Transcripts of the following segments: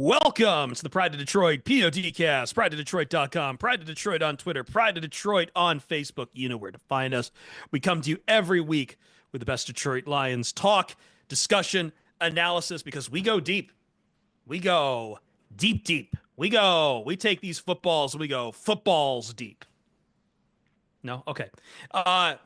Welcome to the Pride of Detroit PODcast, prideofdetroit.com, Pride of Detroit on Twitter, Pride of Detroit on Facebook. You know where to find us. We come to you every week with the best Detroit Lions talk, discussion, analysis, because we go deep. We go deep, deep. We take these footballs, we go footballs deep. No? Okay. I'm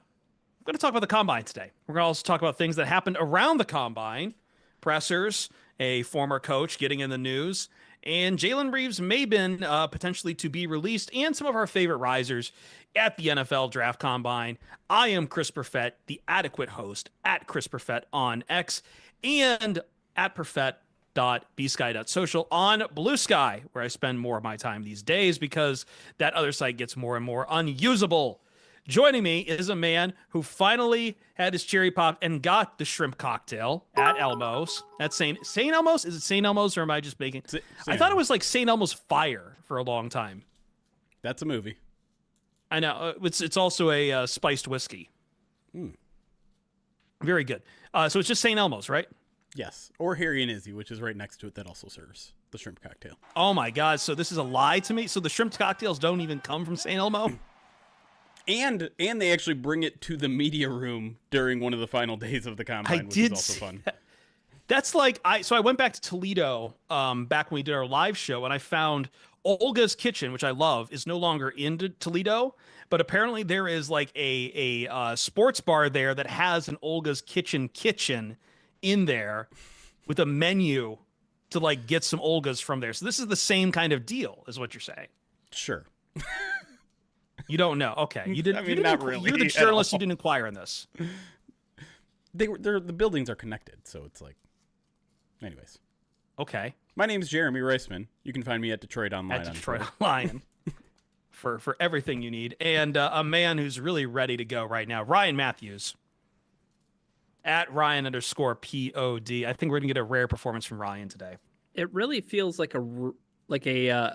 going to talk about the Combine today. We're going to also talk about things that happened around the Combine, pressers, a former coach getting in the news, and Jalen Reeves-Maybin potentially to be released, and some of our favorite risers at the NFL Draft Combine. I am Chris Perfett, the adequate host at Chris Perfett on X and at perfett.bsky.social on Blue Sky, where I spend more of my time these days because that other site gets more and more unusable. Joining me is a man who finally had his cherry pop and got the shrimp cocktail at Elmo's. That's St. Elmo's? Is it St. Elmo's or am I just making? I thought it was like St. Elmo's Fire for a long time. That's a movie. I know. It's also a spiced whiskey. Very good. So it's just St. Elmo's, right? Yes. Or Harry and Izzy, which is right next to it, that also serves the shrimp cocktail. Oh my God. So this is a lie to me? So the shrimp cocktails don't even come from St. Elmo? And they actually bring it to the media room during one of the final days of the Combine, which is also fun. That's like, I went back to Toledo back when we did our live show, and I found Olga's Kitchen, which I love, is no longer in Toledo, but apparently there is like a sports bar there that has an Olga's Kitchen in there with a menu to like get some Olgas from there. So this is the same kind of deal, is what you're saying. Sure. You don't know. Okay. You didn't. I mean, not really. You're the journalist. You didn't inquire in this. The buildings are connected, so it's like. Anyways. Okay. My name is Jeremy Reisman. You can find me at Detroit Online. At Detroit Online. for everything you need, and a man who's really ready to go right now, Ryan Matthews. At Ryan_POD. I think we're gonna get a rare performance from Ryan today. It really feels like a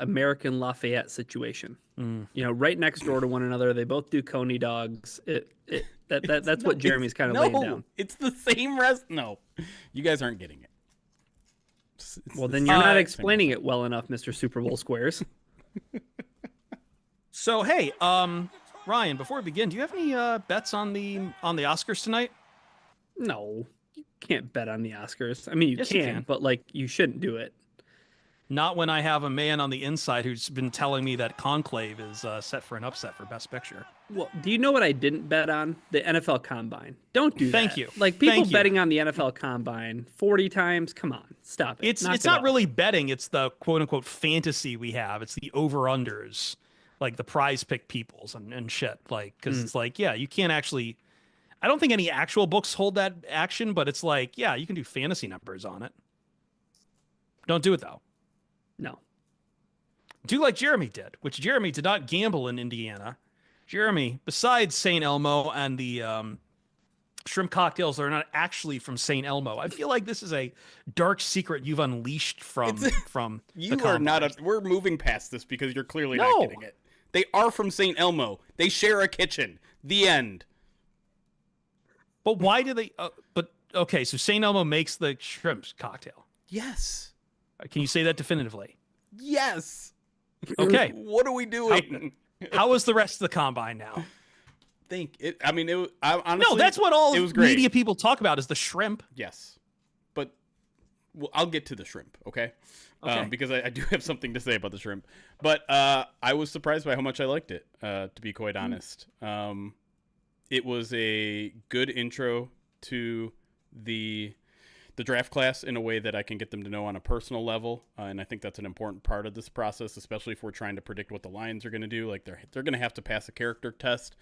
American Lafayette situation. You know, right next door to one another. They both do Coney dogs. That's what Jeremy's kind of laying down. It's the same No, you guys aren't getting it. Well, then you're not explaining it well enough, Mr. Super Bowl Squares. So hey, Ryan, before we begin, do you have any bets on the Oscars tonight? No, you can't bet on the Oscars. I mean, Yes, you can. but like you shouldn't do it. Not when I have a man on the inside who's been telling me that Conclave is set for an upset for Best Picture. Well, do you know what I didn't bet on? The NFL Combine. Don't do that. Thank you. Like people Thank you. betting on the NFL Combine 40 times. Come on, stop it. It's not really betting. It's the quote unquote fantasy we have. It's the over unders, like the prize pick peoples and shit. Like, because it's like, yeah, you can't actually. I don't think any actual books hold that action, but it's like, yeah, you can do fantasy numbers on it. Don't do it though. No. Do like Jeremy did, which Jeremy did not gamble in Indiana. Jeremy, besides St. Elmo and the shrimp cocktails that are not actually from St. Elmo, I feel like this is a dark secret you've unleashed from You the are not. Combine. We're moving past this because you're clearly not getting it. They are from St. Elmo. They share a kitchen. The end. But why do they? Okay, so St. Elmo makes the shrimp cocktail. Yes. Can you say that definitively? Yes. Okay. What are we doing? How was the rest of the Combine now? Honestly, No, that's what all it was great. media people talk about is the shrimp. Yes, but I'll get to the shrimp, okay? Because I do have something to say about the shrimp. But I was surprised by how much I liked it, to be quite honest. It was a good intro to the draft class in a way that I can get them to know on a personal level, and I think that's an important part of this process, especially if we're trying to predict what the Lions are going to do. Like they're going to have to pass a character test,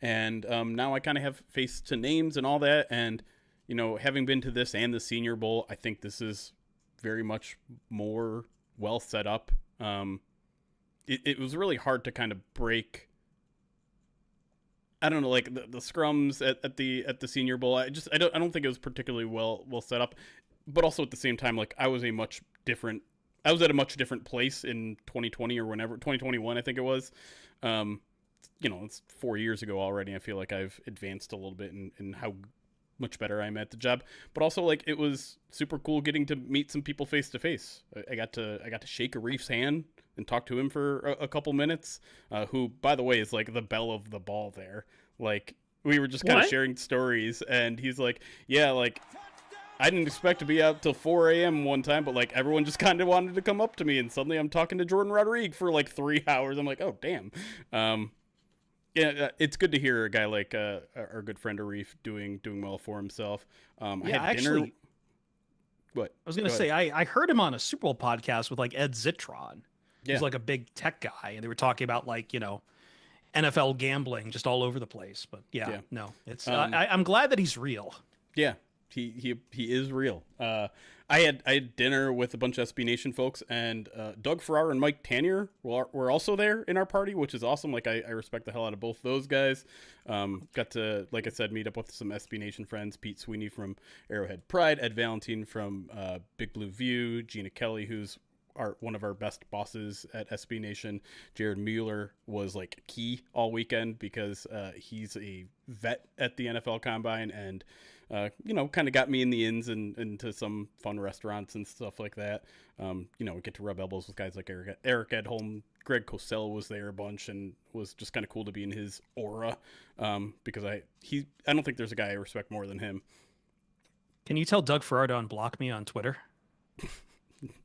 and now I kind of have face to names and all that, and you know, having been to this and the Senior Bowl, I think this is very much more well set up. It was really hard to kind of break. I don't know, like the scrums at the Senior Bowl. I don't think it was particularly well set up, but also at the same time, like I was at a much different place in 2020 or whenever 2021 I think it was. You know, it's 4 years ago already. I feel like I've advanced a little bit in how much better I am at the job. But also, like, it was super cool getting to meet some people face to face. I got to shake Arif's hand and talk to him for a couple minutes. Who, by the way, is like the belle of the ball there. Like, we were just kind of sharing stories, and he's like, yeah, like, I didn't expect to be out till 4 a.m. one time, but like everyone just kind of wanted to come up to me, and suddenly I'm talking to Jordan Rodriguez for like 3 hours. I'm like, oh damn. Yeah, it's good to hear a guy like our good friend Arif doing well for himself. I had dinner. What? I was gonna say I heard him on a Super Bowl podcast with like Ed Zitron. Yeah. He's like a big tech guy, and they were talking about like NFL gambling just all over the place. But no, it's I'm glad that he's real. Yeah. He is real. I had dinner with a bunch of SB Nation folks, and Doug Farrar and Mike Tanier were also there in our party, which is awesome. Like, I respect the hell out of both those guys. Got to, like I said, meet up with some SB Nation friends, Pete Sweeney from Arrowhead Pride, Ed Valentine from Big Blue View, Gina Kelly, who's one of our best bosses at SB Nation. Jared Mueller was like key all weekend because he's a vet at the NFL Combine, and kind of got me in the ins and into some fun restaurants and stuff like that. We get to rub elbows with guys like Eric Edholm. Greg Cosell was there a bunch, and was just kind of cool to be in his aura because I don't think there's a guy I respect more than him. Can you tell Doug Farrar to unblock me on Twitter?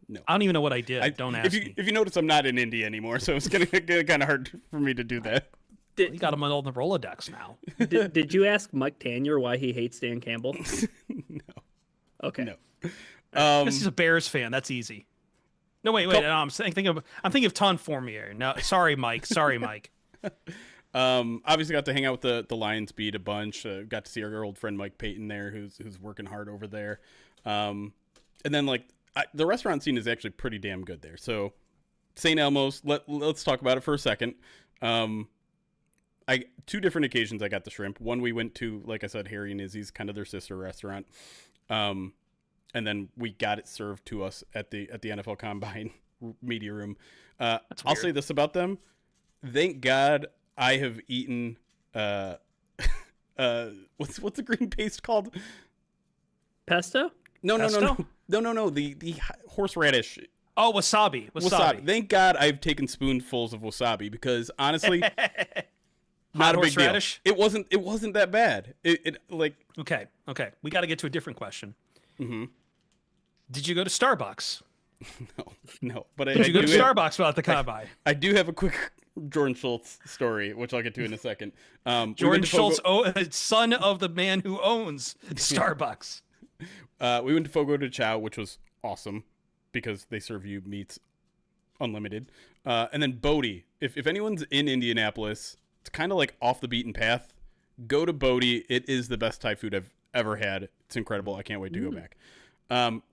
No. I don't even know what I did. Don't ask me. If you notice, I'm not in Indy anymore, so it's gonna get kind of hard for me to do that. You got him on the Rolodex now. Did you ask Mike Tanier why he hates Dan Campbell? No. Okay. No. Because he's a Bears fan. That's easy. No, wait. No, I'm thinking of Ton Fournier. No, sorry, Mike. Obviously got to hang out with the Lions beat a bunch. Got to see our old friend Mike Payton there, who's working hard over there. And then like the restaurant scene is actually pretty damn good there. So St. Elmo's, let's talk about it for a second. Two different occasions I got the shrimp. One we went to, like I said, Harry and Izzy's, kind of their sister restaurant. And then we got it served to us at the NFL Combine media room. I'll say this about them. Thank God I have eaten what's the green paste called? Pesto? No. The horseradish. Oh, wasabi. Thank God I've taken spoonfuls of wasabi, because honestly, not a big deal. It wasn't that bad. It like okay. We got to get to a different question. Mm-hmm. Did you go to Starbucks? No. But did you go to Starbucks about the Combine? I do have a quick Jordan Schultz story, which I'll get to in a second. Jordan Schultz, son of the man who owns Starbucks. We went to Fogo de Chao, which was awesome because they serve you meats unlimited. And then Bodhi. If anyone's in Indianapolis, it's kind of like off the beaten path. Go to Bodhi. It is the best Thai food I've ever had. It's incredible. I can't wait to go back.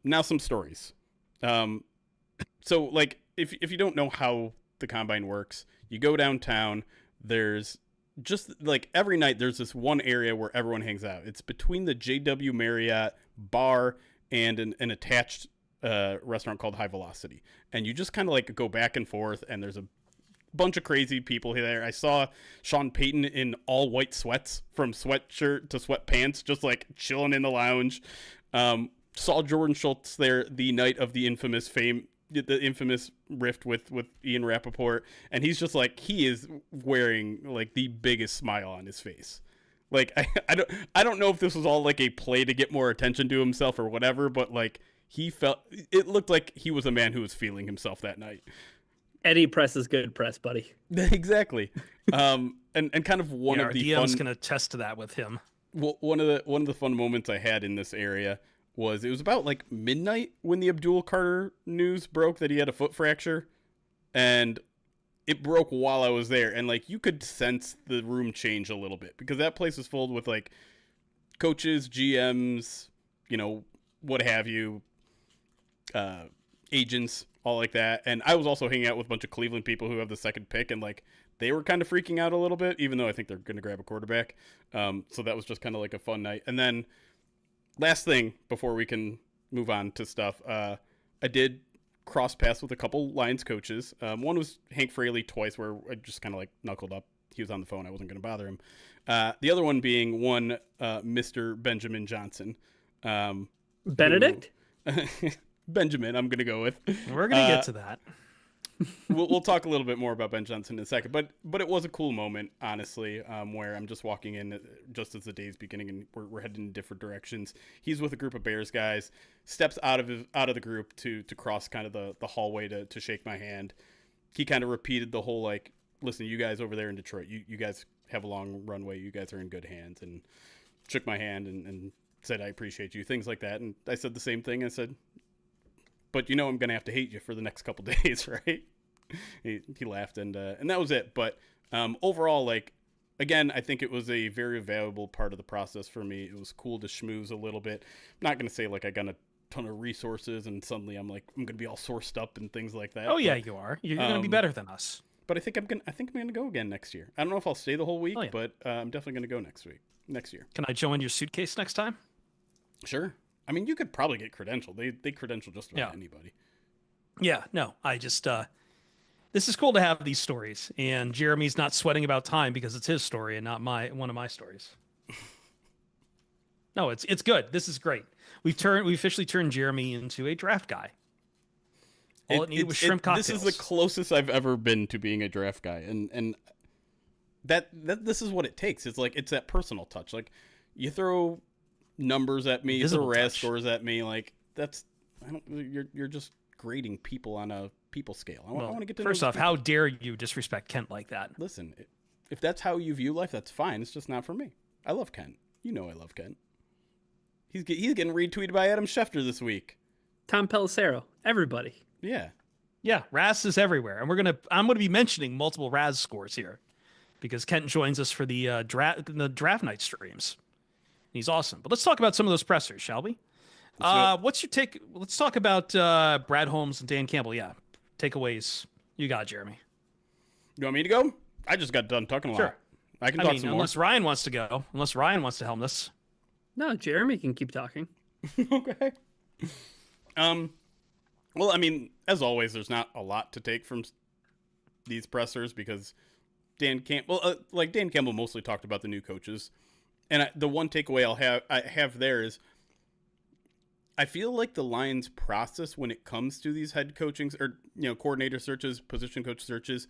Now some stories. So like if you don't know how the Combine works, you go downtown. There's just like every night there's this one area where everyone hangs out. It's between the JW Marriott bar and an attached restaurant called High Velocity, and you just kind of like go back and forth, and there's a bunch of crazy people there. I saw Sean Payton in all white sweats, from sweatshirt to sweatpants, just like chilling in the lounge. Saw Jordan Schultz there the night of the infamous rift with Ian Rappaport, and he's just like, he is wearing like the biggest smile on his face. Like I don't know if this was all like a play to get more attention to himself or whatever, but like it looked like he was a man who was feeling himself that night. Any press is good press, buddy. Exactly. And kind of one of the DMs can attest to that with him. Well, one of the fun moments I had in this area was, it was about like midnight when the Abdul Carter news broke that he had a foot fracture, and it broke while I was there, and like you could sense the room change a little bit, because that place was filled with like coaches, GMs, what have you, agents, all like that. And I was also hanging out with a bunch of Cleveland people who have the second pick, and like they were kind of freaking out a little bit, even though I think they're going to grab a quarterback. So that was just kind of like a fun night. And then last thing before we can move on to stuff, I did cross paths with a couple Lions coaches. One was Hank Fraley twice, where I just kind of like knuckled up he was on the phone. I wasn't going to bother him. The other one being one Mr. Benjamin Johnson. Benedict? Benjamin, I'm going to go with. We're going to get to that. We'll talk a little bit more about Ben Johnson in a second, but it was a cool moment, honestly, where I'm just walking in just as the day's beginning and we're heading in different directions. He's with a group of Bears guys, steps out of the group to cross kind of the hallway to shake my hand. He kind of repeated the whole, like, listen, you guys over there in Detroit, you guys have a long runway, you guys are in good hands, and shook my hand and said, I appreciate you, things like that. And I said the same thing. I said, but I'm going to have to hate you for the next couple days, right? He laughed, and that was it. But overall, like, again, I think it was a very valuable part of the process for me. It was cool to schmooze a little bit. I'm not going to say, like, I got a ton of resources and suddenly I'm going to be all sourced up and things like that. Oh, yeah, you are. You're going to be better than us. But I think I'm going to go again next year. I don't know if I'll stay the whole week, but I'm definitely going to go next year. Can I join your suitcase next time? Sure. I mean, you could probably get credentialed. They credential just about anybody. Yeah, no, I just, this is cool to have these stories, and Jeremy's not sweating about time because it's his story and not one of my stories. No, it's good. This is great. We officially turned Jeremy into a draft guy. All it needed was shrimp cocktails. This is the closest I've ever been to being a draft guy, and that this is what it takes. It's like, it's that personal touch. You throw numbers at me, you throw RAS scores at me, you're just grading people on a people scale. I want to get to first off, how dare you disrespect Kent like that? Listen, if that's how you view life, that's fine. It's just not for me. I love Kent. I love Kent. He's getting retweeted by Adam Schefter this week. Tom Pelissero, everybody. Yeah, RAS is everywhere, and I'm gonna be mentioning multiple RAS scores here because Kent joins us for the draft night streams. He's awesome. But let's talk about some of those pressers, shall we? What's your take? Let's talk about Brad Holmes and Dan Campbell. Yeah, takeaways. You got it, Jeremy. You want me to go? I just got done talking a lot. Sure. I can talk some more. Unless Ryan wants to go. Unless Ryan wants to helm this. No, Jeremy can keep talking. Okay. Well, I mean, as always, there's not a lot to take from these pressers because Dan Campbell mostly talked about the new coaches. And the one takeaway I have there is I feel like the Lions process when it comes to these head coachings or coordinator searches, position coach searches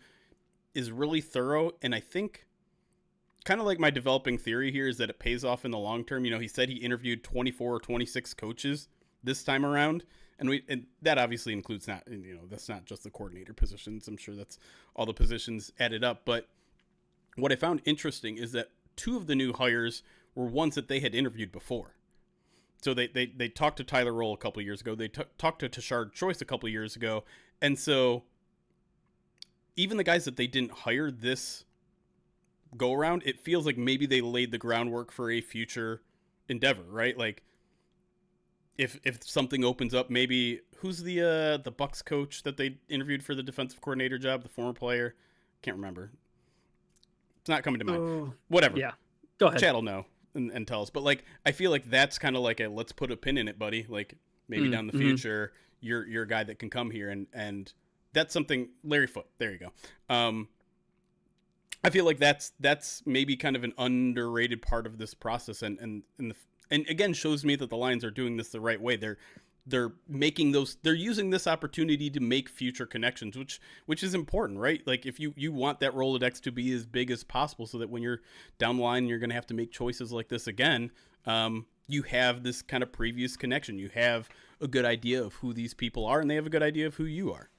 is really thorough. And I think kind of like my developing theory here is that it pays off in the long term. He said he interviewed 24 or 26 coaches this time around. And that obviously includes that's not just the coordinator positions. I'm sure that's all the positions added up. But what I found interesting is that two of the new hires were ones that they had interviewed before. So they talked to Tyler Roll a couple of years ago. They talked to Tashard Choice a couple of years ago. And so even the guys that they didn't hire this go around, it feels like maybe they laid the groundwork for a future endeavor, right? Like if something opens up, maybe who's the Bucks coach that they interviewed for the defensive coordinator job, the former player? Can't remember. It's not coming to mind. Whatever. Yeah. Go ahead. Chad will know and tell us. But I feel like that's kind of like a let's put a pin in it, buddy. Like maybe down the future, you're a guy that can come here and that's something. Larry Foote. There you go. I feel like that's maybe kind of an underrated part of this process, and again shows me that the Lions are doing this the right way. They're using this opportunity to make future connections, which is important, right? Like if you want that Rolodex to be as big as possible so that when you're down the line, you're going to have to make choices like this again. You have this kind of previous connection. You have a good idea of who these people are and they have a good idea of who you are.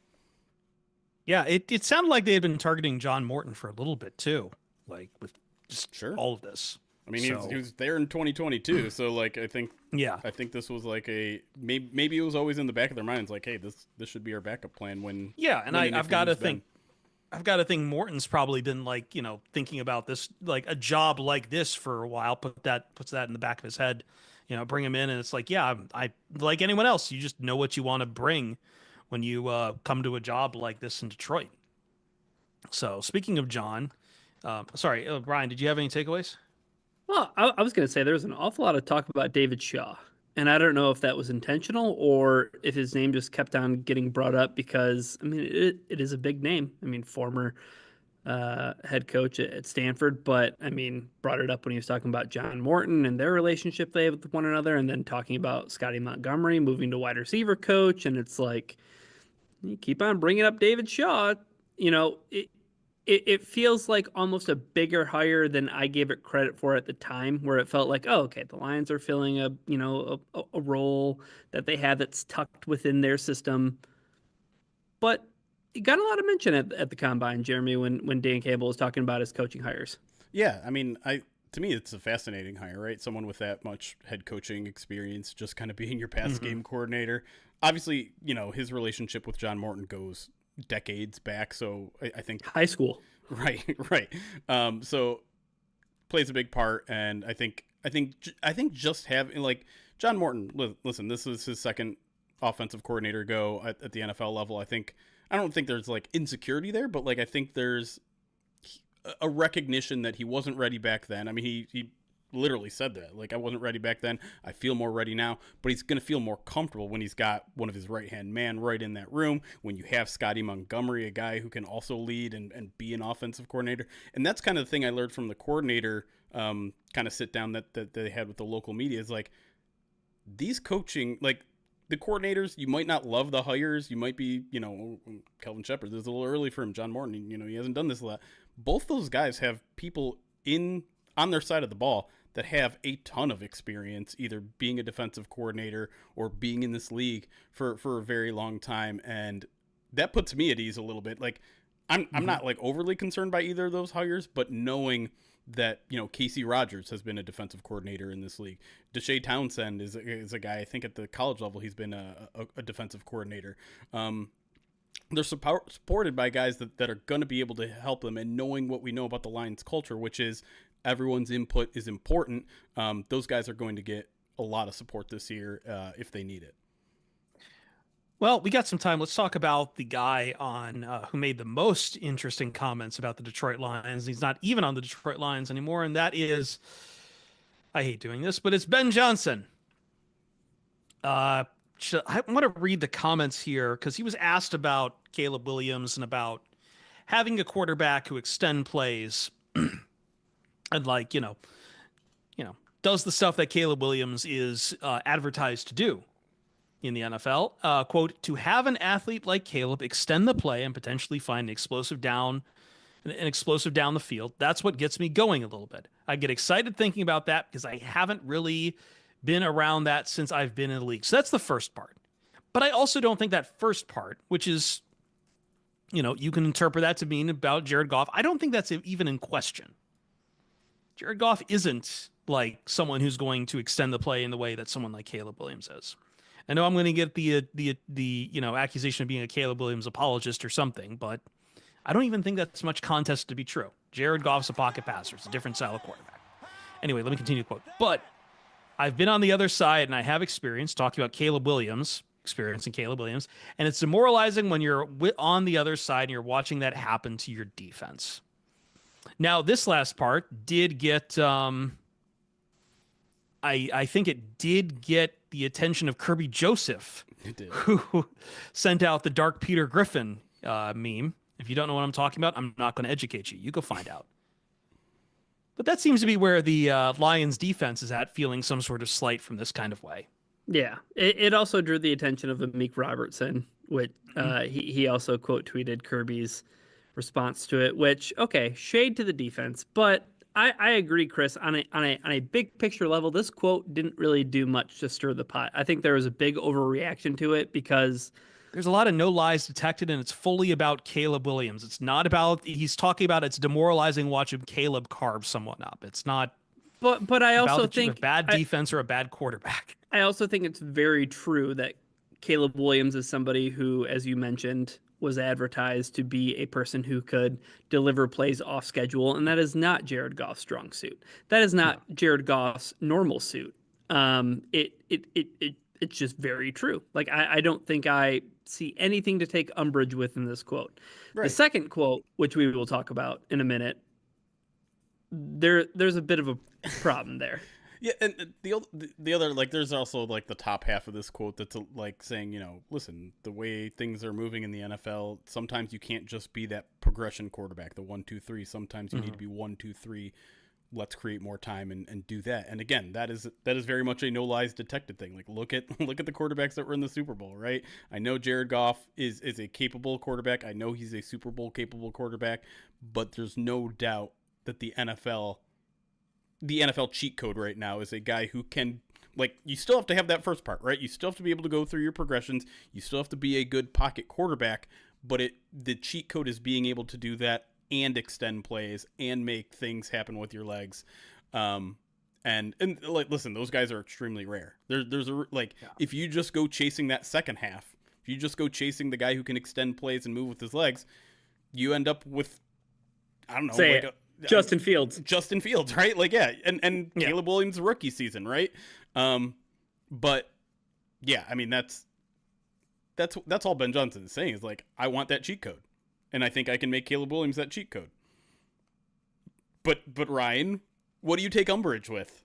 Yeah. It sounded like they had been targeting John Morton for a little bit too, like with just all of this. I mean, he was there in 2022, so I think this was like maybe it was always in the back of their minds, like, hey, this should be our backup plan when. Yeah, and I've got to think Morton's probably been thinking about this a job like this for a while. Puts that in the back of his head, bring him in, and it's like, yeah, I like anyone else. You just know what you want to bring when you come to a job like this in Detroit. So speaking of John, Ryan, did you have any takeaways? Well, I was going to say there's an awful lot of talk about David Shaw, and I don't know if that was intentional or if his name just kept on getting brought up because, I mean, it is a big name. I mean, former head coach at Stanford, but I mean, brought it up when he was talking about John Morton and their relationship they have with one another, and then talking about Scotty Montgomery moving to wide receiver coach, and it's like, you keep on bringing up David Shaw. You know, it feels like almost a bigger hire than I gave it credit for at the time, where it felt like, oh, okay, the Lions are filling a role that they have that's tucked within their system. But it got a lot of mention at the combine, Jeremy, when Dan Campbell was talking about his coaching hires. Yeah, I mean, to me, it's a fascinating hire, right? Someone with that much head coaching experience, just kind of being your pass game coordinator. Obviously, you know, his relationship with John Morton goes decades back, so I think high school, right. So plays a big part, and I think just having, like, John Morton. Listen, this is his second offensive coordinator go at the NFL level. I don't think there's like insecurity there, but like I think there's a recognition that he wasn't ready back then. I mean, he literally said that, like, I wasn't ready back then. I feel more ready now, but he's going to feel more comfortable when he's got one of his right-hand man right in that room, when you have Scotty Montgomery, a guy who can also lead and be an offensive coordinator. And that's kind of the thing I learned from the coordinator kind of sit down that they had with the local media, is like, these coaching, like, the coordinators, you might not love the hires. You might be, you know, Kelvin Shepard, this is a little early for him. John Morton, you know, he hasn't done this a lot. Both those guys have people on their side of the ball that have a ton of experience, either being a defensive coordinator or being in this league for a very long time. And that puts me at ease a little bit. Like, I'm not like overly concerned by either of those hires, but knowing that, you know, Casey Rogers has been a defensive coordinator in this league. Deshae Townsend is a guy, I think at the college level, he's been a defensive coordinator. They're supported by guys that are going to be able to help them, and knowing what we know about the Lions culture, which is everyone's input is important. Those guys are going to get a lot of support this year if they need it. Well, we got some time. Let's talk about the guy on who made the most interesting comments about the Detroit Lions. He's not even on the Detroit Lions anymore, and that is, I hate doing this, but it's Ben Johnson. I want to read the comments here because he was asked about Caleb Williams and about having a quarterback who extend plays and, like, you know, does the stuff that Caleb Williams is advertised to do in the NFL. Quote, to have an athlete like Caleb extend the play and potentially find an explosive down the field, that's what gets me going a little bit. I get excited thinking about that because I haven't really been around that since I've been in the league. So that's the first part. But I also don't think that first part, which is, you know, you can interpret that to mean about Jared Goff, I don't think that's even in question. Jared Goff isn't like someone who's going to extend the play in the way that someone like Caleb Williams is. I know I'm going to get the you know, accusation of being a Caleb Williams apologist or something, but I don't even think that's much contest to be true. Jared Goff's a pocket passer. It's a different style of quarterback. Anyway, let me continue to quote. But I've been on the other side, and I have experience talking about Caleb Williams, experiencing Caleb Williams, and it's demoralizing when you're on the other side and you're watching that happen to your defense. Now, this last part did get, I think it did get the attention of Kirby Joseph, who sent out the Dark Peter Griffin meme. If you don't know what I'm talking about, I'm not going to educate you. You go find out. But that seems to be where the Lions defense is at, feeling some sort of slight from this kind of way. Yeah. It also drew the attention of Amik Robertson, which he also quote tweeted Kirby's response to it, which, okay, shade to the defense. But I agree, Chris, on a big picture level, this quote didn't really do much to stir the pot. I think there was a big overreaction to it because there's a lot of no lies detected, and it's fully about Caleb Williams. It's not about, he's talking about, it's demoralizing watching Caleb carve someone up. It's not. But I also think a bad defense or a bad quarterback. I also think it's very true that Caleb Williams is somebody who, as you mentioned, was advertised to be a person who could deliver plays off schedule, and that is not Jared Goff's strong suit. That is not Jared Goff's normal suit. It's just very true. Like, I don't think I see anything to take umbrage with in this quote. Right. The second quote, which we will talk about in a minute, there's a bit of a problem there. Yeah, and the other, like, there's also like the top half of this quote that's like saying, listen, the way things are moving in the NFL, sometimes you can't just be that progression quarterback, the 1-2-3. Sometimes you need to be 1-2-3. Let's create more time and do that. And again, that is very much a no lies detected thing. Like, look at the quarterbacks that were in the Super Bowl, right? I know Jared Goff is a capable quarterback. I know he's a Super Bowl capable quarterback, but there's no doubt that the NFL cheat code right now is a guy who can, like, you still have to have that first part, right? You still have to be able to go through your progressions. You still have to be a good pocket quarterback, but the cheat code is being able to do that and extend plays and make things happen with your legs. And like, listen, those guys are extremely rare. If you just go chasing that second half, if you just go chasing the guy who can extend plays and move with his legs, you end up with, I don't know, Justin Fields, right? Like, yeah. And Caleb Williams' rookie season, right? But yeah, I mean, that's all Ben Johnson is saying is, like, I want that cheat code. And I think I can make Caleb Williams that cheat code. But Ryan, what do you take umbrage with?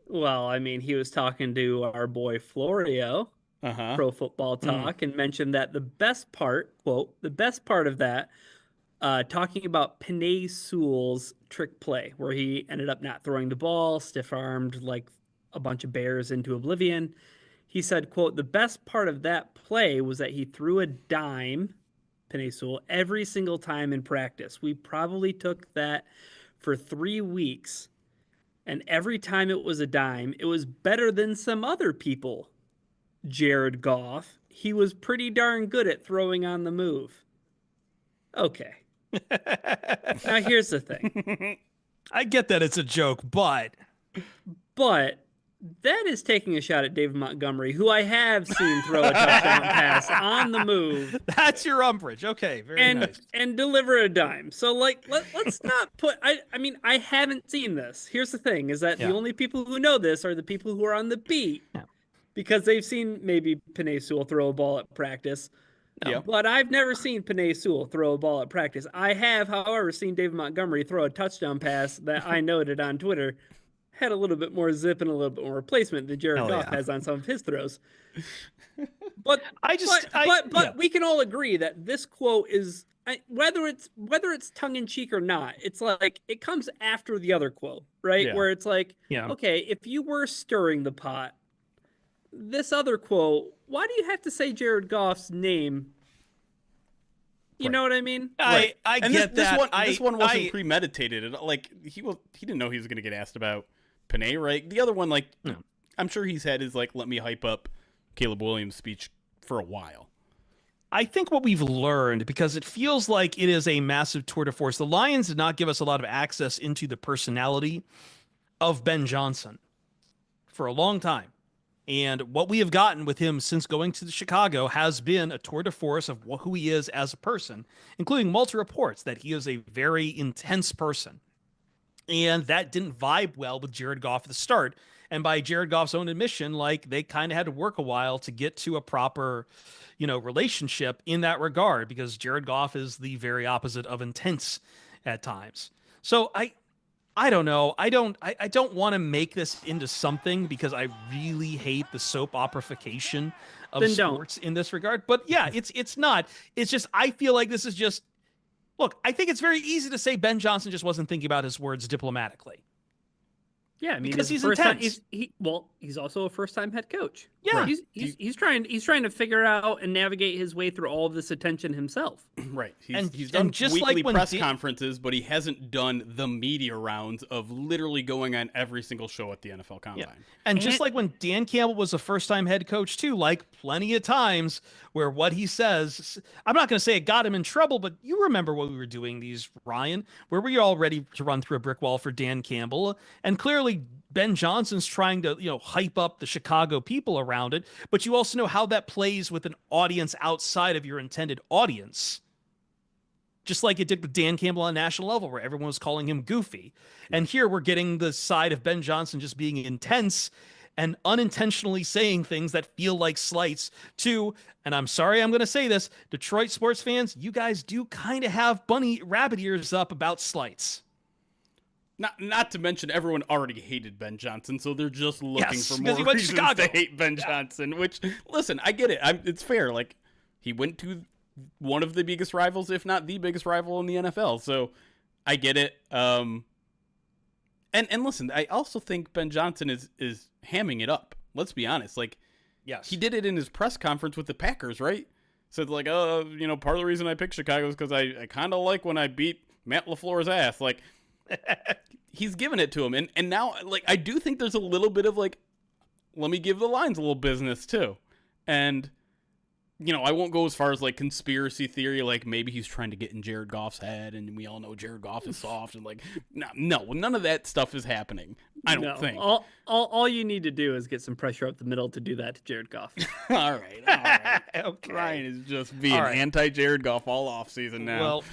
Well, I mean, he was talking to our boy Florio, Pro Football Talk, and mentioned that the best part, quote, the best part of that, talking about Penei Sewell's trick play, where he ended up not throwing the ball, stiff-armed like a bunch of bears into oblivion. He said, quote, the best part of that play was that he threw a dime, Penei Sewell, every single time in practice. We probably took that for 3 weeks, and every time it was a dime, it was better than some other people. Jared Goff, he was pretty darn good at throwing on the move. Okay. Now here's the thing. I get that it's a joke, but that is taking a shot at David Montgomery, who I have seen throw a touchdown pass on the move. That's your umbrage. Okay, very nice. And deliver a dime. So, like, let's not put... I mean, I haven't seen this. Here's the thing, is that the only people who know this are the people who are on the beat, because they've seen maybe Penei Sewell throw a ball at practice. No. But I've never seen Penei Sewell throw a ball at practice. I have, however, seen David Montgomery throw a touchdown pass that I noted on Twitter had a little bit more zip and a little bit more replacement than Jared Goff has on some of his throws. But we can all agree that this quote is, whether it's tongue in cheek or not, it's like it comes after the other quote, right? Yeah. Where it's like, okay, if you were stirring the pot, this other quote, why do you have to say Jared Goff's name? You know what I mean? I get that. This one wasn't premeditated. Like, he didn't know he was going to get asked about Penei, right? The other one, like, I'm sure he's had his, like, let me hype up Caleb Williams speech for a while. I think what we've learned, because it feels like it is a massive tour de force, the Lions did not give us a lot of access into the personality of Ben Johnson for a long time. And what we have gotten with him since going to Chicago has been a tour de force of who he is as a person, including multiple reports that he is a very intense person. And that didn't vibe well with Jared Goff at the start. And by Jared Goff's own admission, like, they kind of had to work a while to get to a proper, relationship in that regard, because Jared Goff is the very opposite of intense at times. So I don't know. I don't want to make this into something, because I really hate the soap operification of sports in this regard. But yeah, it's not. It's just, I feel like this is just, look, I think it's very easy to say Ben Johnson just wasn't thinking about his words diplomatically. Yeah, I mean, because he's intense. He's also a first-time head coach. Yeah, right? He's trying to figure out and navigate his way through all of this attention himself. Right. He's done just weekly press conferences, but he hasn't done the media rounds of literally going on every single show at the NFL Combine. Yeah. And just like when Dan Campbell was a first-time head coach too, like, plenty of times where what he says, I'm not going to say it got him in trouble, but you remember what we were doing these, Ryan, where we were all ready to run through a brick wall for Dan Campbell, and clearly Ben Johnson's trying to, hype up the Chicago people around it, but you also know how that plays with an audience outside of your intended audience. Just like it did with Dan Campbell on a national level, where everyone was calling him goofy. And here we're getting the side of Ben Johnson just being intense and unintentionally saying things that feel like slights to, and I'm sorry I'm going to say this, Detroit sports fans, you guys do kind of have rabbit ears up about slights. Not to mention everyone already hated Ben Johnson, so they're just looking for more he went to reasons Chicago. to hate Ben Johnson. Which, listen, I get it. It's fair. Like, he went to one of the biggest rivals, if not the biggest rival in the NFL. So I get it. And listen, I also think Ben Johnson is hamming it up. Let's be honest. Like, yes, he did it in his press conference with the Packers, right? So it's like, part of the reason I picked Chicago is because I kind of like when I beat Matt LaFleur's ass. Like, he's giving it to him. And now, like, I do think there's a little bit of, like, let me give the Lions a little business, too. And, I won't go as far as, like, conspiracy theory, like, maybe he's trying to get in Jared Goff's head, and we all know Jared Goff is soft, and, like, no, none of that stuff is happening, I don't think. All you need to do is get some pressure up the middle to do that to Jared Goff. all right. Okay. Ryan is just being anti-Jared Goff all offseason now. Well,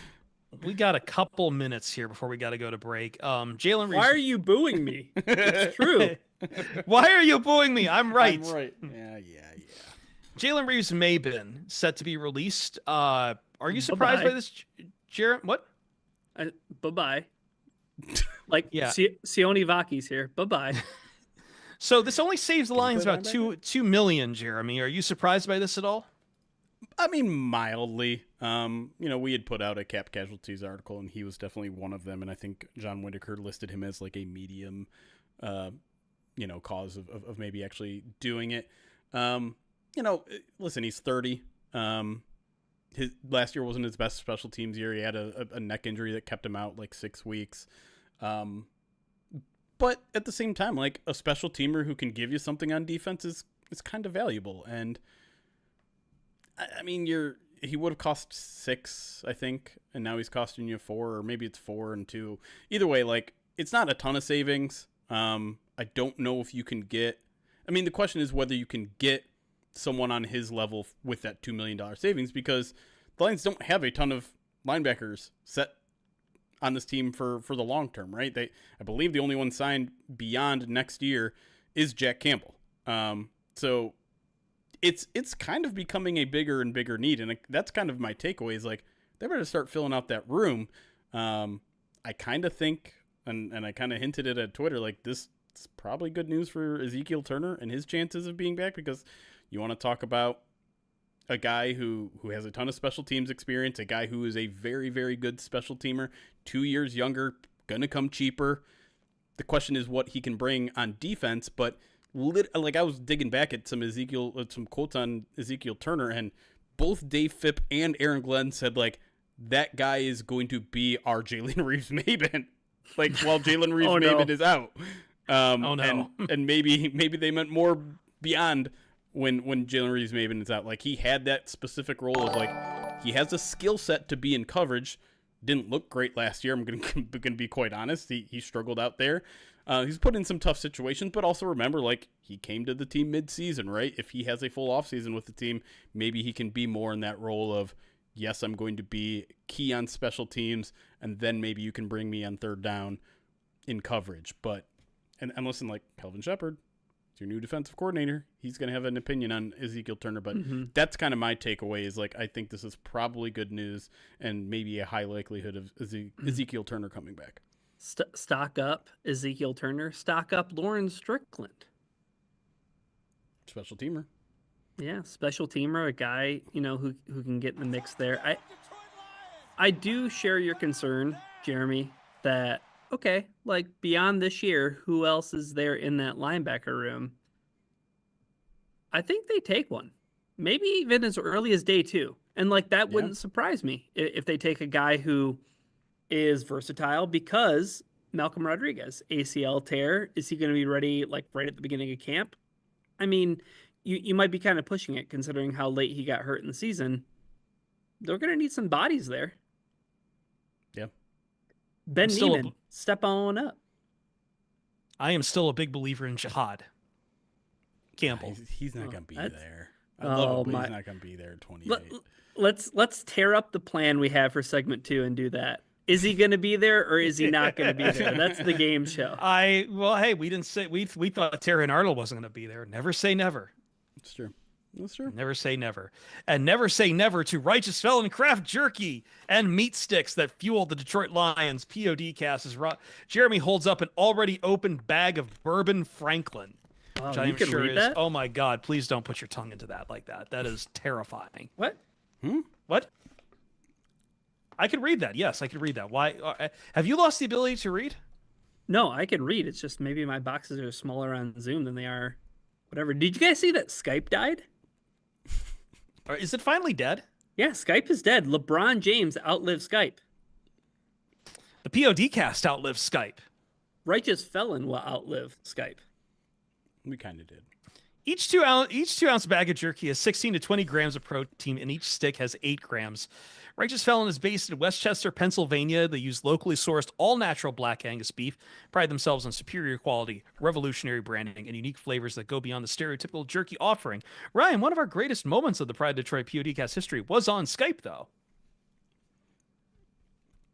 we got a couple minutes here before we got to go to break. Jalen Reeves. Why are you booing me? It's true. Why are you booing me? I'm right. I'm right. Yeah. Jalen Reeves Maben set to be released. Are you surprised by this, Jared? What? Bye-bye. Like, yeah. Sione Vaki's here. Bye-bye. So this only saves the Lions about $2 million, Jeremy. Are you surprised by this at all? I mean, mildly. We had put out a cap casualties article, and he was definitely one of them. And I think John Whitaker listed him as like a medium, cause of maybe actually doing it. Listen, he's 30. His last year wasn't his best special teams year. He had a neck injury that kept him out like 6 weeks. But at the same time, like, a special teamer who can give you something on defense is kind of valuable. And I mean, he would have cost 6, I think, and now he's costing you 4, or maybe it's 4 and 2. Either way, like, it's not a ton of savings. I don't know if you can get. I mean, the question is whether you can get someone on his level with that $2 million savings, because the Lions don't have a ton of linebackers set on this team for the long term, right? I believe the only one signed beyond next year is Jack Campbell. So it's kind of becoming a bigger and bigger need, and that's kind of my takeaway is, like, they better start filling out that room. I kind of think, and I kind of hinted it at Twitter, like, this is probably good news for Ezekiel Turner and his chances of being back, because you want to talk about a guy who has a ton of special teams experience, a guy who is a very, very good special teamer, 2 years younger, going to come cheaper. The question is what he can bring on defense, but I was digging back at some quotes on Ezekiel Turner, and both Dave Phipp and Aaron Glenn said, like, that guy is going to be our Jalen Reeves Maben, like, while Jalen Reeves Maben is out. And maybe they meant more beyond when Jalen Reeves Maben is out. Like, he had that specific role of, like, he has a skill set to be in coverage. Didn't look great last year. I'm gonna be quite honest. He struggled out there. He's put in some tough situations, but also remember, like, he came to the team mid-season, right? If he has a full offseason with the team, maybe he can be more in that role of, yes, I'm going to be key on special teams, and then maybe you can bring me on third down in coverage. But and listen, like, Kelvin Shepard, your new defensive coordinator, he's going to have an opinion on Ezekiel Turner, but that's kind of my takeaway is, like, I think this is probably good news and maybe a high likelihood of Ezekiel Turner coming back. Stock up Ezekiel Turner, stock up Lawrence Strickland. Special teamer. Yeah, special teamer, a guy, who can get in the mix there. I do share your concern, Jeremy, that, okay, like, beyond this year, who else is there in that linebacker room? I think they take one. Maybe even as early as day 2. And, like, that wouldn't surprise me if they take a guy who is versatile, because Malcolm Rodriguez, ACL tear, is he going to be ready, like, right at the beginning of camp? I mean, you might be kind of pushing it considering how late he got hurt in the season. They're going to need some bodies there. Yeah. Ben Neiman, step on up. I am still a big believer in Jihad Campbell. He's not going to be there. I love him, but he's not going to be there at 28. Let's tear up the plan we have for segment 2 and do that. Is he going to be there or is he not going to be there? That's the game show. Hey, we didn't say we thought Terry Arnold wasn't going to be there. Never say never. It's true. That's true. Never say never. And never say never to Righteous Felon Craft Jerky and meat sticks that fuel the Detroit Lions. POD cast as Jeremy holds up an already opened bag of Bourbon Franklin. Which Oh, I'm you can sure read is, that? oh my God, please don't put your tongue into that like that. That is terrifying. What? What? I could read that. Yes, I could read that. Why? Have you lost the ability to read? No, I can read. It's just maybe my boxes are smaller on Zoom than they are. Whatever. Did you guys see that Skype died? Or is it finally dead? Yeah, Skype is dead. LeBron James outlived Skype. The POD cast outlives Skype. Righteous Felon will outlive Skype. We kind of did. Each two ounce bag of jerky has 16 to 20 grams of protein, and each stick has 8 grams. Righteous Felon is based in Westchester, Pennsylvania. They use locally sourced, all-natural black Angus beef, pride themselves on superior quality, revolutionary branding, and unique flavors that go beyond the stereotypical jerky offering. Ryan, one of our greatest moments of the Pride Detroit PODcast history was on Skype, though.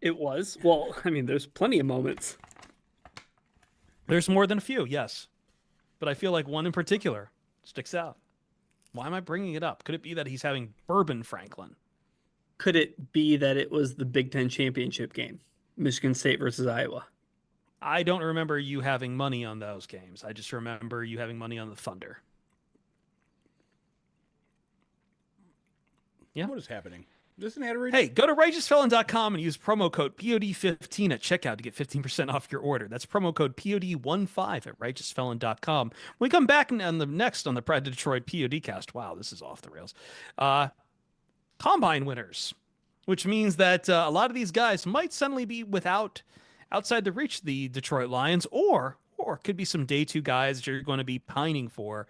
It was. Well, I mean, there's plenty of moments. There's more than a few, yes. But I feel like one in particular sticks out. Why am I bringing it up? Could it be that he's having Bourbon Franklin? Could it be that it was the Big Ten championship game? Michigan State versus Iowa. I don't remember you having money on those games. I just remember you having money on the Thunder. Yeah. What is happening? Is this an ad read? Hey, go to righteousfelon.com and use promo code POD15 at checkout to get 15% off your order. That's promo code POD15 at righteousfelon.com. When we come back on the Pride to Detroit PODcast, wow, this is off the rails. Combine winners, which means that a lot of these guys might suddenly be outside the reach of the Detroit Lions, or could be some day 2 guys that you're going to be pining for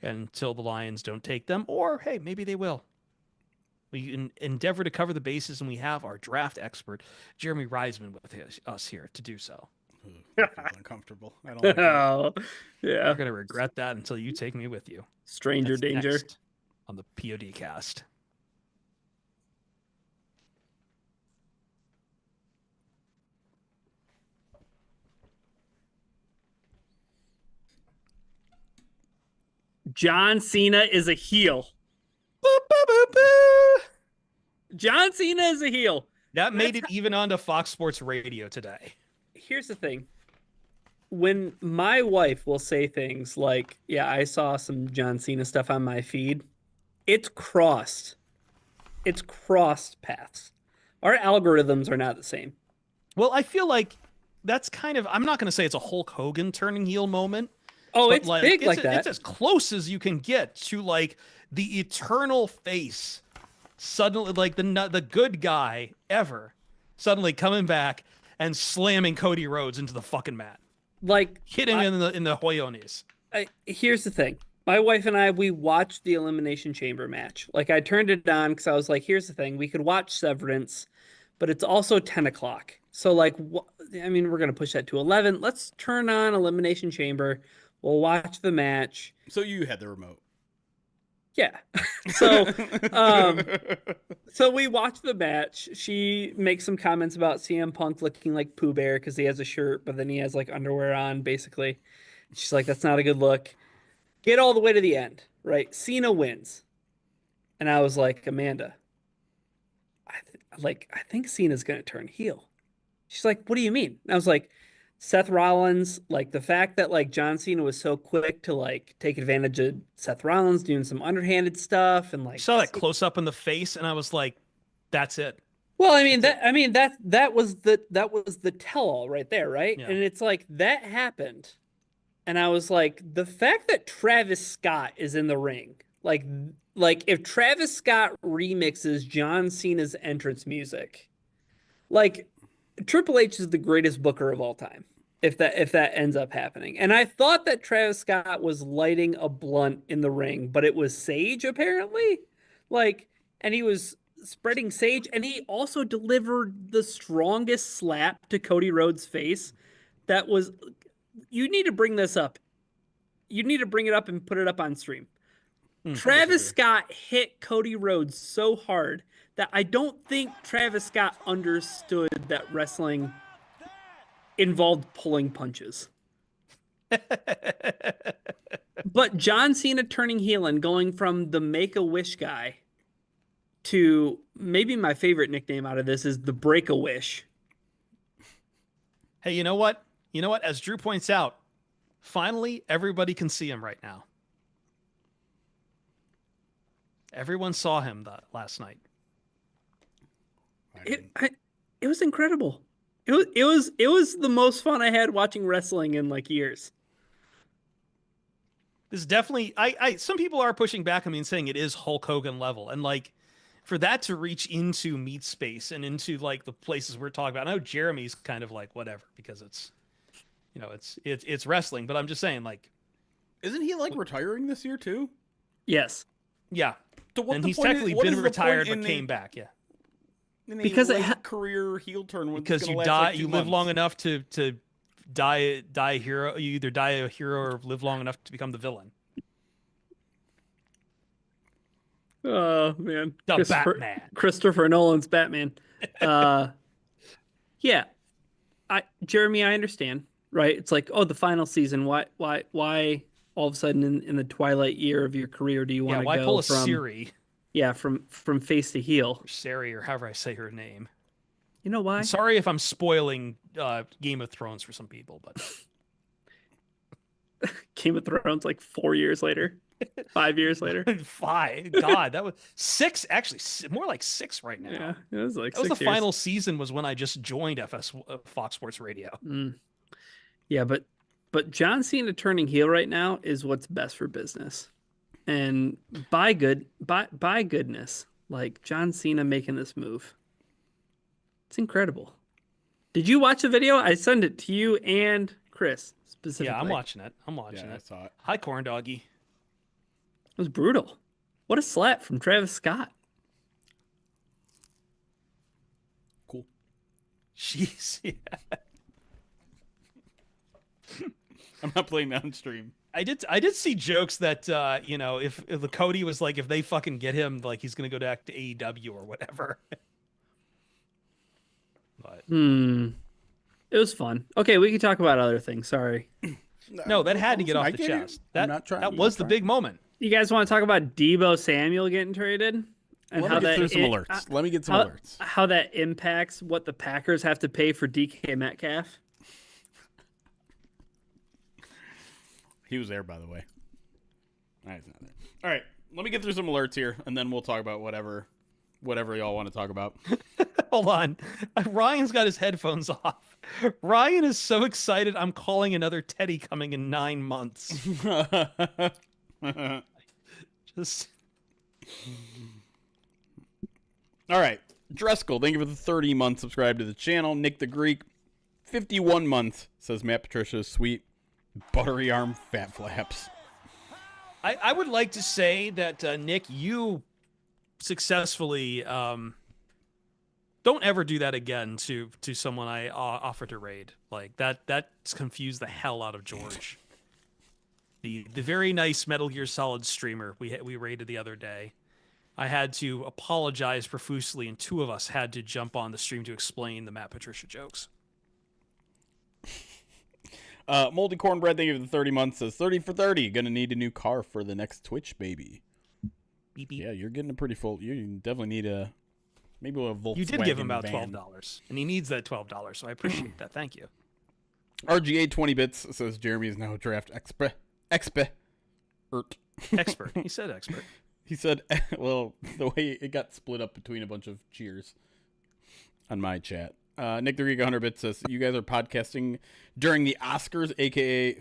until the Lions don't take them, or hey, maybe they will. We can endeavor to cover the bases, and we have our draft expert, Jeremy Reisman, with us here to do so. I feel uncomfortable. I don't like it. Oh, yeah. You're going to regret that until you take me with you. Stranger That's danger. next on the POD cast. John Cena is a heel. Boop, boop, boop, boop. John Cena is a heel. That made it even onto Fox Sports Radio today. Here's the thing. When my wife will say things like, yeah, I saw some John Cena stuff on my feed, it's crossed paths. Our algorithms are not the same. Well, I feel like that's kind of, I'm not going to say it's a Hulk Hogan turning heel moment. Oh, but it's big like that. It's as close as you can get to like the eternal face. Suddenly, like the good guy ever, suddenly coming back and slamming Cody Rhodes into the fucking mat, Like hitting him in the hoyones. Here's the thing. My wife and I, we watched the Elimination Chamber match. Like I turned it on because I was like, here's the thing. We could watch Severance, but it's also 10 o'clock. So like, I mean, we're going to push that to 11. Let's turn on Elimination Chamber. We'll watch the match. So you had the remote. Yeah. So, so we watch the match. She makes some comments about CM Punk looking like Pooh Bear because he has a shirt, but then he has like underwear on, basically. She's like, that's not a good look. Get all the way to the end, right? Cena wins. And I was like, Amanda, I think Cena's going to turn heel. She's like, what do you mean? And I was like, Seth Rollins, like the fact that like John Cena was so quick to like take advantage of Seth Rollins doing some underhanded stuff and like I saw that close up in the face, and I was like, "That's it." Well, that was the tell all right there, right? Yeah. And it's like that happened, and I was like, the fact that Travis Scott is in the ring, like if Travis Scott remixes John Cena's entrance music, like Triple H is the greatest booker of all time. If that ends up happening. And I thought that Travis Scott was lighting a blunt in the ring, but it was sage apparently. Like, and he was spreading sage, and he also delivered the strongest slap to Cody Rhodes' face. That was, you need to bring this up. You need to bring it up and put it up on stream. Travis Scott hit Cody Rhodes so hard that I don't think Travis Scott understood that wrestling involved pulling punches. But John Cena turning heel and going from the Make-A-Wish guy to maybe my favorite nickname out of this is the Break-A-Wish. Hey, you know what? You know what? As Drew points out, finally everybody can see him right now. Everyone saw him last night. It was incredible. It was the most fun I had watching wrestling in like years. This is definitely some people are pushing back on me and saying it is Hulk Hogan level, and like for that to reach into meat space and into like the places we're talking about. I know Jeremy's kind of like whatever because it's it's wrestling, but I'm just saying like, isn't he like retiring this year too? Yes. Yeah. So what and the he's point technically is, been retired but came back. Yeah. Because a career heel turn because you die, you live long enough to die a hero. You either die a hero or live long enough to become the villain. Oh man, the Batman, Christopher Nolan's Batman. Yeah, Jeremy, I understand, right? It's like, oh, the final season. Why all of a sudden in the twilight year of your career do you want to why go pull a from Siri? Yeah, from face to heel. Or Sari, or however I say her name. You know why? I'm sorry if I'm spoiling Game of Thrones for some people, but Game of Thrones like 4 years later, 5 years later. 5. God, that was 6. Actually, more like 6 right now. Yeah, it was like that was 6 the years. final season was when I just joined Fox Sports Radio. Yeah, but John Cena turning heel right now is what's best for business. And by goodness, like John Cena making this move. It's incredible. Did you watch the video? I sent it to you and Chris specifically. Yeah, I'm watching it. I saw it. Hi, Corn Doggy. It was brutal. What a slap from Travis Scott. Cool. Jeez. Yeah. I'm not playing that on stream. I did see jokes that if the Cody was like, if they fucking get him, like he's gonna go back to AEW or whatever. But it was fun. Okay, we can talk about other things. Sorry. No, that had to get off the chest. That was the big moment. You guys want to talk about Deebo Samuel getting traded? And Let me get through some alerts. Let me get some alerts. How that impacts what the Packers have to pay for DK Metcalf? He was there, by the way. No, he's not there. All right, let me get through some alerts here, and then we'll talk about whatever y'all want to talk about. Hold on. Ryan's got his headphones off. Ryan is so excited. I'm calling another Teddy coming in 9 months. Just. All right. Dreskel, thank you for the 30-month subscribe to the channel. Nick the Greek, 51 months, says Matt Patricia's sweet buttery arm fat flaps. I would like to say that, Nick, you successfully don't ever do that again to someone I offer to raid. Like that's confused the hell out of George. The very nice Metal Gear Solid streamer we raided the other day. I had to apologize profusely, and 2 of us had to jump on the stream to explain the Matt Patricia jokes. Moldy Cornbread, thank you for the 30 months, says 30 for 30. Gonna need a new car for the next Twitch, baby. Beep, beep. Yeah, you're getting a pretty full. You definitely need maybe a Volkswagen. You did give him about van. $12, and he needs that $12, so I appreciate that. Thank you. RGA 20 bits says Jeremy is now a draft expert. Expert. He said expert. He said, well, the way it got split up between a bunch of cheers on my chat. Nick the Greek 100 bits says, you guys are podcasting during the Oscars, a.k.a.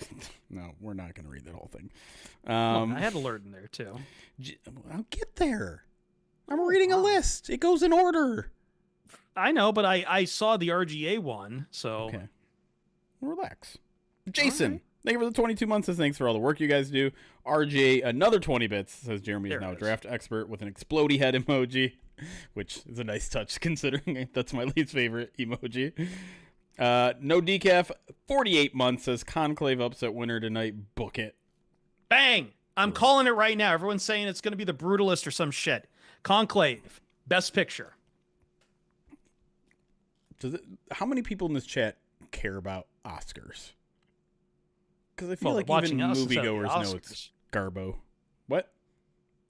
No, we're not going to read that whole thing. I had alert in there, too. I'll get there. I'm reading a list. It goes in order. I know, but I saw the RGA one, so... Okay. Relax. Jason, thank you for the 22 months. Says, thanks for all the work you guys do. RJ, another 20 bits, says Jeremy is now a draft expert with an explodey head emoji, which is a nice touch considering that's my least favorite emoji. No decaf, 48 months, says Conclave upset winner tonight. Book it. Bang! I'm calling it right now. Everyone's saying it's going to be the Brutalist or some shit. Conclave, best picture. How many people in this chat care about Oscars? Because I feel like even moviegoers know it's Garbo. What?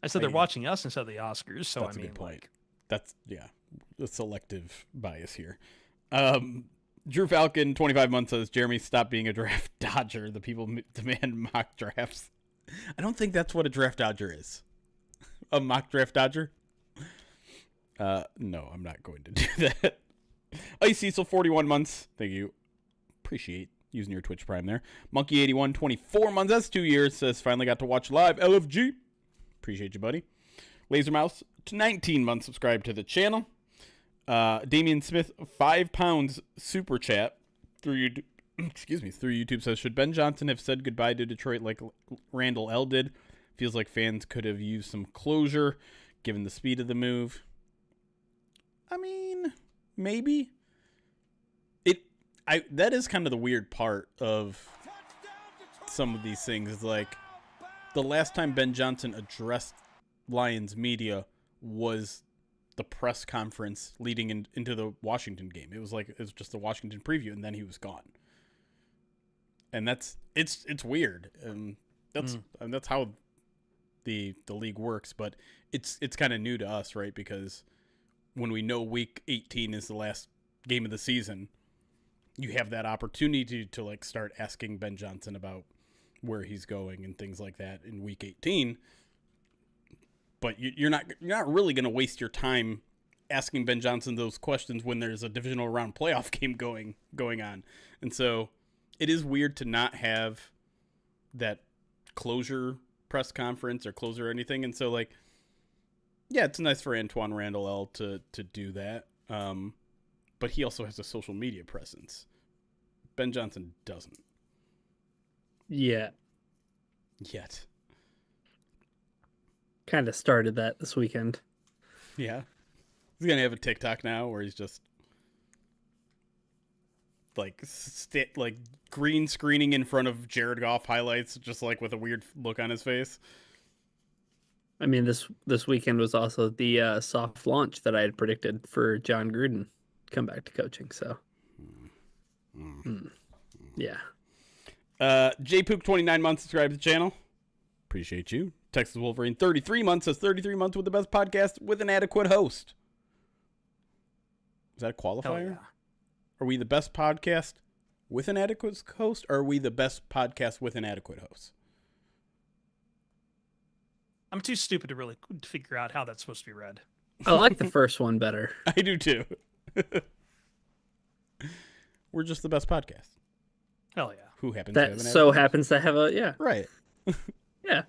I said they're watching us instead of the Oscars. So that's I mean, a good point. That's the selective bias here. Drew Falcon, 25 months, says Jeremy, stop being a draft dodger. The people demand mock drafts. I don't think that's what a draft dodger is. A mock draft dodger? No, I'm not going to do that. Ice Cecil, 41 months. Thank you. Appreciate using your Twitch Prime there. Monkey81, 24 months. That's 2 years. Says finally got to watch live. LFG. Appreciate you, buddy. Laser Mouse, 19 months. Subscribe to the channel. Damian Smith, 5 pounds super chat through YouTube. Excuse me, through YouTube says, should Ben Johnson have said goodbye to Detroit like Randall L did? Feels like fans could have used some closure given the speed of the move. I mean, maybe. That is kind of the weird part of some of these things. Is like the last time Ben Johnson addressed Lions media was the press conference leading into the Washington game. It was just a Washington preview, and then he was gone. And it's weird, and that's how the league works. But it's kind of new to us, right? Because when we know Week 18 is the last game of the season, you have that opportunity to like start asking Ben Johnson about where he's going and things like that in Week 18. But you're not really going to waste your time asking Ben Johnson those questions when there's a divisional round playoff game going on. And so it is weird to not have that closure press conference or closer or anything. And so like, yeah, it's nice for Antoine Randall L to do that. But he also has a social media presence. Ben Johnson doesn't. Yeah. Yet. Kind of started that this weekend. Yeah. He's going to have a TikTok now where he's just like green screening in front of Jared Goff highlights, just like with a weird look on his face. I mean, this weekend was also the soft launch that I had predicted for John Gruden come back to coaching. So, yeah. JPoop, 29 months, subscribe to the channel. Appreciate you. Texas Wolverine, 33 months, says 33 months with the best podcast with an adequate host. Is that a qualifier? Yeah. Are we the best podcast with an adequate host, or are we the best podcast with an adequate host? I'm too stupid to really figure out how that's supposed to be read. I like the first one better. I do too. We're just the best podcast. Hell yeah. Who happens that to have an so happens to have a yeah. Right. Yeah.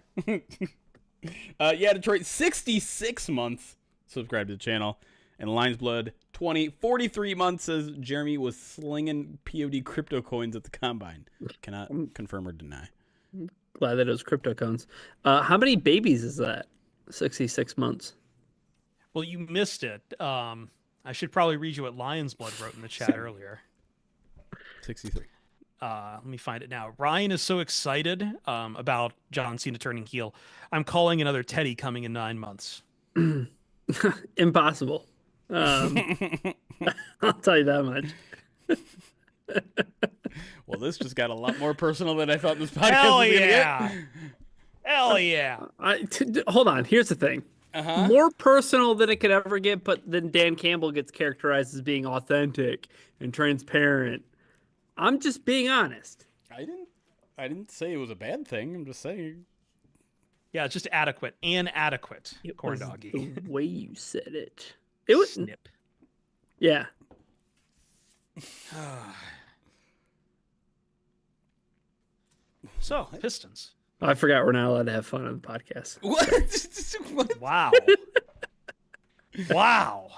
Yeah, Detroit, 66 months. Subscribe to the channel. And Lions Blood, 43 months, says Jeremy was slinging POD crypto coins at the combine. Cannot confirm or deny. Glad that it was crypto cones. How many babies is that? 66 months. Well, you missed it. I should probably read you what Lions Blood wrote in the chat earlier. 63. Let me find it now. Ryan is so excited about John Cena turning heel. I'm calling another Teddy coming in 9 months. Impossible. I'll tell you that much. Well, this just got a lot more personal than I thought this podcast Hell was going to yeah. get. Hell yeah. Hold on. Here's the thing. Uh-huh. More personal than it could ever get, but then Dan Campbell gets characterized as being authentic and transparent. I'm just being honest. I didn't say it was a bad thing. I'm just saying. Yeah, it's just adequate. Inadequate. Corn Was doggy. the way you said it. It was Snip. Yeah. So, Pistons. I forgot we're not allowed to have fun on the podcast. What? Wow. Wow.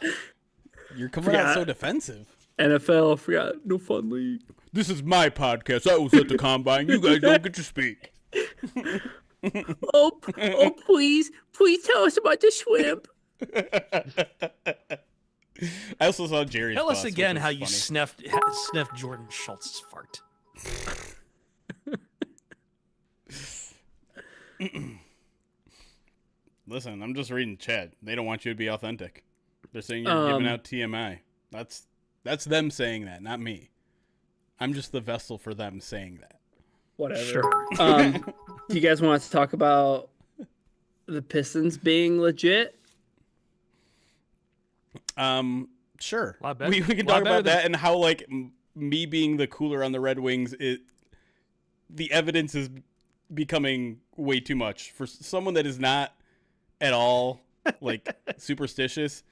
You're coming out so defensive. NFL, forgot, no fun league. This is my podcast. I was at the combine. You guys don't get to speak. Oh, please tell us about the shrimp. I also saw Jerry's Tell us bus, again which how was you funny. sniffed Jordan Schultz's fart. Listen, I'm just reading chat. They don't want you to be authentic. They're saying you're giving out TMI. That's them saying that, not me. I'm just the vessel for them saying that. whatever. Sure. Do you guys want to talk about the Pistons being legit? Sure. Lot better- We can lot talk better about than- that and how like me being the cooler on the Red Wings, the evidence is becoming way too much for someone that is not at all like superstitious.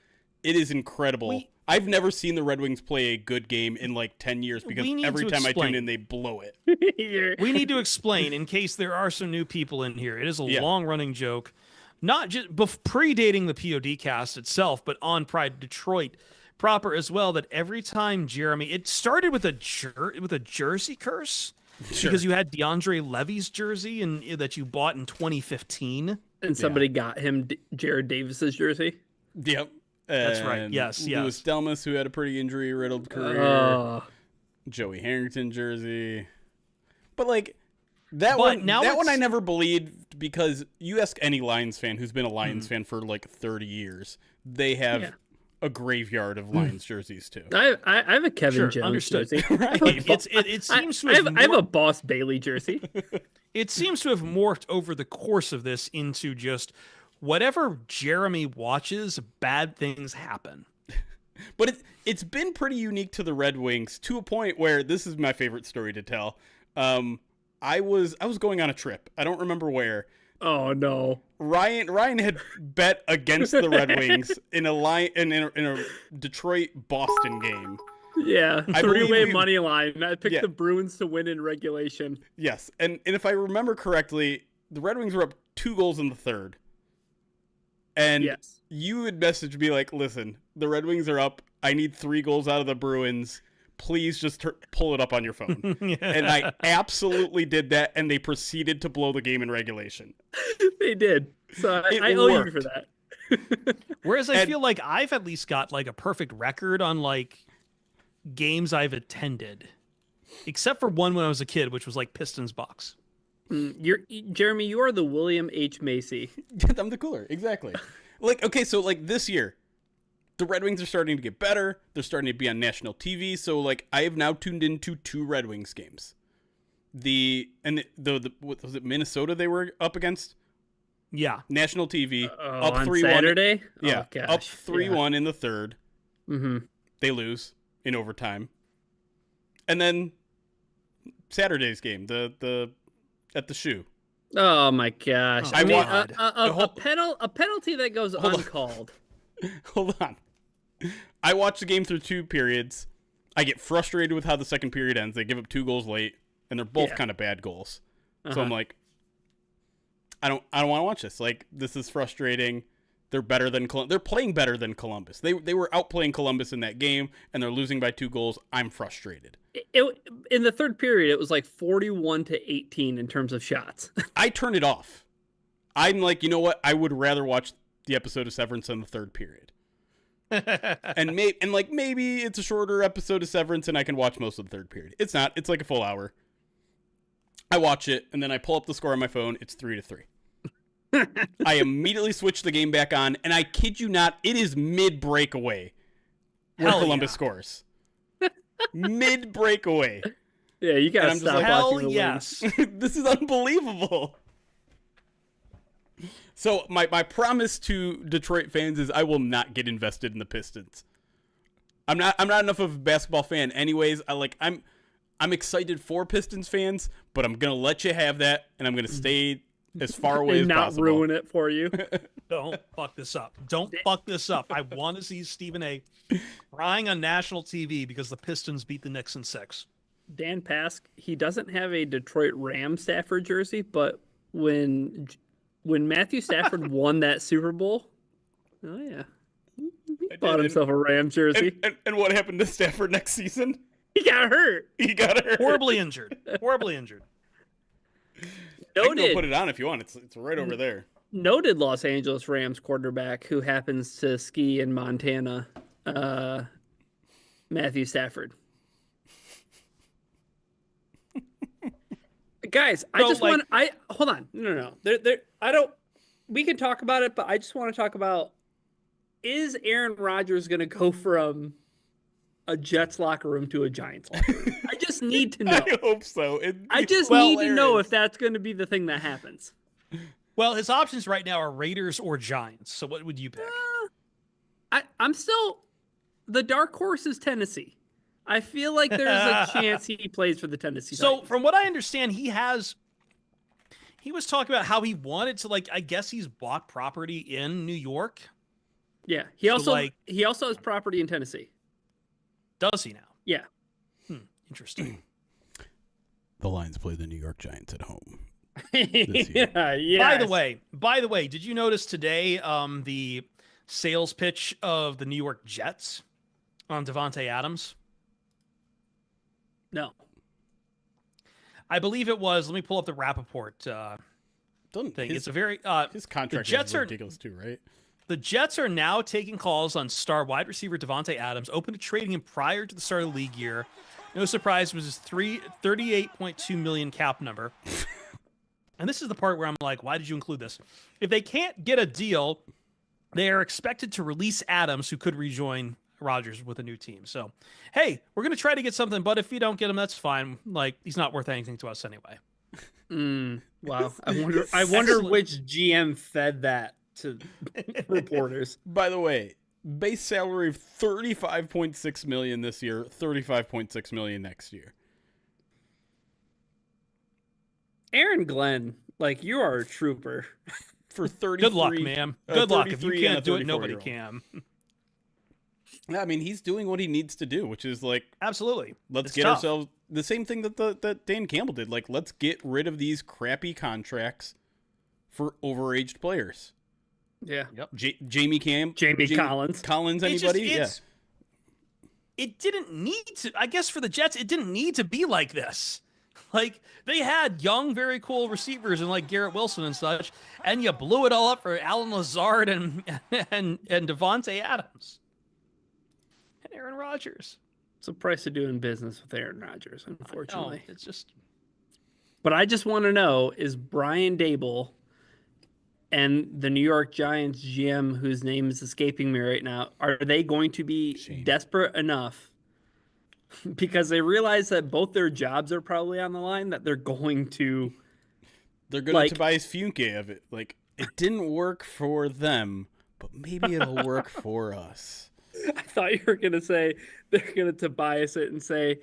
It is incredible. I've never seen the Red Wings play a good game in like 10 years because every time I tune in, they blow it. We need to explain in case there are some new people in here. It is a long-running joke, not just predating the POD cast itself, but on Pride Detroit proper as well. That every time Jeremy, it started with a jersey curse because you had DeAndre Levy's jersey and that you bought in 2015, and somebody got him Jared Davis's jersey. Yep. That's right. Yes. Louis Delmas, who had a pretty injury-riddled career. Joey Harrington jersey. But like that one I never believed, because you ask any Lions fan who's been a Lions fan for like 30 years, they have a graveyard of Lions jerseys too. I have a Kevin Jones jersey. Right. It seems to I have a Boss Bailey jersey. It seems to have morphed over the course of this into just whatever Jeremy watches, bad things happen. But it's been pretty unique to the Red Wings to a point where this is my favorite story to tell. I was going on a trip. I don't remember where. Oh no. Ryan had bet against the Red Wings in a Detroit Boston game. Yeah, three-way money line. I picked the Bruins to win in regulation. Yes, and if I remember correctly, the Red Wings were up 2 goals in the third. And you would message me like, listen, the Red Wings are up. I need 3 goals out of the Bruins. Please just pull it up on your phone. And I absolutely did that, and they proceeded to blow the game in regulation. They did. So I owe you for that. Whereas I feel like I've at least got like a perfect record on like games I've attended, except for one when I was a kid, which was like Pistons Bucks. Jeremy, you are the William H. Macy. I'm the cooler. Exactly. Like, okay, so like this year, the Red Wings are starting to get better. They're starting to be on national TV. So like I have now tuned into 2 Red Wings games. What was it, Minnesota they were up against? Yeah. National TV. Up 3-1. Saturday? Yeah. Oh, gosh. Up 3-1 in the third. Mm-hmm. They lose in overtime. And then Saturday's game, the at the shoe. Oh my gosh! I mean, a penalty that goes uncalled. Hold on. I watched the game through 2 periods. I get frustrated with how the second period ends. They give up 2 goals late, and they're both kind of bad goals. So I'm like, I don't want to watch this. Like, this is frustrating. They're better than they're playing better than Columbus. They were outplaying Columbus in that game, and they're losing by 2 goals. I'm frustrated. In the third period, it was like 41-18 in terms of shots. I turned it off. I'm like, you know what? I would rather watch the episode of Severance than the third period. and maybe it's a shorter episode of Severance, and I can watch most of the third period. It's not. It's like a full hour. I watch it, and then I pull up the score on my phone. It's 3-3. I immediately switch the game back on, and I kid you not, it is mid-breakaway where Columbus scores. Mid-breakaway. Yeah, you gotta stop watching the yes. This is unbelievable. So my promise to Detroit fans is I will not get invested in the Pistons. I'm not enough of a basketball fan anyways. I'm excited for Pistons fans, but I'm gonna let you have that, and I'm gonna stay as far away as possible. Not ruin it for you. Don't fuck this up. Don't fuck this up. I want to see Stephen A. crying on national TV because the Pistons beat the Knicks in 6. Dan Pask, he doesn't have a Detroit Rams Stafford jersey, but when Matthew Stafford won that Super Bowl, oh yeah, he bought himself a Rams jersey. And what happened to Stafford next season? He got hurt. Horribly injured. Noted. I can go put it on if you want. It's right over there. Noted Los Angeles Rams quarterback who happens to ski in Montana, Matthew Stafford. Guys, hold on. No. We can talk about it, but I just want to talk about, is Aaron Rodgers going to go from a Jets locker room to a Giants locker room? I just need to know. I hope so. I just need to know if that's going to be the thing that happens. Well, his options right now are Raiders or Giants. So what would you pick? I'm still the dark horse is Tennessee. I feel like there's a chance he plays for the Tennessee Titans. From what I understand, he was talking about how he wanted to, like, I guess he's bought property in New York. Yeah. He also has property in Tennessee. Does he now? Yeah. Interesting. The Lions play the New York Giants at home. Yeah. By the way, did you notice today the sales pitch of the New York Jets on Davante Adams? No. I believe it was. Let me pull up the Rappaport thing. It's a very his contract is ridiculous too, right? The Jets are now taking calls on star wide receiver Davante Adams, open to trading him prior to the start of the league year. No surprise, it was his $38.2 million cap number. And this is the part where I'm like, why did you include this? If they can't get a deal, they are expected to release Adams, who could rejoin Rodgers with a new team. So, hey, we're going to try to get something, but if you don't get him, that's fine. Like, he's not worth anything to us anyway. Wow. I wonder which GM fed that to reporters. By the way, base salary of $35.6 million this year, $35.6 million next year. Aaron Glenn, like, you are a trooper. For 33. Good luck, ma'am. Good luck. If you can't do it, nobody can. Yeah, I mean, he's doing what he needs to do, which is like, absolutely. Let's get ourselves the same thing that Dan Campbell did. Like, let's get rid of these crappy contracts for overaged players. Yeah. Yep. Jamie Collins. Anybody? It didn't need to. I guess for the Jets, it didn't need to be like this. Like, they had young, very cool receivers and like Garrett Wilson and such, and you blew it all up for Alan Lazard and Davante Adams. Aaron Rodgers. It's the price of doing business with Aaron Rodgers, unfortunately. It's just. But I just want to know, is Brian Daboll and the New York Giants GM, whose name is escaping me right now, are they going to be desperate enough because they realize that both their jobs are probably on the line, that they're going to Tobias Funke of it. Like, it didn't work for them, but maybe it'll work for us. I thought you were going to say they're going to Tobias it and say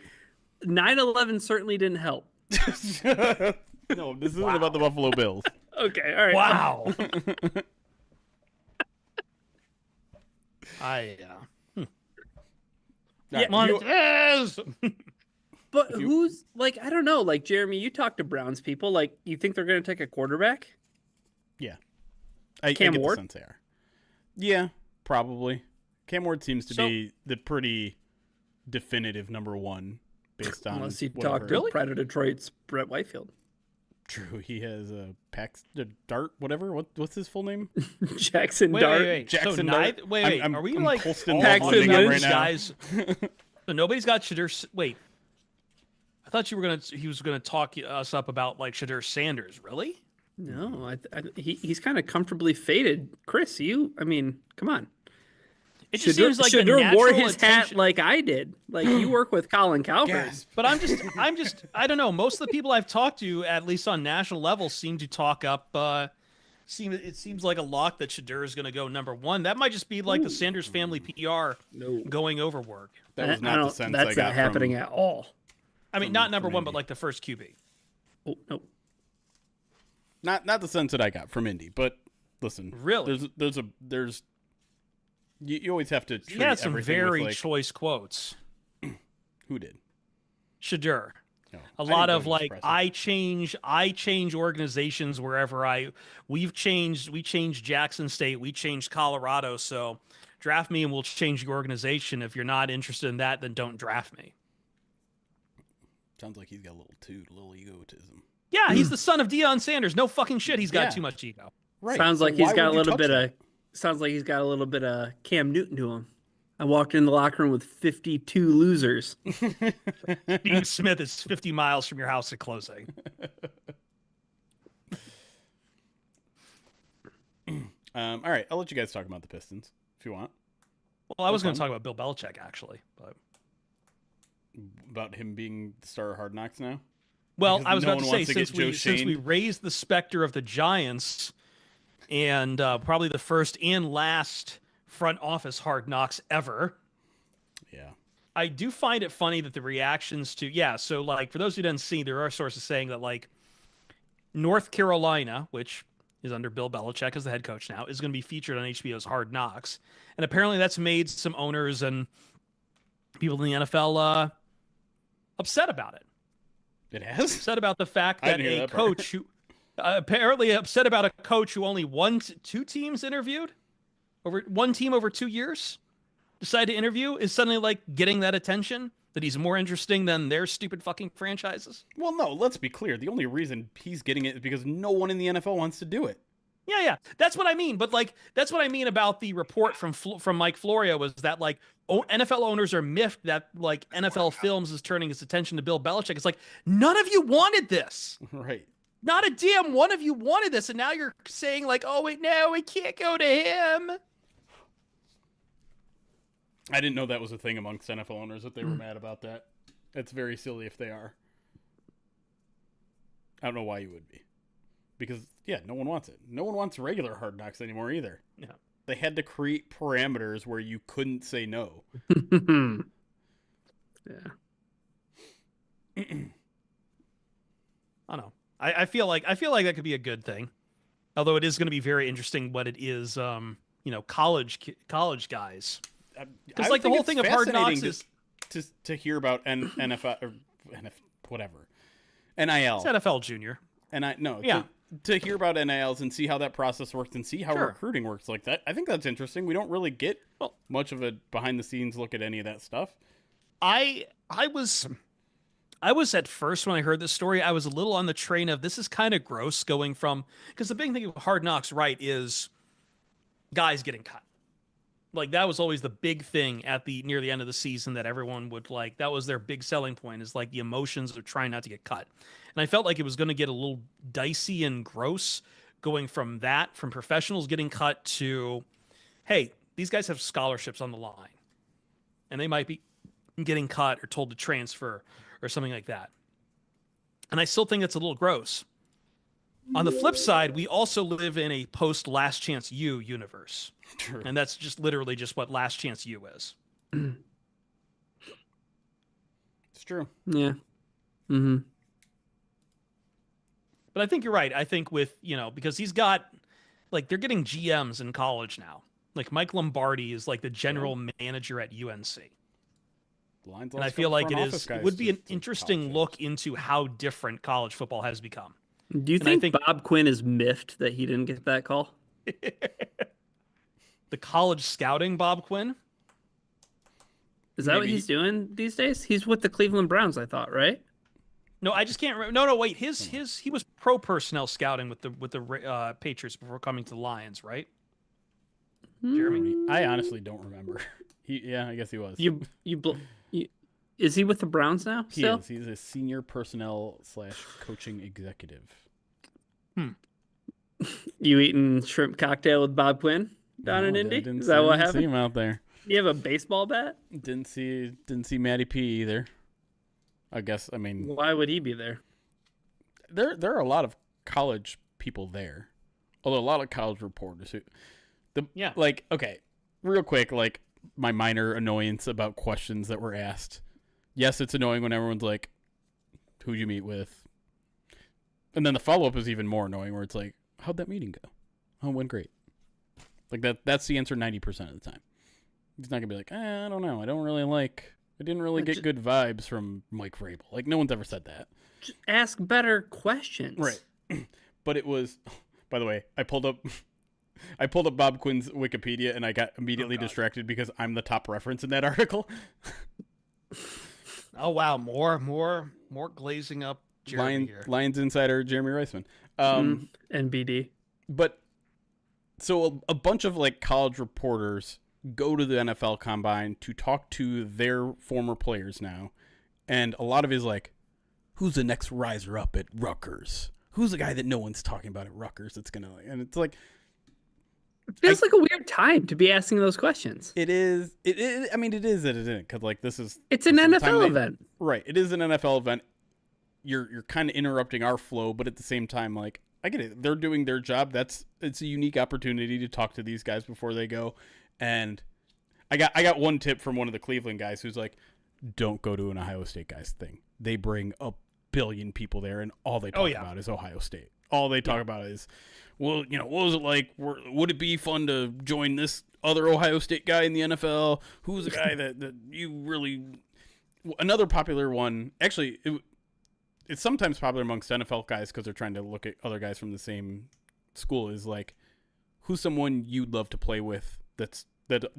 9/11 certainly didn't help. No, this isn't about the Buffalo Bills. Okay, all right. Wow. Montez. But who's, like, I don't know, like, Jeremy, you talk to Browns people, like, you think they're going to take a quarterback? Yeah. I Cam get Ward? the sense they are. Yeah, probably. Cam Ward seems to be the pretty definitive number one based on unless you talk to Pride of Detroit's Brett Whitefield. True, he has a Dart, whatever. What's his full name? Jackson Dart. Wait. Jackson so Dart. Wait. Are we like Paxton right now? guys? So nobody's got Shadur. Wait, I thought he was gonna talk us up about like Shadur Sanders. Really? No, he's kind of comfortably faded. Chris, come on. It just seems like Shadur wore his hat like I did. Like, you work with Colin Cowherd. But I don't know. Most of the people I've talked to, at least on national level, seem to talk up. It seems like a lock that Shadur is going to go number one. That might just be like the Sanders family PR going over work. That was not the sense I got. That's not happening at all. I mean, not number one, but like the first QB. Oh, no. Not the sense that I got from Indy, but listen, really, there's you always have to treat he had some everything very with, like, choice quotes. Who did? Shadur. No, a lot of like, I change organizations wherever we changed Jackson State, we changed Colorado, so draft me and we'll change your organization. If you're not interested in that, then don't draft me. Sounds like he's got a little egotism. Yeah, he's the son of Deion Sanders. No fucking shit. He's got too much ego. Right. Sounds like he's got a little bit of Cam Newton to him. I walked in the locker room with 52 losers. Steve Smith is 50 miles from your house at closing. All right, I'll let you guys talk about the Pistons if you want. Well, I was going to talk about Bill Belichick, actually. But about him being the star of Hard Knocks now? Well, Because I was no about to one say, wants to get since we Joe raised the specter of the Giants and probably the first and last front office Hard Knocks ever, Yeah. I do find it funny that the reactions to, so like for those who didn't see, there are sources saying that like North Carolina, which is under Bill Belichick as the head coach now, is going to be featured on HBO's Hard Knocks. And apparently that's made some owners and people in the NFL upset about it. It has? Upset about the fact I that didn't hear a that part. coach who apparently upset about a coach who only two teams interviewed over one team over 2 years decided to interview is suddenly like getting that attention, that he's more interesting than their stupid fucking franchises. Well, no, let's be clear. The only reason he's getting it is because no one in the NFL wants to do it. Yeah, that's what I mean. But like, that's what I mean about the report from Mike Florio was that like NFL owners are miffed that like NFL Films is turning its attention to Bill Belichick. It's like none of you wanted this. Right. Not a damn one of you wanted this, and now you're saying like, oh wait, no, we can't go to him. I didn't know that was a thing amongst NFL owners that they were mad about that. It's very silly if they are. I don't know why you would be. Because, yeah, no one wants it. No one wants regular Hard Knocks anymore either. Yeah. They had to create parameters where you couldn't say no. Yeah. I don't know. I feel like that could be a good thing. Although it is going to be very interesting what it is, college because like the whole thing of Hard Knocks is to hear about NFL or whatever NIL. It's NFL Junior. To hear about NILs and see how that process works and see how recruiting works like that. I think that's interesting. We don't really get much of a behind the scenes look at any of that stuff. I was at first when I heard this story, I was a little on the train of this is kind of gross going from, because the big thing of Hard Knocks, right, is guys getting cut. Like that was always the big thing near the end of the season that everyone would like. That was their big selling point, is like the emotions of trying not to get cut. And I felt like it was going to get a little dicey and gross going from professionals getting cut to, hey, these guys have scholarships on the line and they might be getting cut or told to transfer or something like that. And I still think it's a little gross. On the flip side, we also live in a post Last Chance U universe. True. And that's just literally just what Last Chance U is. It's true. Yeah. Mm-hmm. But I think you're right. I think with, because he's got, like, they're getting GMs in college now. Like, Mike Lombardi is, like, the general manager at UNC. And I feel like it would be an interesting look into how different college football has become. Do you think Bob Quinn is miffed that he didn't get that call? The college scouting Bob Quinn? Is that what he's doing these days? He's with the Cleveland Browns, I thought, right? No, I just can't remember. No, wait. He was pro personnel scouting with the Patriots before coming to the Lions, right? Jeremy? I honestly don't remember. I guess he was. Is he with the Browns now? He is. He's a senior personnel / coaching executive. You eating shrimp cocktail with Bob Quinn down in Indy? Is that what happened? Didn't see him out there. Do you have a baseball bat? Didn't see Matty P either. I guess. I mean, why would he be there? There are a lot of college people there, although a lot of college reporters who, okay, real quick, like my minor annoyance about questions that were asked. Yes, it's annoying when everyone's like, "Who'd you meet with?" And then the follow up is even more annoying, where it's like, "How'd that meeting go?" "Oh, it went great." Like that's the answer 90% of the time. He's not gonna be like, "I don't know. I didn't really get good vibes from Mike Vrabel." Like no one's ever said that. Just ask better questions, right? But it was. By the way, I pulled up Bob Quinn's Wikipedia, and I got immediately distracted because I'm the top reference in that article. Oh wow, more glazing up Jeremy here. Lions insider Jeremy Reisman. NBD. But so a bunch of like college reporters go to the NFL Combine to talk to their former players now, and a lot of it is like, who's the next riser up at Rutgers? Who's the guy that no one's talking about at Rutgers that's gonna, and it's like, It feels like a weird time to be asking those questions. It is. I mean, it is. It isn't because like this is. It's an NFL event, right? It is an NFL event. You're kind of interrupting our flow, but at the same time, like I get it. They're doing their job. It's a unique opportunity to talk to these guys before they go. And I got one tip from one of the Cleveland guys who's like, don't go to an Ohio State guys thing. They bring a billion people there, and all they talk about is Ohio State. All they talk about is, well, what was it like? Would it be fun to join this other Ohio State guy in the NFL? Who's the guy that you really... Another popular one, actually, it's sometimes popular amongst NFL guys because they're trying to look at other guys from the same school, is like, who's someone you'd love to play with that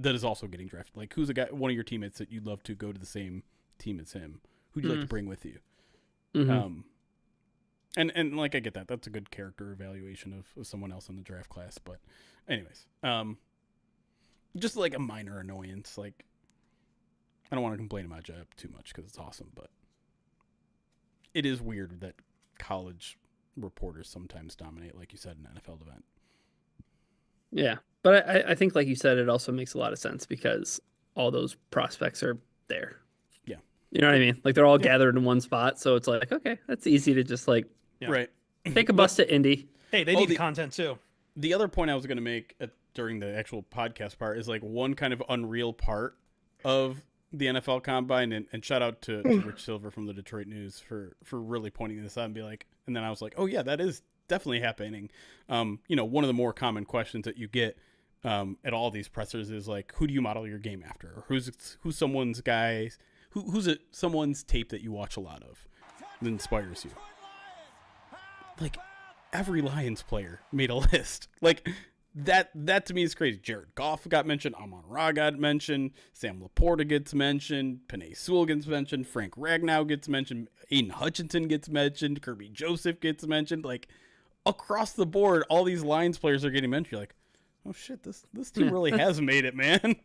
is also getting drafted? Like, who's a guy, one of your teammates that you'd love to go to the same team as him? Who'd you like to bring with you? Mm-hmm. And like I get that. That's a good character evaluation of someone else in the draft class. But anyways, just like a minor annoyance. Like, I don't want to complain about job too much because it's awesome, but it is weird that college reporters sometimes dominate, like you said, an NFL event. Yeah, but I think, like you said, it also makes a lot of sense because all those prospects are there. Yeah. You know what I mean? Like, they're all gathered in one spot, so it's like, okay, that's easy to just, like, right. Take a bus to Indy. Hey, they need the content, too. The other point I was going to make during the actual podcast part is, like, one kind of unreal part of the NFL Combine, and shout out to Rich Silver from the Detroit News for really pointing this out and be like, and then I was like, oh, yeah, that is definitely happening. One of the more common questions that you get at all these pressers is like, who do you model your game after, or who's someone's guys, someone's tape that you watch a lot of that inspires you. Like, every Lions player made a list. Like, that to me is crazy. Jared Goff got mentioned, Amon-Ra got mentioned, Sam Laporta gets mentioned, Penei Sewell gets mentioned, Frank Ragnow gets mentioned, Aiden Hutchinson gets mentioned, Kirby Joseph gets mentioned. Like, across the board, all these Lions players are getting mentioned. You're like, oh shit, this team really has made it, man.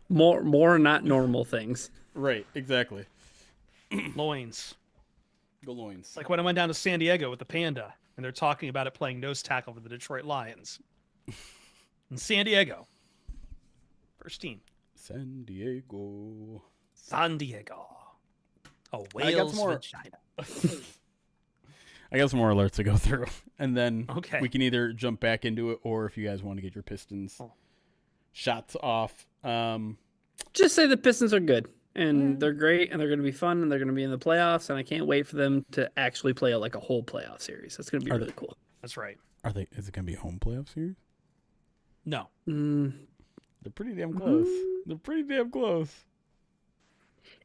More not normal things. Right, exactly. Loins. Go Loins. Like when I went down to San Diego with the Panda, and they're talking about it playing nose tackle for the Detroit Lions. In San Diego. First team. San Diego. San Diego. Oh, Wales vagina. I got some more alerts to go through, and then okay, we can either jump back into it, or if you guys want to get your Pistons shots off. Just say the Pistons are good, and they're great, and they're going to be fun, and they're going to be in the playoffs, and I can't wait for them to actually play a whole playoff series. That's going to be really cool. That's right. Is it going to be a home playoff series? No. They're pretty damn close. They're pretty damn close.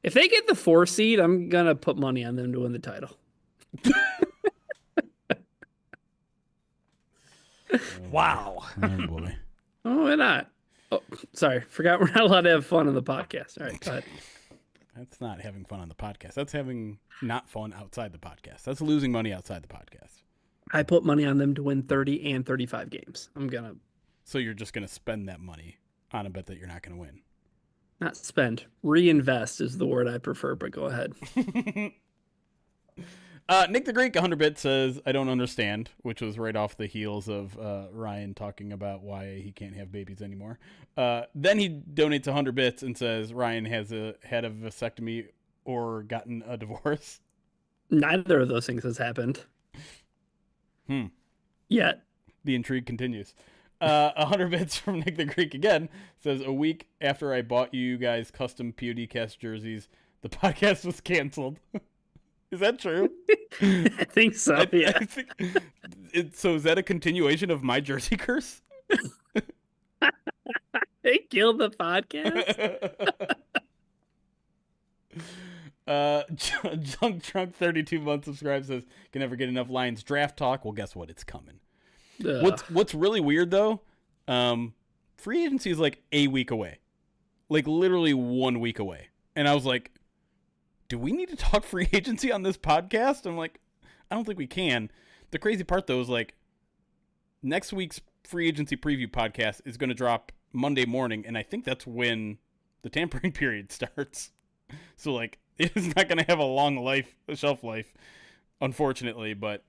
If they get the 4 seed, I'm going to put money on them to win the title. Wow. Oh, boy. Oh, why not? Oh, sorry. Forgot we're not allowed to have fun on the podcast. All right, go ahead. That's not having fun on the podcast. That's having not fun outside the podcast. That's losing money outside the podcast. I put money on them to win 30 and 35 games. So you're just going to spend that money on a bet that you're not going to win? Not spend. Reinvest is the word I prefer, but go ahead. Nick the Greek, 100 bits, says, I don't understand, which was right off the heels of Ryan talking about why he can't have babies anymore. Then he donates 100 bits and says Ryan has had a vasectomy or gotten a divorce. Neither of those things has happened. Yet. The intrigue continues. 100 bits from Nick the Greek again says, a week after I bought you guys custom PODcast jerseys, the podcast was canceled. Is that true? I think so, yeah. So is that a continuation of my jersey curse? They killed the podcast? Junk Trunk 32 months subscribed, says, can never get enough Lions draft talk. Well, guess what? It's coming. What's really weird, though, free agency is like a week away. Like, literally 1 week away. And I was like, do we need to talk free agency on this podcast? I'm like, I don't think we can. The crazy part, though, is like next week's free agency preview podcast is going to drop Monday morning, and I think that's when the tampering period starts. So, like, it's not going to have a shelf life, unfortunately, but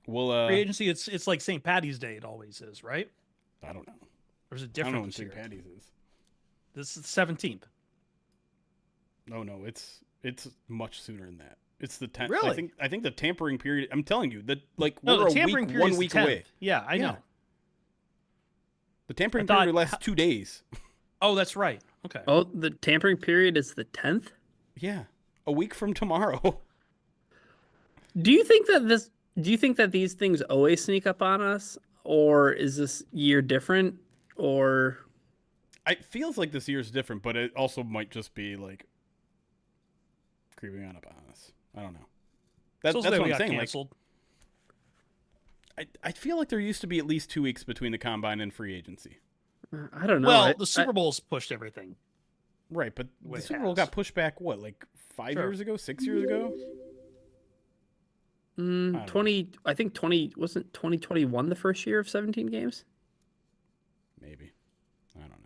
we'll... free agency, it's like St. Patty's Day, it always is, right? I don't know. Or is it I don't know different when this St. year? Patty's is. This is the 17th. No, it's much sooner than that. It's the 10th. Really? I think the tampering period. I'm telling you that No, we're the a tampering week, period 1 is the week 10th. away. Yeah, I know. The tampering I thought- period lasts 2 days. Oh, that's right. Okay. Oh, the tampering period is the 10th? Yeah, a week from tomorrow. Do you think that these things always sneak up on us, or is this year different, or It feels like this year's different, but it also might just be like creeping on up on us. I don't know. That's what I'm saying. Canceled. I feel like there used to be at least 2 weeks between the combine and free agency. I don't know. Well, the Super Bowl's pushed everything. Right, but the Way it Super Bowl has. got pushed back, what, like 5 years ago, 6 years ago? 20. I think 20 wasn't 2021 the first year of 17 games. Maybe. I don't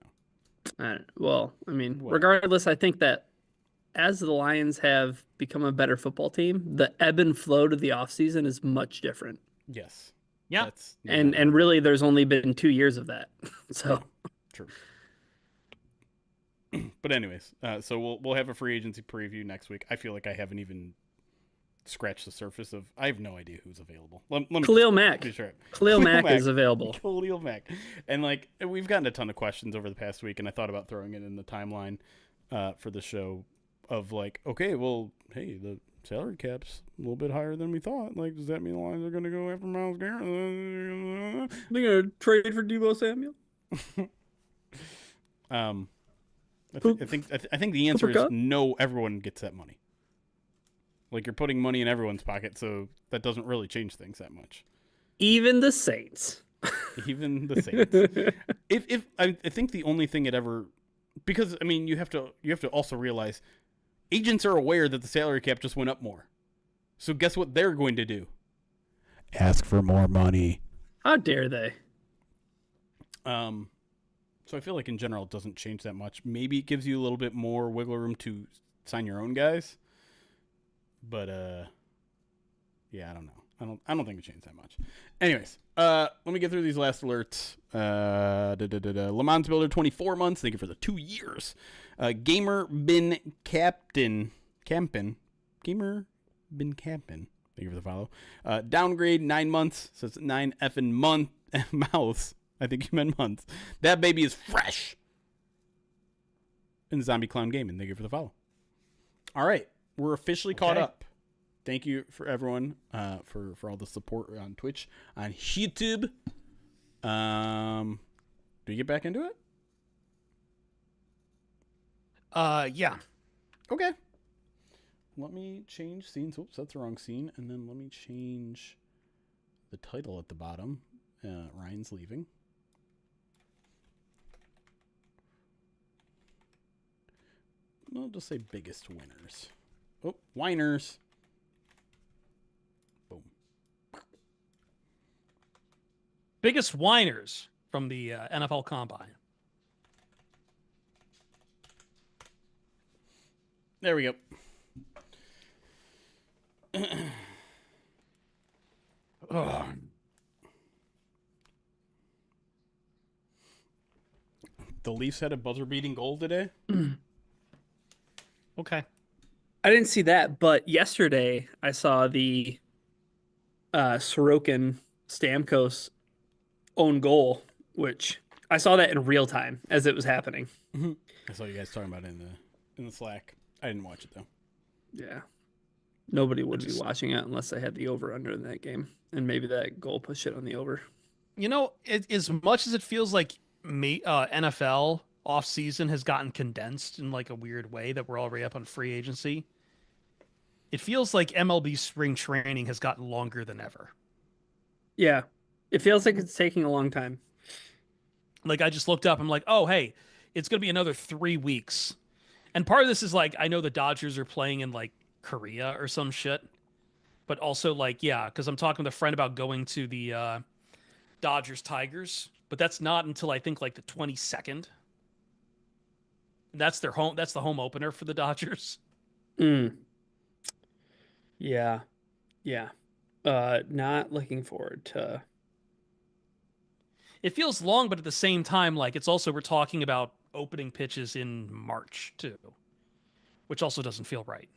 know. Well, I mean, Whatever. regardless, I think that as the Lions have become a better football team, the ebb and flow to the offseason is much different. Yes. Yeah. That's And really, there's only been 2 years of that. So true. But anyways, so we'll have a free agency preview next week. I feel like I haven't even scratched the surface of. I have no idea who's available. Let me Khalil Mack. be sure. Khalil Mack is available. Khalil Mack, and like we've gotten a ton of questions over the past week, and I thought about throwing it in the timeline for the show of like, okay, well, hey, the salary cap's a little bit higher than we thought. Like, does that mean the Lions are going to go after Myles Garrett? They're gonna trade for Deebo Samuel. I think the answer Cooper is Kupp? no. Everyone gets that money. Like you're putting money in everyone's pocket, so that doesn't really change things that much. Even the Saints. Even the Saints. if I think the only thing it ever, because I mean you have to also realize agents are aware that the salary cap just went up more. So guess what they're going to do? Ask for more money. How dare they? So I feel like in general it doesn't change that much. Maybe it gives you a little bit more wiggle room to sign your own guys. But yeah, I don't know. I don't think it changed that much. Anyways, let me get through these last alerts. Le Mans Builder 24 months. Thank you for the 2 years. Gamer bin Captain Campin. Gamer bin Campin. Thank you for the follow. Downgrade 9 months. So it's 9 effing month mouths. I think you meant months. That baby is fresh. And Zombie Clown Gaming. Thank you for the follow. All right. We're officially caught up. Thank you for everyone for all the support on Twitch, on YouTube. Do you get back into it? Yeah. Okay. Let me change scenes. Oops, that's the wrong scene. And then let me change the title at the bottom. Ryan's leaving. I'll just say biggest winners. Oh, whiners. Boom. Biggest whiners from the NFL Combine. There we go. Ugh. The Leafs had a buzzer-beating goal today. Okay. I didn't see that, but yesterday I saw the Sorokin Stamkos own goal, which I saw that in real time as it was happening. I saw you guys talking about it in the Slack. I didn't watch it though. Yeah. Nobody would be watching it unless they had the over under in that game. And maybe that goal put shit on the over. You know, as much as it feels like NFL offseason has gotten condensed in like a weird way that we're already up on free agency, it feels like MLB spring training has gotten longer than ever. Yeah. It feels like it's taking a long time. Like I just looked up, I'm like, oh, hey, it's going to be another 3 weeks. And part of this is like, I know the Dodgers are playing in like Korea or some shit. But also like, yeah, because I'm talking with a friend about going to the Dodgers Tigers. But that's not until I think like the 22nd. That's their home. That's the home opener for the Dodgers. Yeah. Yeah. Not looking forward to. it feels long, but at the same time, like it's also we're talking about opening pitches in March too, which also doesn't feel right.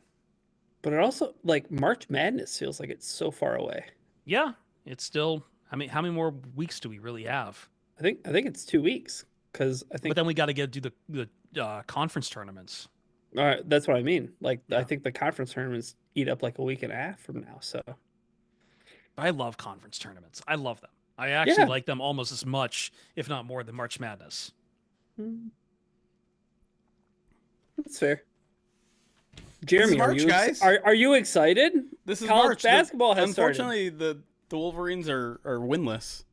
But it also like March Madness feels like it's so far away. Yeah, it's still. I mean, how many more weeks do we really have? I think it's 2 weeks because I think. But then we got to do the conference tournaments. That's what I mean. Like Yeah. I think the conference tournaments eat up like a week and a half from now. So I love conference tournaments. I love them. I actually Yeah. like them almost as much, if not more, than March Madness. That's fair. Jeremy, March, guys. Are you excited? This is College March. basketball has unfortunately, the Wolverines are winless.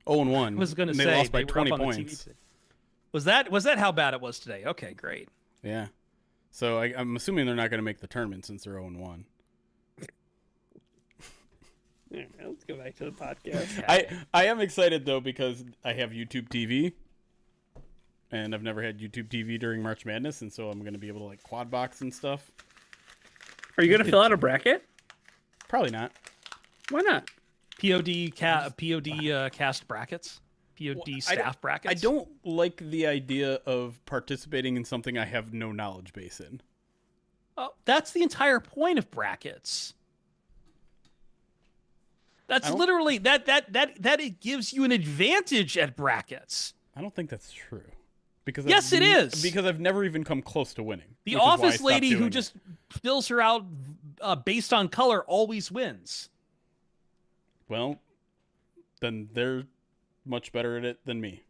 0-1. I was going to They say lost by they were 20 up on the points. TV. Was that how bad it was today? Okay, great. Yeah. So I'm assuming they're not going to make the tournament since they're 0-1. Yeah, let's go back to the podcast. I am excited though because I have YouTube TV, and I've never had YouTube TV during March Madness, and so I'm going to be able to like quad box and stuff. Are you going to fill out a bracket? Probably not. Why not? POD cast brackets, POD staff brackets. I don't like the idea of participating in something I have no knowledge base in. Oh, that's the entire point of brackets. That's literally that it gives you an advantage at brackets. I don't think that's true. Because yes, it is. Because I've never even come close to winning. The office lady who just fills her out based on color always wins. Well, then they're much better at it than me.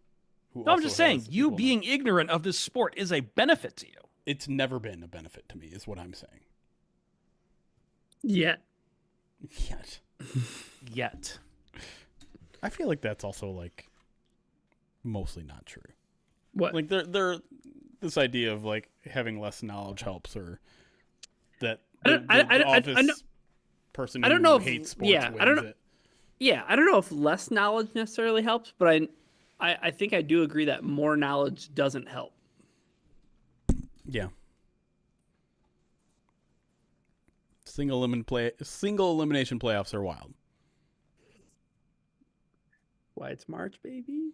No, I'm just saying, you being ignorant of this sport is a benefit to you. It's never been a benefit to me, is what I'm saying. Yet. Yet. I feel like that's also like mostly not true. What? Like they're this idea of like having less knowledge helps, or that the office person who hates sports wins it. Yeah, I don't know if less knowledge necessarily helps, but I think I do agree that more knowledge doesn't help. Yeah. Single elimination playoffs are wild. Why it's March, baby.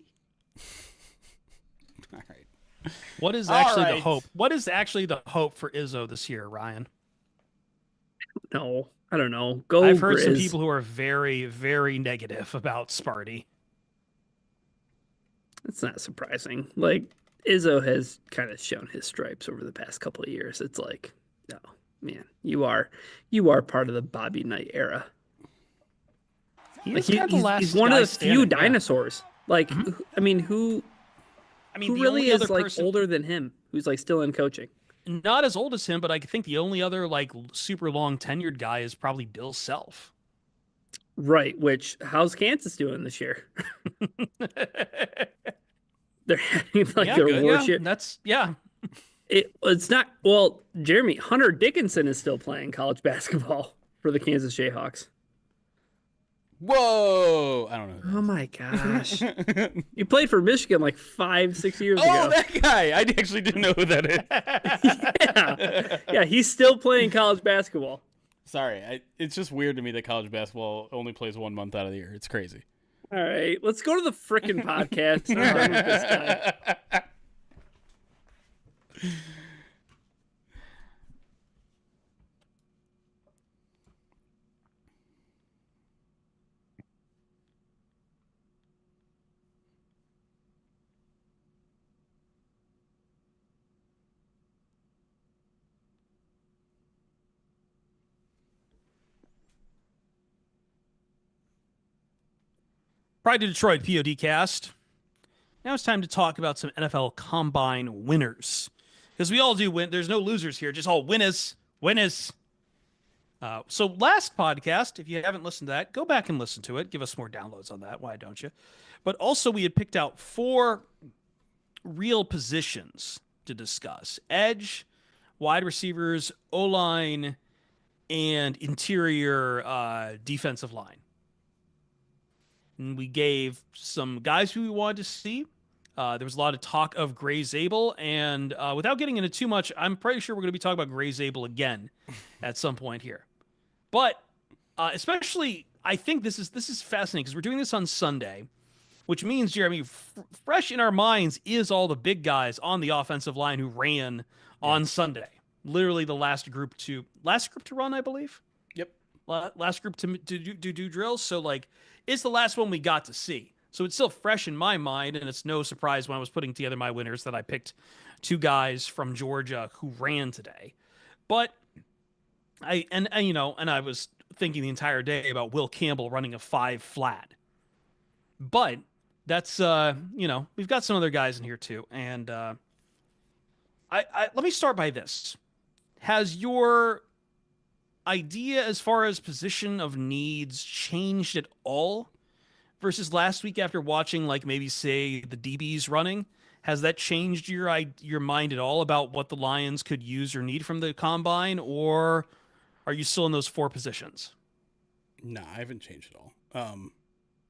All right. What is actually the hope? What is actually the hope for Izzo this year, Ryan? No, I don't know. I've heard some people who are very, very negative about Sparty. It's not surprising. Like, Izzo has kind of shown his stripes over the past couple of years. It's like, no, man, you are part of the Bobby Knight era. He's one of the few dinosaurs. Like, I mean, who really is like older than him? Who's like still in coaching? Not as old as him, but I think the only other like super long tenured guy is probably Bill Self. Right. Which how's Kansas doing this year? They're having like their worst year. It's not. Well, Jeremy Hunter Dickinson is still playing college basketball for the Kansas Jayhawks. Whoa! I don't know. Oh my gosh! You played for Michigan like 5-6 years ago. Oh, that guy! I actually didn't know who that is. Yeah. He's still playing college basketball. Sorry, it's just weird to me that college basketball only plays 1 month out of the year. It's crazy. All right, let's go to the frickin' podcast. I'm done with this time. Pride to Detroit PODcast. Now it's time to talk about some NFL Combine winners. Because we all do win. There's no losers here, just all winners. Winners. So last podcast, if you haven't listened to that, go back and listen to it. Give us more downloads on that. Why don't you? But also we had picked out 4 real positions to discuss. Edge, wide receivers, O-line, and interior defensive line. And we gave some guys who we wanted to see. There was a lot of talk of Gray Zabel, and without getting into too much, I'm pretty sure we're going to be talking about Gray Zabel again at some point here. But especially, I think this is fascinating because we're doing this on Sunday, which means, Jeremy, fresh in our minds is all the big guys on the offensive line who ran on Sunday. Literally the last group to run, I believe. Yep. Last group to do drills. So like, it's the last one we got to see. So it's still fresh in my mind, and it's no surprise when I was putting together my winners that I picked two guys from Georgia who ran today. But I was thinking the entire day about Will Campbell running a 5 flat. But that's we've got some other guys in here too, and I let me start by this. Has your idea as far as position of needs changed at all versus last week after watching, like, maybe say the DBs running? Has that changed your mind at all about what the Lions could use or need from the combine, or are you still in those 4 positions? No, I haven't changed at all.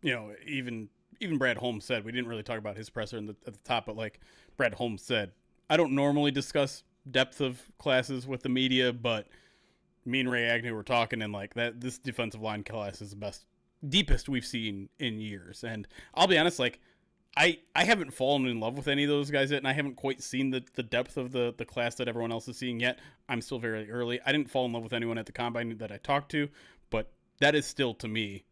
Even Brad Holmes said, we didn't really talk about his presser at the top, but like Brad Holmes said, I don't normally discuss depth of classes with the media, but me and Ray Agnew were talking, and like that, this defensive line class is the deepest we've seen in years. And I'll be honest, like I haven't fallen in love with any of those guys yet, and I haven't quite seen the depth of the class that everyone else is seeing yet. I'm still very early. I didn't fall in love with anyone at the combine that I talked to, but that is still, to me,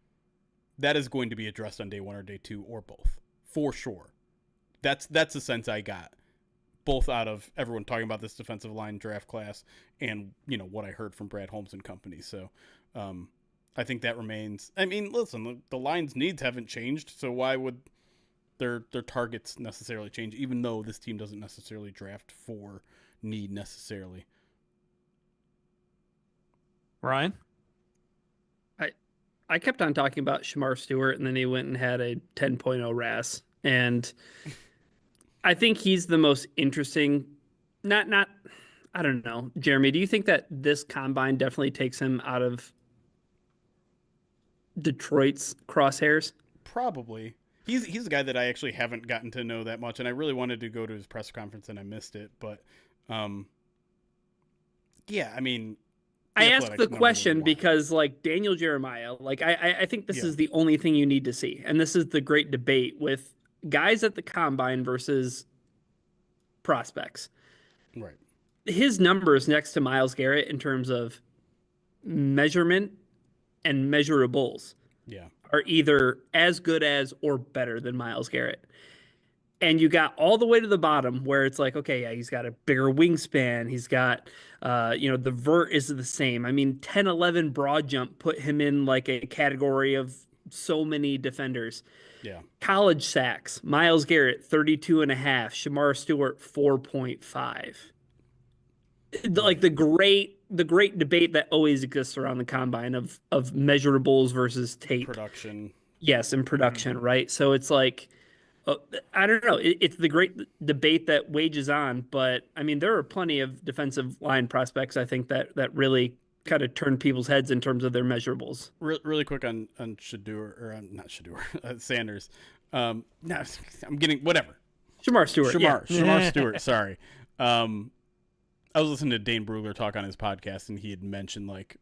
that is going to be addressed on day 1 or day 2 or both, for sure. That's the sense I got, both out of everyone talking about this defensive line draft class and, what I heard from Brad Holmes and company. So I think that remains. I mean, listen, the Lions' needs haven't changed, so why would their targets necessarily change, even though this team doesn't necessarily draft for need necessarily? Ryan? I kept on talking about Shamar Stewart, and then he went and had a 10.0 RAS. And I think he's the most interesting. I don't know. Jeremy, do you think that this combine definitely takes him out of Detroit's crosshairs? Probably. He's a guy that I actually haven't gotten to know that much, and I really wanted to go to his press conference, and I missed it. But, yeah, I mean, I asked the question because, like, Daniel Jeremiah, like, I think this is the only thing you need to see. And this is the great debate with guys at the combine versus prospects. Right. His numbers next to Myles Garrett in terms of measurement and measurables are either as good as or better than Myles Garrett. And you got all the way to the bottom where it's like, okay, yeah, he's got a bigger wingspan. He's got, the vert is the same. I mean, 10-11 broad jump put him in like a category of so many defenders. Yeah. College sacks, Myles Garrett, 32.5. Shamar Stewart, 4.5. Like the great debate that always exists around the combine of measurables versus tape. Production. Yes, and production, right? So it's like, I don't know. It's the great debate that wages on, but I mean, there are plenty of defensive line prospects, I think, that really kind of turn people's heads in terms of their measurables. Really quick on Shedeur, or not Shedeur, Sanders. No, I'm getting whatever. Shamar Stewart. Shamar Stewart. Sorry. I was listening to Dane Brugler talk on his podcast, and he had mentioned like,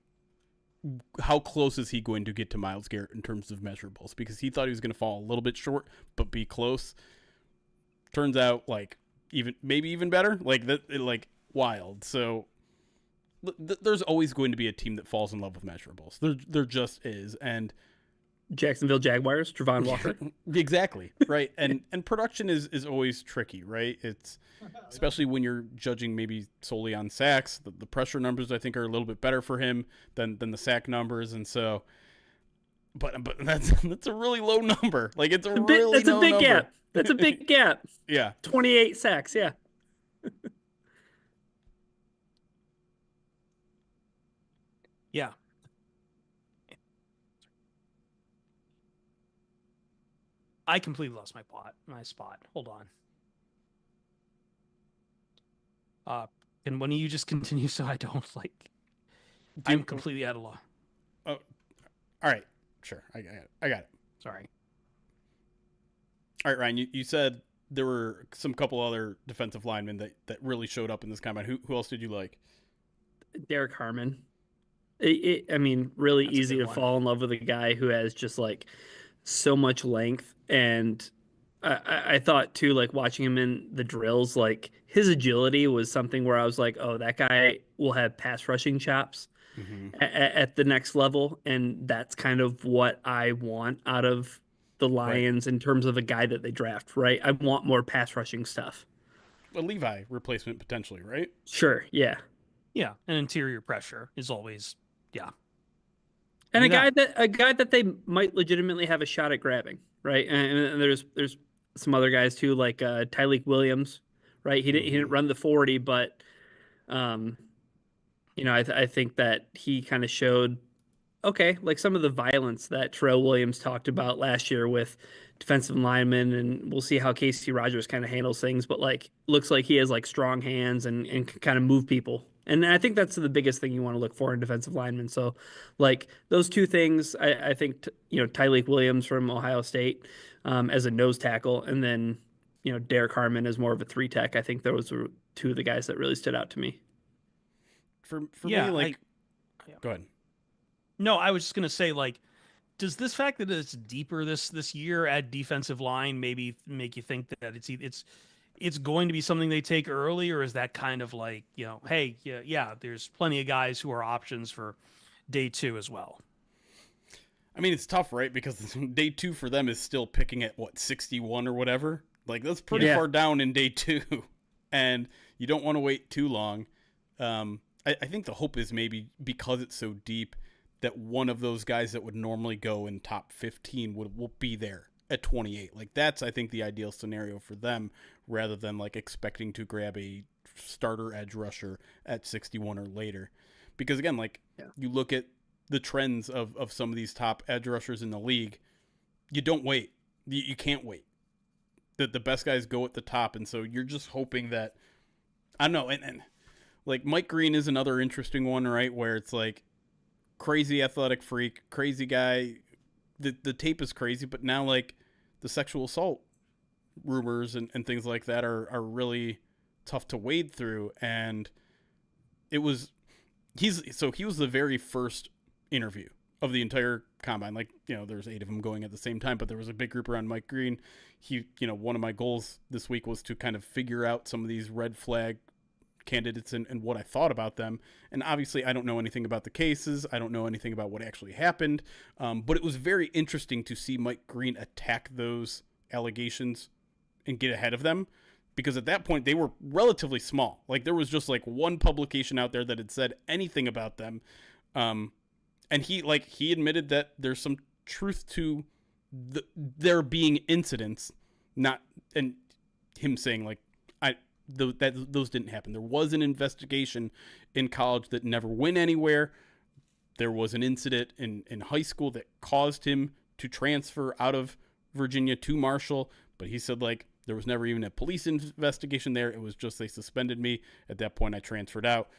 how close is he going to get to Myles Garrett in terms of measurables? Because he thought he was going to fall a little bit short, but be close. Turns out, like, maybe even better. Like that, like wild. So there's always going to be a team that falls in love with measurables. There just is, and Jacksonville Jaguars, Travon Walker. Exactly, right. And production is always tricky, right? It's especially when you're judging maybe solely on sacks. The pressure numbers, I think, are a little bit better for him than the sack numbers, and so. But that's a really low number. Like it's a really that's a big number. Gap. That's a big gap. Yeah, 28 sacks. Yeah. Yeah. I completely lost my spot. Hold on. And when you just continue so I don't I'm completely out of law. Oh, all right. Sure. I got it. Sorry. All right, Ryan, you said there were some couple other defensive linemen that really showed up in this combine. Who else did you like? Derek Harmon. I mean, really That's easy to fall in love with a guy who has just like so much length, and I thought too, like watching him in the drills, like his agility was something where I was like, oh, that guy will have pass rushing chops Hmm. at the next level, and that's kind of what I want out of the Right. Lions in terms of a guy that they draft, right? I want more pass rushing stuff. A Levi replacement potentially, right? Sure, yeah. Yeah, and interior pressure is always, yeah. Give And me that. a guy that they might legitimately have a shot at grabbing, right? And there's some other guys too, like Tyleek Williams, right? He didn't Hmm. run the 40, but um, I think that he kind of showed okay, like some of the violence that Terrell Williams talked about last year with defensive linemen, and we'll see how Casey Rogers kind of handles things. But like, looks like he has like strong hands and can kind of move people. And I think that's the biggest thing you want to look for in defensive linemen. So, like those two things, I think Tyleek Williams from Ohio State as a nose tackle, and then Derek Harmon as more of a three tech. I think those were two of the guys that really stood out to me. For me, Yeah, like, go ahead. no, I was just gonna say, like, does this fact that it's deeper this year at defensive line maybe make you think that it's going to be something they take early, or is that kind of like, hey, yeah, there's plenty of guys who are options for day two as well. I mean, it's tough, right? Because day two for them is still picking at what 61 or whatever. Like that's pretty Yeah. far down in day two, and you don't want to wait too long. I think the hope is maybe because it's so deep that one of those guys that would normally go in top 15 will be there at 28. Like that's I think the ideal scenario for them, rather than like expecting to grab a starter edge rusher at 61 or later. Because again, like you look at the trends of some of these top edge rushers in the league, you don't wait. You can't wait. The best guys go at the top, and so you're just hoping that I don't know. And like Mike Green is another interesting one, right? Where it's like crazy athletic freak, crazy guy. The tape is crazy, but now like the sexual assault rumors and things like that are really tough to wade through. And it was he was the very first interview of the entire combine. Like, there's 8 of them going at the same time, but there was a big group around Mike Green. He, one of my goals this week was to kind of figure out some of these red flag candidates and what I thought about them. And obviously I don't know anything about the cases. I don't know anything about what actually happened. But it was very interesting to see Mike Green attack those allegations and get ahead of them, because at that point they were relatively small. Like there was just like one publication out there that had said anything about them. And he admitted that there's some truth to there being incidents, not, and him saying like those didn't happen. There was an investigation in college that never went anywhere. There was an incident in high school that caused him to transfer out of Virginia to Marshall, but he said like there was never even a police investigation there. It was just they suspended me. At that point I transferred out.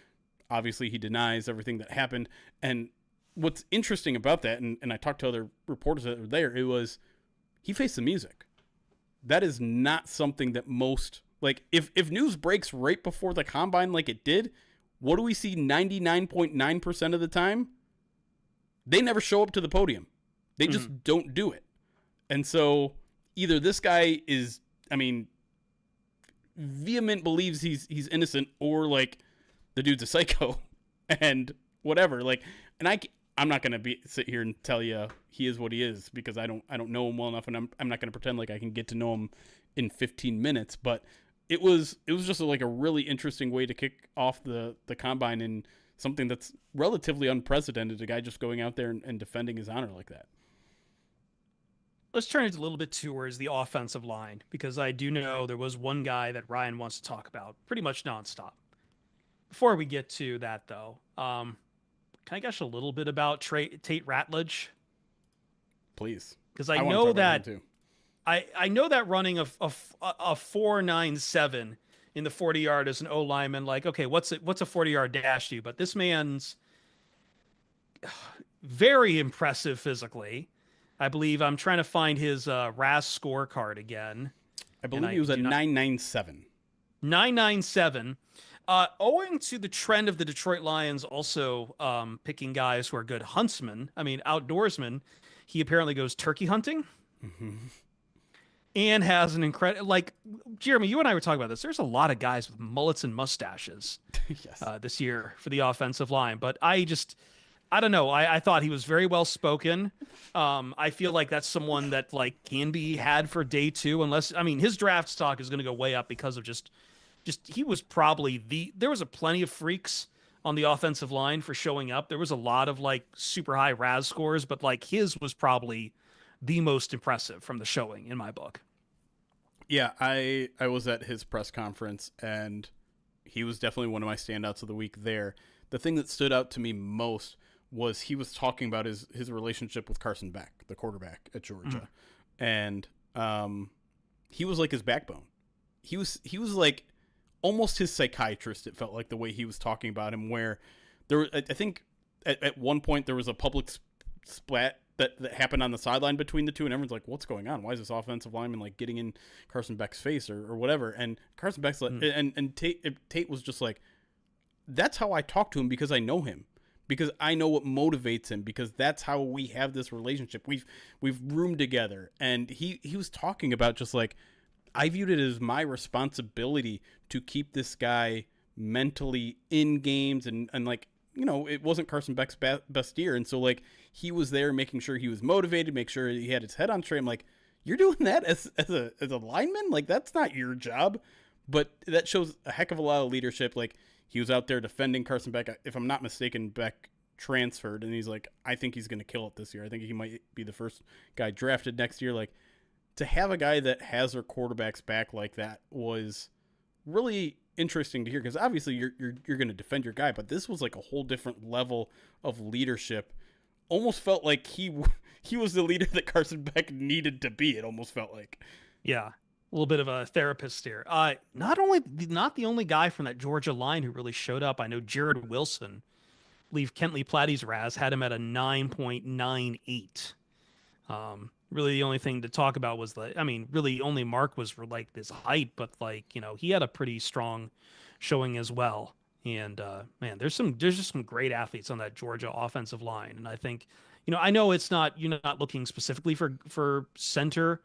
Obviously he denies everything that happened. And what's interesting about that, and I talked to other reporters that were there, it was he faced the music. That is not something that most, like, if news breaks right before the combine like it did, what do we see 99.9% of the time? They never show up to the podium. They just don't do it. And so either this guy is, I mean, vehement believes he's innocent, or like the dude's a psycho and whatever. Like, and I'm not gonna sit here and tell you he is what he is, because I don't know him well enough, and I'm not gonna pretend like I can get to know him in 15 minutes. But it was just like a really interesting way to kick off the combine, in something that's relatively unprecedented. A guy just going out there and defending his honor like that. Let's turn it a little bit towards the offensive line, because I do know there was one guy that Ryan wants to talk about pretty much nonstop. Before we get to that, though, can I gush a little bit about Tate Ratledge? Please, Because I know want to talk about that him too. I know that running a 4.97 in the 40-yard as an O lineman, like, okay, what's a 40-yard dash do? But this man's very impressive physically. I believe I'm trying to find his RAS scorecard again. I believe he was at 997. 997. Owing to the trend of the Detroit Lions also picking guys who are good huntsmen, I mean outdoorsmen, he apparently goes turkey hunting and has an incredible, like, Jeremy, you and I were talking about this. There's a lot of guys with mullets and mustaches Yes. this year for the offensive line, but I don't know. I thought he was very well spoken. I feel like that's someone that like can be had for day two, unless, I mean, his draft stock is going to go way up because of just he was probably there was a plenty of freaks on the offensive line for showing up. There was a lot of like super high RAS scores, but like his was probably the most impressive from the showing in my book. Yeah, I was at his press conference, and he was definitely one of my standouts of the week there. The thing that stood out to me most was he was talking about his relationship with Carson Beck, the quarterback at Georgia. And he was like his backbone. He was like almost his psychiatrist, it felt like, the way he was talking about him, where I think at one point there was a public splat that happened on the sideline between the two, and everyone's like, what's going on? Why is this offensive lineman like getting in Carson Beck's face or whatever? And Carson Beck's like, and Tate was just like, that's how I talk to him, because I know him, because I know what motivates him, because that's how we have this relationship. We've roomed together. And he was talking about just like, I viewed it as my responsibility to keep this guy mentally in games, and like, you know, it wasn't Carson Beck's best year. And so like he was there making sure he was motivated, make sure he had his head on straight. I'm like, you're doing that as a lineman? Like, that's not your job. But that shows a heck of a lot of leadership. Like, he was out there defending Carson Beck. If I'm not mistaken, Beck transferred, and he's like, I think he's going to kill it this year. I think he might be the first guy drafted next year. Like, to have a guy that has their quarterback's back like that was really interesting to hear, because obviously you're going to defend your guy, but this was like a whole different level of leadership. Almost felt like he was the leader that Carson Beck needed to be. It almost felt like. Yeah. A little bit of a therapist here. Not the only guy from that Georgia line who really showed up. I know Jared Wilson, leave Kentley Platty's RAS, had him at a 9.98. Really the only thing to talk about was really only Mark was for like this height, but like, you know, he had a pretty strong showing as well. And man, there's just some great athletes on that Georgia offensive line. And I think, you know, I know you're not looking specifically for center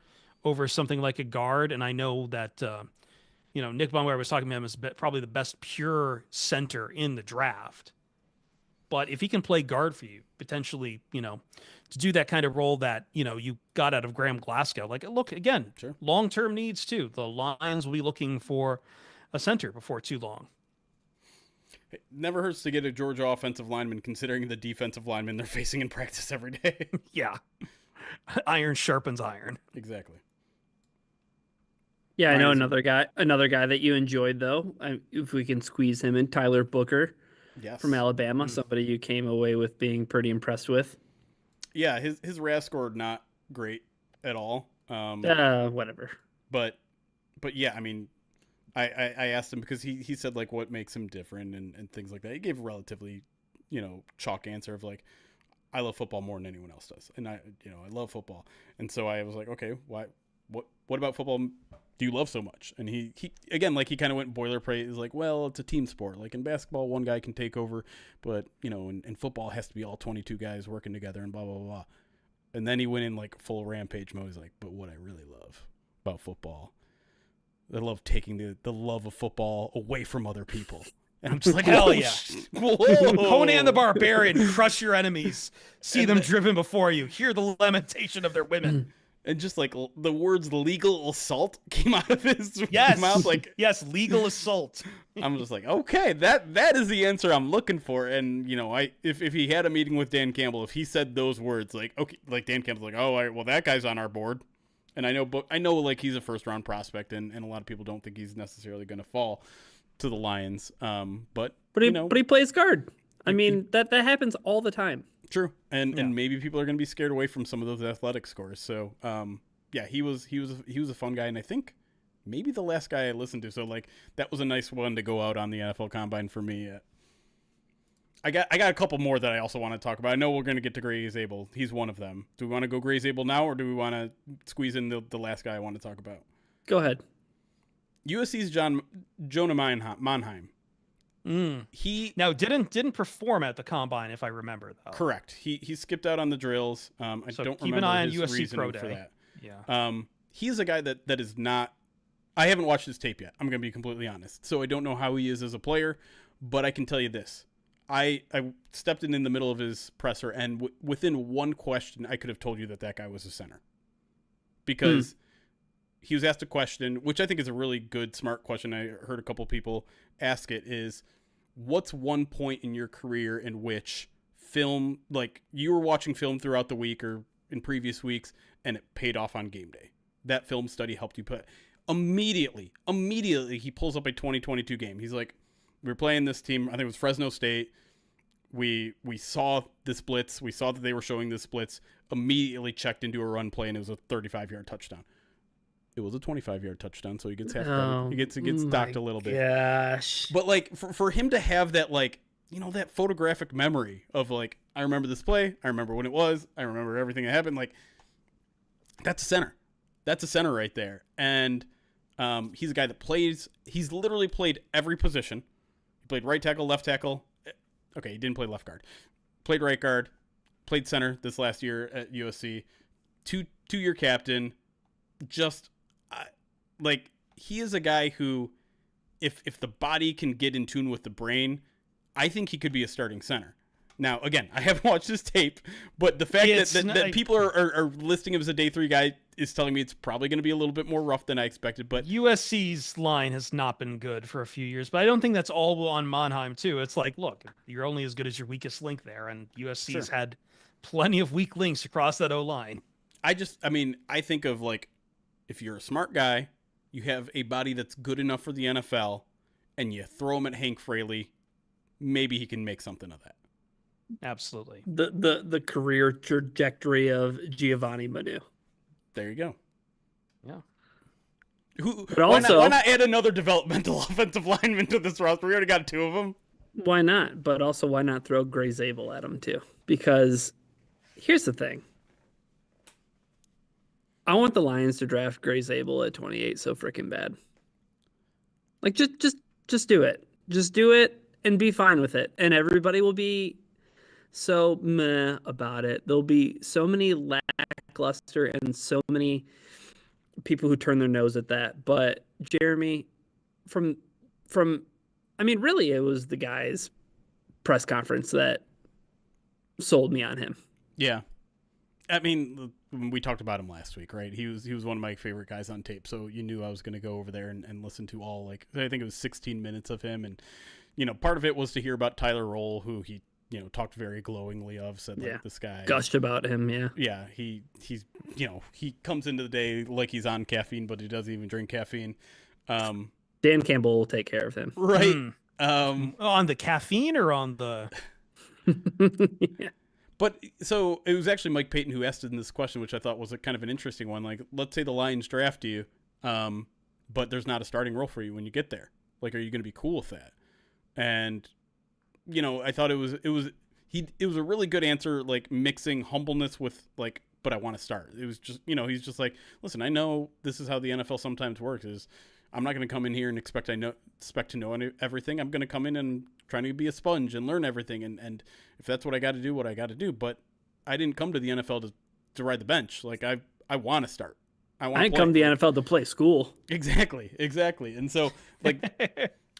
over something like a guard. And I know that, you know, Nick Baumgartner was talking about him as probably the best pure center in the draft. But if he can play guard for you, potentially, you know, to do that kind of role that, you know, you got out of Graham Glasgow, like, look, again, sure, long-term needs too. The Lions will be looking for a center before too long. It never hurts to get a Georgia offensive lineman, considering the defensive lineman they're facing in practice every day. Yeah. Iron sharpens iron. Exactly. Yeah, I know another guy that you enjoyed, though, if we can squeeze him in, Tyler Booker. Yes. From Alabama, somebody you came away with being pretty impressed with. Yeah, his RAS scored not great at all. Whatever. But yeah, I mean, I asked him, because he said like what makes him different and things like that. He gave a relatively, you know, chalk answer of like, I love football more than anyone else does, and I love football. And so I was like, okay, what about football do you love so much? And he again, like, he kind of went boilerplate. He's like, well, it's a team sport. Like in basketball, one guy can take over, but you know, in football, it has to be all 22 guys working together and blah blah blah. And then he went in like full rampage mode. He's like, but what I really love about football, I love taking the love of football away from other people. And I'm just like, hell yeah. Conan the Barbarian, crush your enemies, see them driven before you, hear the lamentation of their women. And just like the words legal assault came out of his mouth. Like, yes, legal assault. I'm just like, okay, that is the answer I'm looking for. And, you know, if he had a meeting with Dan Campbell, if he said those words, like, okay, like Dan Campbell's like, oh, well, that guy's on our board. And I know like he's a first round prospect, and a lot of people don't think he's necessarily going to fall to the Lions. But he plays guard. I mean, that happens all the time. True. And maybe people are going to be scared away from some of those athletic scores. So, yeah, he was a fun guy. And I think maybe the last guy I listened to. So like, that was a nice one to go out on the NFL Combine for me. I got a couple more that I also want to talk about. I know we're going to get to Gray Zabel. He's one of them. Do we want to go Gray Zabel now, or do we want to squeeze in the last guy I want to talk about? Go ahead. USC's Jonah Monheim He now didn't perform at the combine, if I remember, though. Correct. He skipped out on the drills. I So don't keep remember an eye on his USC reasoning Pro for Day. that. Yeah. He's a guy that is not. I haven't watched his tape yet. I'm going to be completely honest. So I don't know how he is as a player, but I can tell you this. I stepped in the middle of his presser, and within one question, I could have told you that guy was a center. Because he was asked a question, which I think is a really good, smart question. I heard a couple people ask it, is what's one point in your career in which film, like you were watching film throughout the week or in previous weeks, and it paid off on game day? That film study helped you put... Immediately, he pulls up a 2022 game. He's like, we were playing this team, I think it was Fresno State. We saw this blitz. We saw that they were showing this blitz. Immediately checked into a run play, and it was a 35-yard touchdown. It was a 25-yard touchdown, so he gets half credit. He gets docked a little bit. Gosh. But like for him to have that, like, you know, that photographic memory of like, I remember this play. I remember when it was. I remember everything that happened. Like, that's a center. That's a center right there. And he's a guy that plays. He's literally played every position. He played right tackle, left tackle. Okay, he didn't play left guard. Played right guard. Played center this last year at USC. Two-year captain. Just like, he is a guy who, if the body can get in tune with the brain, I think he could be a starting center. Now, again, I haven't watched his tape, but the fact that people are listing him as a day 3 guy is telling me it's probably going to be a little bit more rough than I expected. But USC's line has not been good for a few years, but I don't think that's all on Monheim too. It's like, look, you're only as good as your weakest link there, and USC's had plenty of weak links across that O-line. I think of, like, if you're a smart guy, you have a body that's good enough for the NFL, and you throw him at Hank Fraley, maybe he can make something of that. Absolutely. The career trajectory of Giovanni Manu. There you go. Yeah. Why not add another developmental offensive lineman to this roster? We already got 2 of them. Why not? But also, why not throw Gray Zabel at him too? Because here's the thing. I want the Lions to draft Gray Zabel at 28 so freaking bad. Like, just do it. Just do it and be fine with it. And everybody will be so meh about it. There'll be so many lackluster and so many people who turn their nose at that. But Jeremy, from I mean, really, it was the guy's press conference that sold me on him. Yeah. I mean, we talked about him last week, right? He was one of my favorite guys on tape, so you knew I was going to go over there and listen to all, like, I think it was 16 minutes of him. And, you know, part of it was to hear about Tyler Roll, who he, you know, talked very glowingly of, said, like, this guy. Gushed about him, yeah. Yeah, he's, you know, he comes into the day like he's on caffeine, but he doesn't even drink caffeine. Dan Campbell will take care of him. Right. On the caffeine or on the... Yeah. But so it was actually Mike Payton who asked in this question, which I thought was kind of an interesting one. Like, let's say the Lions draft you, but there's not a starting role for you when you get there. Like, are you going to be cool with that? And, you know, I thought it was a really good answer, like mixing humbleness with, like, but I want to start. It was just, you know, he's just like, listen, I know this is how the NFL sometimes works. Is I'm not going to come in here and expect to know everything. I'm going to come in and trying to be a sponge and learn everything. And if that's what I got to do, what I got to do. But I didn't come to the NFL to ride the bench. Like, I want to start. I didn't come to the NFL to play school. Exactly. And so, like,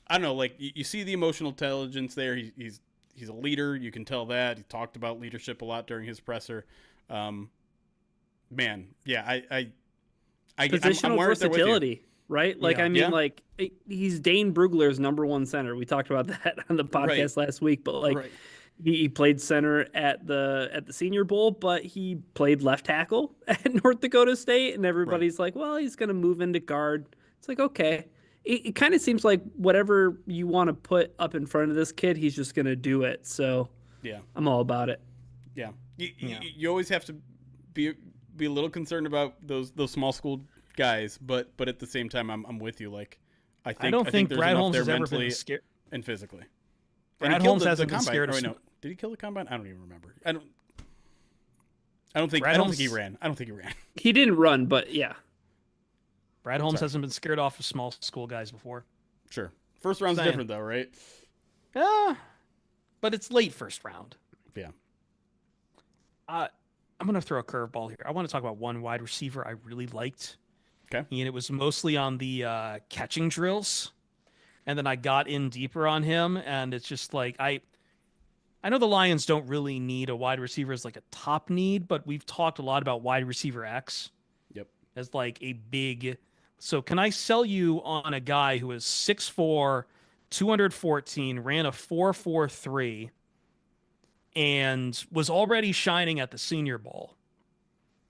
I don't know, like, you see the emotional intelligence there. He's a leader. You can tell that. He talked about leadership a lot during his presser. Man, yeah, Positional I'm versatility. Right? Like, Yeah. I mean, like, he's Dane Brugler's number 1 center. We talked about that on the podcast last week, but like, he played center at the Senior Bowl, but he played left tackle at North Dakota State, and everybody's like, well, he's going to move into guard. It's like, okay. It kind of seems like whatever you want to put up in front of this kid, he's just going to do it. So yeah, I'm all about it. Yeah. You always have to be a little concerned about those small school guys, but at the same time, I'm with you. Like, I don't think Brad Holmes has ever been scared and physically. Brad Holmes hasn't been scared of. No, did he kill the combine? I don't even remember. I don't think he ran. I don't think he ran. He didn't run, but yeah. Brad Holmes hasn't been scared off of small school guys before. Sure. First round's different though, right? But it's late first round. Yeah. I'm going to throw a curveball here. I want to talk about one wide receiver I really liked. Okay. And it was mostly on the catching drills. And then I got in deeper on him. And it's just like, I know the Lions don't really need a wide receiver as like a top need, but we've talked a lot about wide receiver X Yep. as like a big. So can I sell you on a guy who is 6'4", 214, ran a 4.43, and was already shining at the Senior Bowl?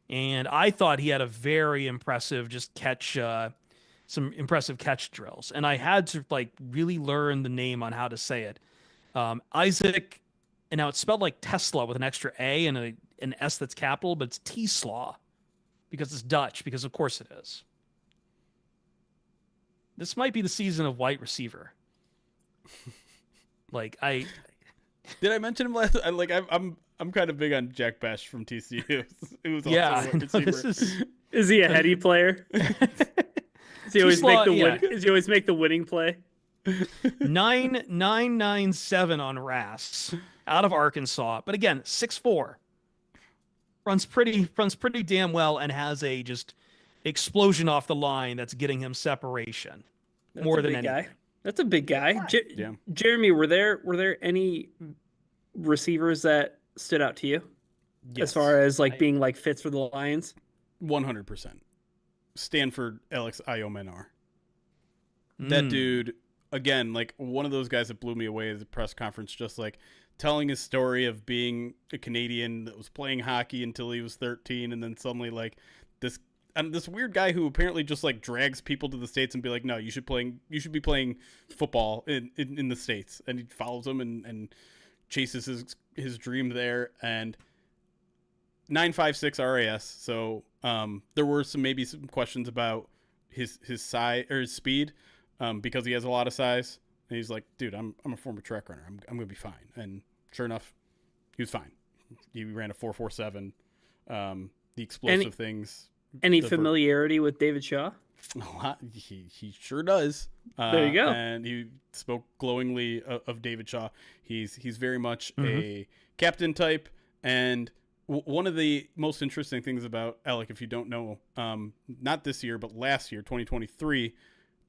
And I thought he had a very impressive just catch, some impressive catch drills. And I had to like really learn the name on how to say it. Isaac, and now it's spelled like Tesla with an extra A and an S that's capital, but it's T-Slaw because it's Dutch, because of course it is. This might be the season of wide receiver. Like Did I mention him last? I'm kind of big on Jack Bash from TCU. It was also a wide receiver. Is he a heady player? Does he always make the winning play? 9997 on RAS out of Arkansas, but again 6'4", runs pretty damn well and has a just explosion off the line that's getting him separation. That's more a than big anything. guy. That's a big guy. Yeah. Jeremy, were there any receivers that stood out to you as far as like being like fits for the Lions? 100%. Stanford Alex Iomenar. That dude, again, like one of those guys that blew me away at the press conference, just like telling his story of being a Canadian that was playing hockey until he was 13, and then suddenly like this weird guy who apparently just like drags people to the States and be like, no, you should be playing football in the States, and he follows him and chases his dream there. And 9.56 RAS. So there were maybe some questions about his size or his speed, because he has a lot of size. And he's like, dude, I'm a former track runner. I'm gonna be fine. And sure enough, he was fine. He ran a 4.47. The explosive things. Any familiarity with David Shaw? A lot. He sure does. There you go. And he spoke glowingly of David Shaw. He's very much a captain type. And one of the most interesting things about Alec, if you don't know, not this year, but last year, 2023,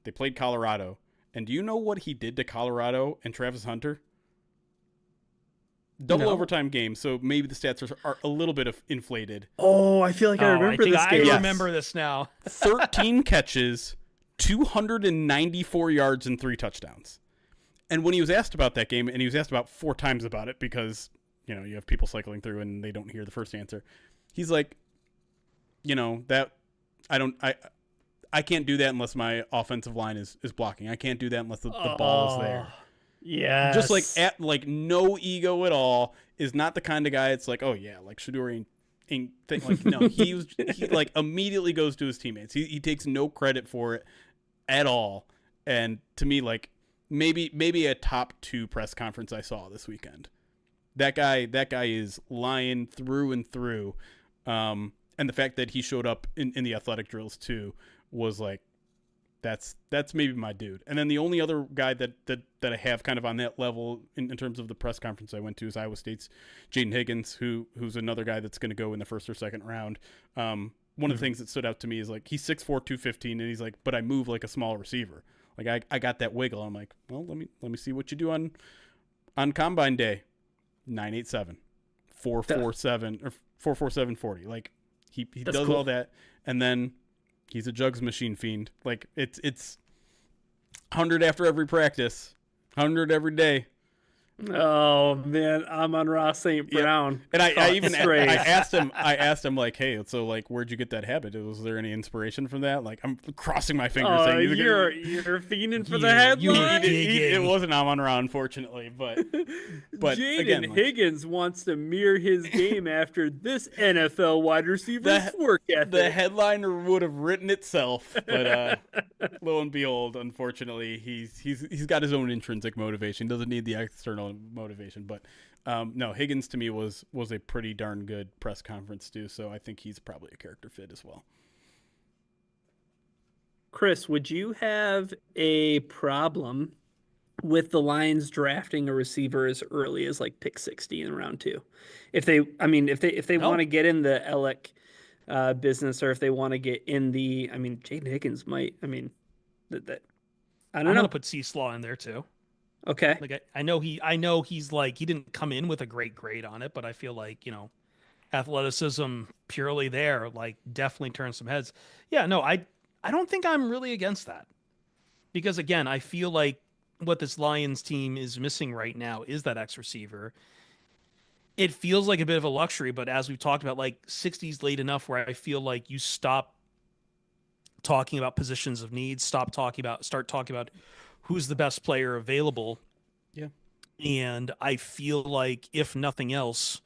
they played Colorado. And do you know what he did to Colorado and Travis Hunter? Double overtime game, so maybe the stats are a little bit inflated. Oh, I feel like I remember this game. I remember this now. 13 catches, 294 yards, and 3 touchdowns. And when he was asked about that game, and he was asked about 4 times about it because, you know, you have people cycling through and they don't hear the first answer. He's like, you know, that I can't do that unless my offensive line is blocking. I can't do that unless the ball is there. Yeah, just like no ego at all. Is not the kind of guy. It's like, oh yeah, like Shaduri ain't like no. He like immediately goes to his teammates. He takes no credit for it at all. And to me, like maybe a top 2 press conference I saw this weekend. That guy is lying through and through. And the fact that he showed up in the athletic drills too was like, that's maybe my dude. And then the only other guy that I have kind of on that level in terms of the press conference I went to is Iowa State's Jaden Higgins, who's another guy that's going to go in the first or second round. One of the things that stood out to me is like he's 6'4", 215, and he's like, but I move like a small receiver. Like I got that wiggle. I'm like, well, let me see what you do on combine day. 9.87, 4.47 or 4.47 40. Like he does cool. All that, and then he's a jugs machine fiend. Like it's 100 after every practice, 100 every day. Oh man, I'm on Ross St. Brown. And I asked him like, hey, so like, where'd you get that habit? Was there any inspiration from that? Like, I'm crossing my fingers. Saying you're fiending for the headline. It wasn't Amon-Ra, unfortunately, but Jaden Higgins wants to mirror his game after this NFL wide receiver's work ethic. The headliner would have written itself, but lo and behold, unfortunately, he's got his own intrinsic motivation. Doesn't need the external motivation. But no, Higgins to me was a pretty darn good press conference too, so I think he's probably a character fit as well. Chris, would you have a problem with the Lions drafting a receiver as early as like pick 60 in round 2. If they, I mean, if they want No, to get in the Alec business, or if they want to get in the, I mean, Jaden Higgins might, I mean, that I don't I'm gonna know. put Seeslaw in there too. Okay. Like I know he's like he didn't come in with a great grade on it, but I feel like athleticism purely there like definitely turns some heads. Yeah, no, I don't think I'm really against that because again, I feel like what this Lions team is missing right now is that X receiver. It feels like a bit of a luxury, but as we've talked about, like 60's late enough where I feel like you stop talking about positions of need, start talking about who's the best player available. Yeah. And I feel like if nothing else,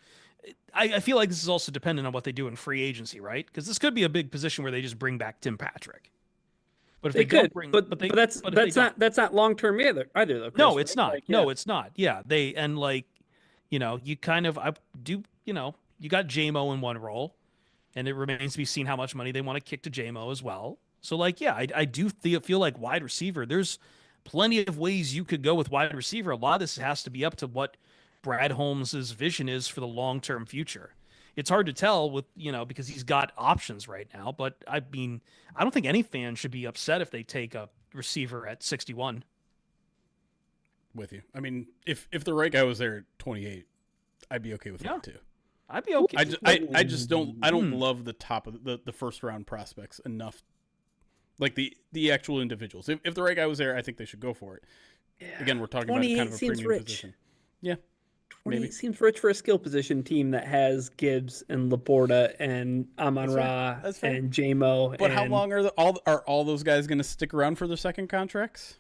I feel like this is also dependent on what they do in free agency, right? Because this could be a big position where they just bring back Tim Patrick. But if They they don't could, bring, but that's but if they don't, that's not long term either though, no, Chris, it's right? not. Like, yeah. No, it's not. Yeah, they and like, you kind of I do, you got JMO in one role, and it remains to be seen how much money they want to kick to JMO as well. So like, yeah, I do feel like wide receiver. There's plenty of ways you could go with wide receiver. A lot of this has to be up to what Brad Holmes's vision is for the long term future. It's hard to tell with because he's got options right now. But I mean, I don't think any fan should be upset if they take a receiver at 61. With you. I mean, if the right guy was there at 28, I'd be okay with Yeah, that too. I'd be okay. I just don't Hmm. love the top of the first round prospects enough. Like the actual individuals. If the right guy was there, I think they should go for it. Yeah. Again, we're talking about kind 28 of a seems premium rich. position. Yeah, 28 maybe. seems rich for a skill position team that has Gibbs and Laporta and Amon That's fair. Ra That's fair. and JMO. But how and long are all those guys going to stick around for their second contracts?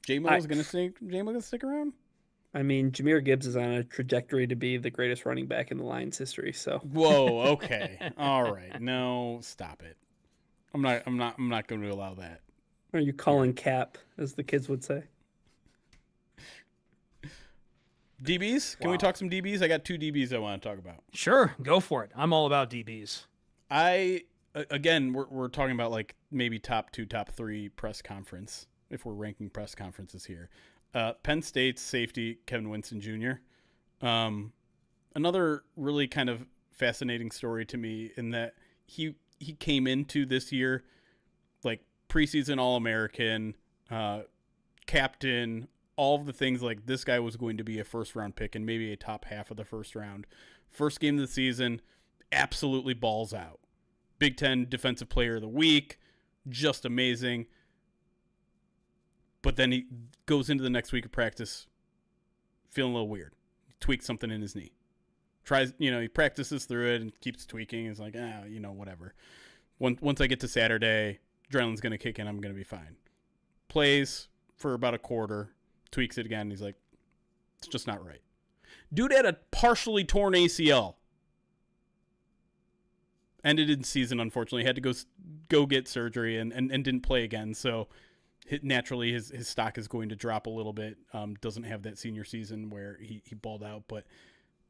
JMO is going to stick around? I mean, Jahmyr Gibbs is on a trajectory to be the greatest running back in the Lions history. So, Whoa, okay. All right. No, stop it. I'm not going to allow that. are you calling cap, as the kids would say? DBs? Can we talk some DBs? I got 2 DBs I want to talk about. Sure, go for it. I'm all about DBs. Again, we're talking about like maybe top 2, top 3 press conference if we're ranking press conferences here. Penn State's safety Kevin Winston Jr. Another really kind of fascinating story to me in that he came into this year like preseason All-American, captain, all of the things. Like this guy was going to be a first round pick and maybe a top half of the first round. First game of the season, absolutely balls out. Big Ten Defensive Player of the Week, just amazing. But then he goes into the next week of practice feeling a little weird. He tweaks something in his knee. Tries, he practices through it and keeps tweaking. It's like, whatever. Once I get to Saturday, adrenaline's going to kick in. I'm going to be fine. Plays for about a quarter, tweaks it again. He's like, it's just not right. Dude had a partially torn ACL. Ended in season, unfortunately. Had to go get surgery and didn't play again. So naturally his stock is going to drop a little bit. Doesn't have that senior season where he balled out. But,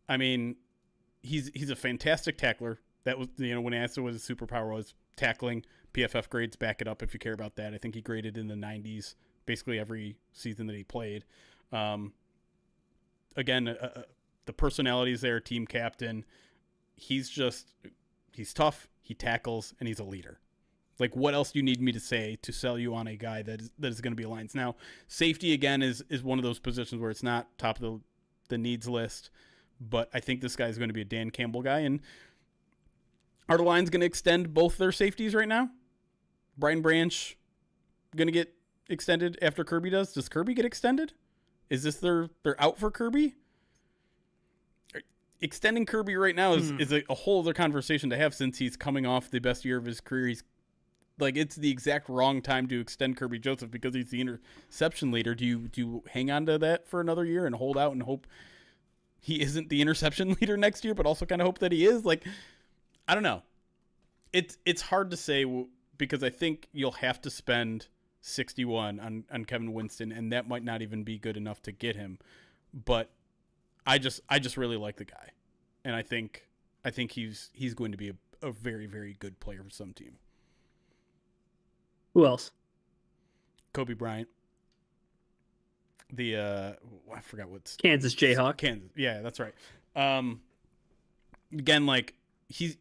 I mean, he's a fantastic tackler. That was, when I asked what his superpower was, tackling. PFF grades back it up if you care about that. I think he graded in the 90s basically every season that he played. Again, the personality is there, team captain. He's tough, he tackles, and he's a leader. Like, what else do you need me to say to sell you on a guy that is going to be Lions? Now, safety, again, is one of those positions where it's not top of the needs list, but I think this guy is going to be a Dan Campbell guy. And are the Lions going to extend both their safeties right now? Brian Branch going to get extended after Kirby does? Does Kirby get extended? Is this they're out for Kirby? Extending Kirby right now is a whole other conversation to have since he's coming off the best year of his career. He's like, it's the exact wrong time to extend Kirby Joseph because he's the interception leader. Do you hang on to that for another year and hold out and hope he isn't the interception leader next year, but also kind of hope that he is? Like, I don't know. It's hard to say because I think you'll have to spend 61 on Kevin Winston, and that might not even be good enough to get him. But I just really like the guy, and I think he's going to be a very, very good player for some team. Who else? Kobe Bryant. I forgot what's Kansas Jayhawk. Kansas. Yeah, that's right. Again, like he's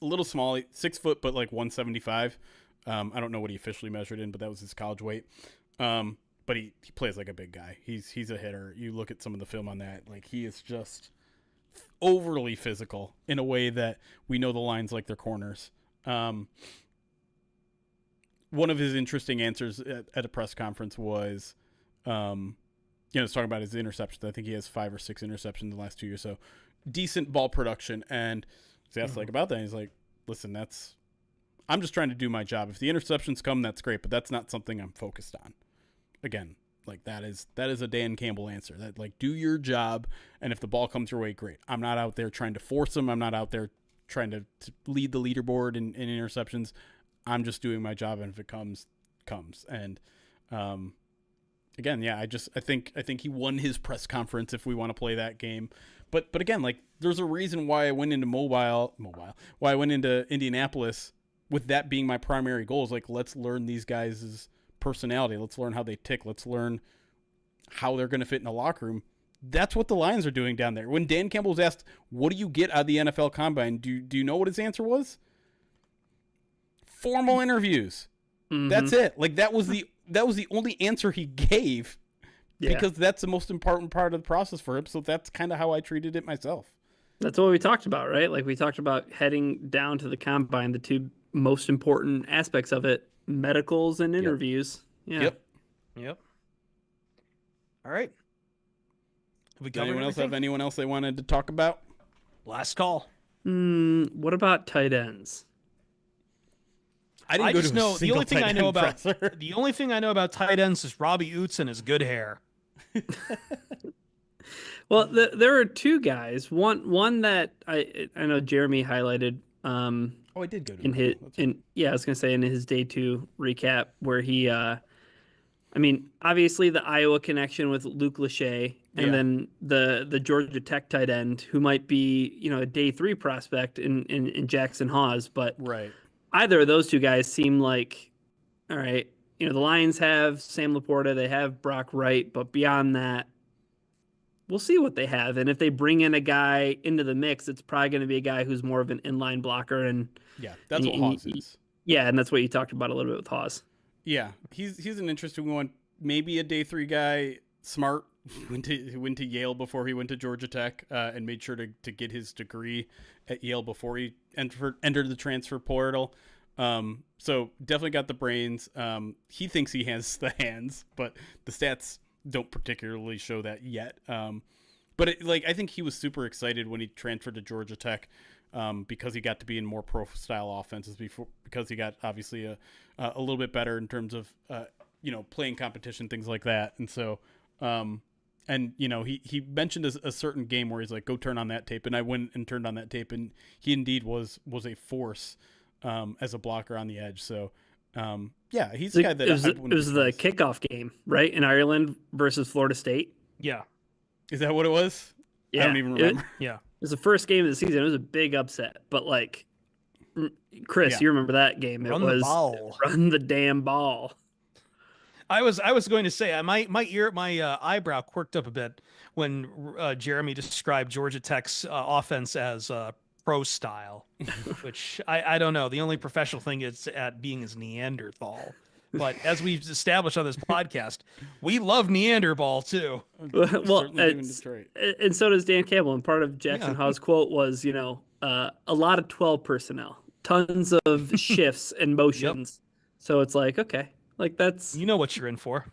a little small, 6 foot, but like 175. I don't know what he officially measured in, but that was his college weight. But he plays like a big guy. He's a hitter. You look at some of the film on that, like he is just overly physical in a way that we know the lines like their corners. One of his interesting answers at a press conference was, it's talking about his interceptions. I think he has 5 or 6 interceptions in the last 2 years. So decent ball production. And he's asked like about that. He's like, listen, I'm just trying to do my job. If the interceptions come, that's great, but that's not something I'm focused on. Again, like that is a Dan Campbell answer. That like, do your job, and if the ball comes your way, great. I'm not out there trying to force them. I'm not out there trying to lead the leaderboard in interceptions. I'm just doing my job, and if it comes. And again, yeah, I think he won his press conference if we want to play that game. But again, like there's a reason why I went into why I went into Indianapolis with that being my primary goal. Is like, let's learn these guys' personality. Let's learn how they tick. Let's learn how they're going to fit in the locker room. That's what the Lions are doing down there. When Dan Campbell was asked, what do you get out of the NFL Combine? Do you know what his answer was? Formal interviews. Mm-hmm. That's it. Like that was the only answer he gave because that's the most important part of the process for him. So that's kind of how I treated it myself. That's what we talked about, right? Like we talked about heading down to the Combine, the 2 most important aspects of it, medicals and interviews. Yep. All right. Have anyone else they wanted to talk about? Last call. What about tight ends? I just know the only thing I know about tight ends is Robbie Oots and his good hair. Well, there are 2 guys. One that I know Jeremy highlighted. I did go to I was gonna say in his day 2 recap where he, obviously the Iowa connection with Luke Lachey, and then the Georgia Tech tight end who might be a day 3 prospect in Jackson Hawes, but right. Either of those 2 guys seem like, all right, the Lions have Sam Laporta, they have Brock Wright, but beyond that, we'll see what they have. And if they bring in a guy into the mix, it's probably going to be a guy who's more of an inline blocker. And that's what Hawes is. Yeah, and that's what you talked about a little bit with Hawes. Yeah, he's an interesting one. Maybe a day 3 guy, smart. He went to Yale before he went to Georgia Tech, and made sure to get his degree at Yale before he entered the transfer portal. So definitely got the brains. He thinks he has the hands, but the stats don't particularly show that yet. But I think he was super excited when he transferred to Georgia Tech, because he got to be in more pro style offenses because he got obviously a little bit better in terms of playing competition, things like that. And so he mentioned a certain game where he's like, go turn on that tape, and I went and turned on that tape, and he indeed was a force as a blocker on the edge. So he's the guy that it was the kickoff game, right, in Ireland versus Florida State. Yeah, is that what it was? Yeah, I don't even remember. It was the first game of the season. It was a big upset, but Chris, you remember that game? Run the ball. Run the damn ball. I was going to say my eyebrow quirked up a bit when Jeremy described Georgia Tech's offense as pro style, which I don't know. The only professional thing it's at being is Neanderthal. But as we've established on this podcast, we love Neanderthal too. Well, and so does Dan Campbell. And part of Jackson Hawes' quote was, a lot of 12 personnel, tons of shifts and motions. Yep. So it's like, okay. Like that's what you're in for.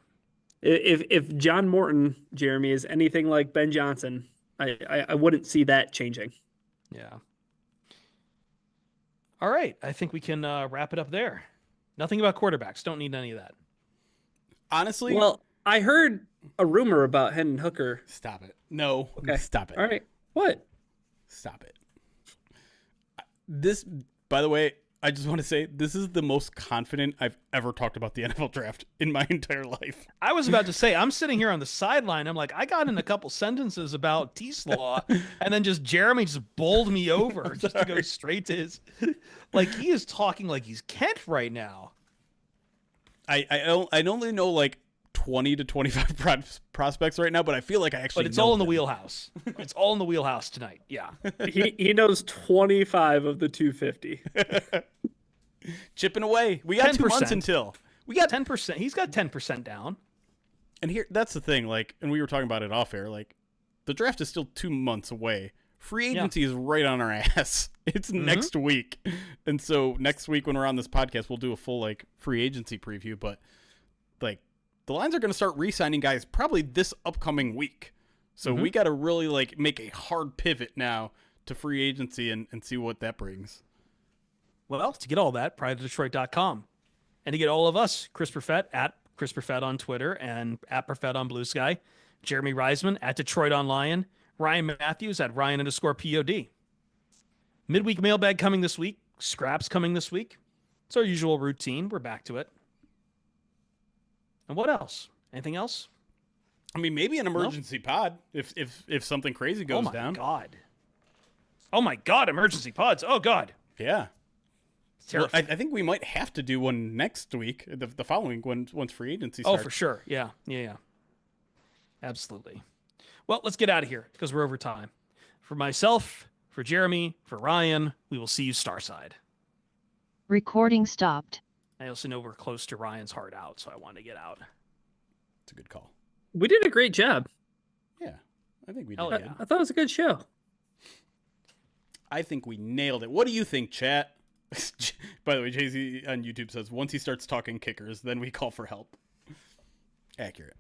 If John Morton, Jeremy, is anything like Ben Johnson, I wouldn't see that changing. Yeah. All right, I think we can wrap it up there. Nothing about quarterbacks. Don't need any of that. Honestly, well, I heard a rumor about Hendon Hooker. Stop it. No. Okay. Stop it. All right. What? Stop it. This, by the way, I just want to say this is the most confident I've ever talked about the NFL draft in my entire life. I was about to say, I'm sitting here on the sideline. I'm like, I got in a couple sentences about TSLAW, and then just Jeremy just bowled me over just to go straight to his. Like, he is talking like he's Kent right now. I only know like 20 to 25 prospects right now, but I feel like I actually. But it's know all in the them. wheelhouse. It's all in the wheelhouse tonight. Yeah. He knows 25 of the 250. Chipping away. We got 2 months 10%. until we got 10%. He's got 10% down. And here, that's the thing. Like, and we were talking about it off air. Like, the draft is still 2 months away. Free agency is right on our ass. It's next week, and so next week when we're on this podcast, we'll do a full like free agency preview. But like, the Lions are going to start re-signing guys probably this upcoming week. So we got to really like make a hard pivot now to free agency and see what that brings. Well, to get all that, prideofdetroit.com. And to get all of us, Chris Perfett at Chris Perfett on Twitter and at Perfett on Blue Sky, Jeremy Reisman at Detroit on Lion, Ryan Matthews at Ryan_POD. Midweek mailbag coming this week. Scraps coming this week. It's our usual routine. We're back to it. And what else? Anything else? I mean, maybe an emergency pod if something crazy goes down. Oh my God! Emergency pods. Oh God. Yeah. Well, I think we might have to do one next week, the following once free agency starts. Oh, for sure. Yeah. Absolutely. Well, let's get out of here because we're over time. For myself, for Jeremy, for Ryan, we will see you Starside. Recording stopped. I also know we're close to Ryan's heart out, so I want to get out. It's a good call. We did a great job. Yeah, I think we Hell did. yeah. I thought it was a good show. I think we nailed it. What do you think, chat? By the way, Jay-Z on YouTube says, once he starts talking kickers, then we call for help. Accurate.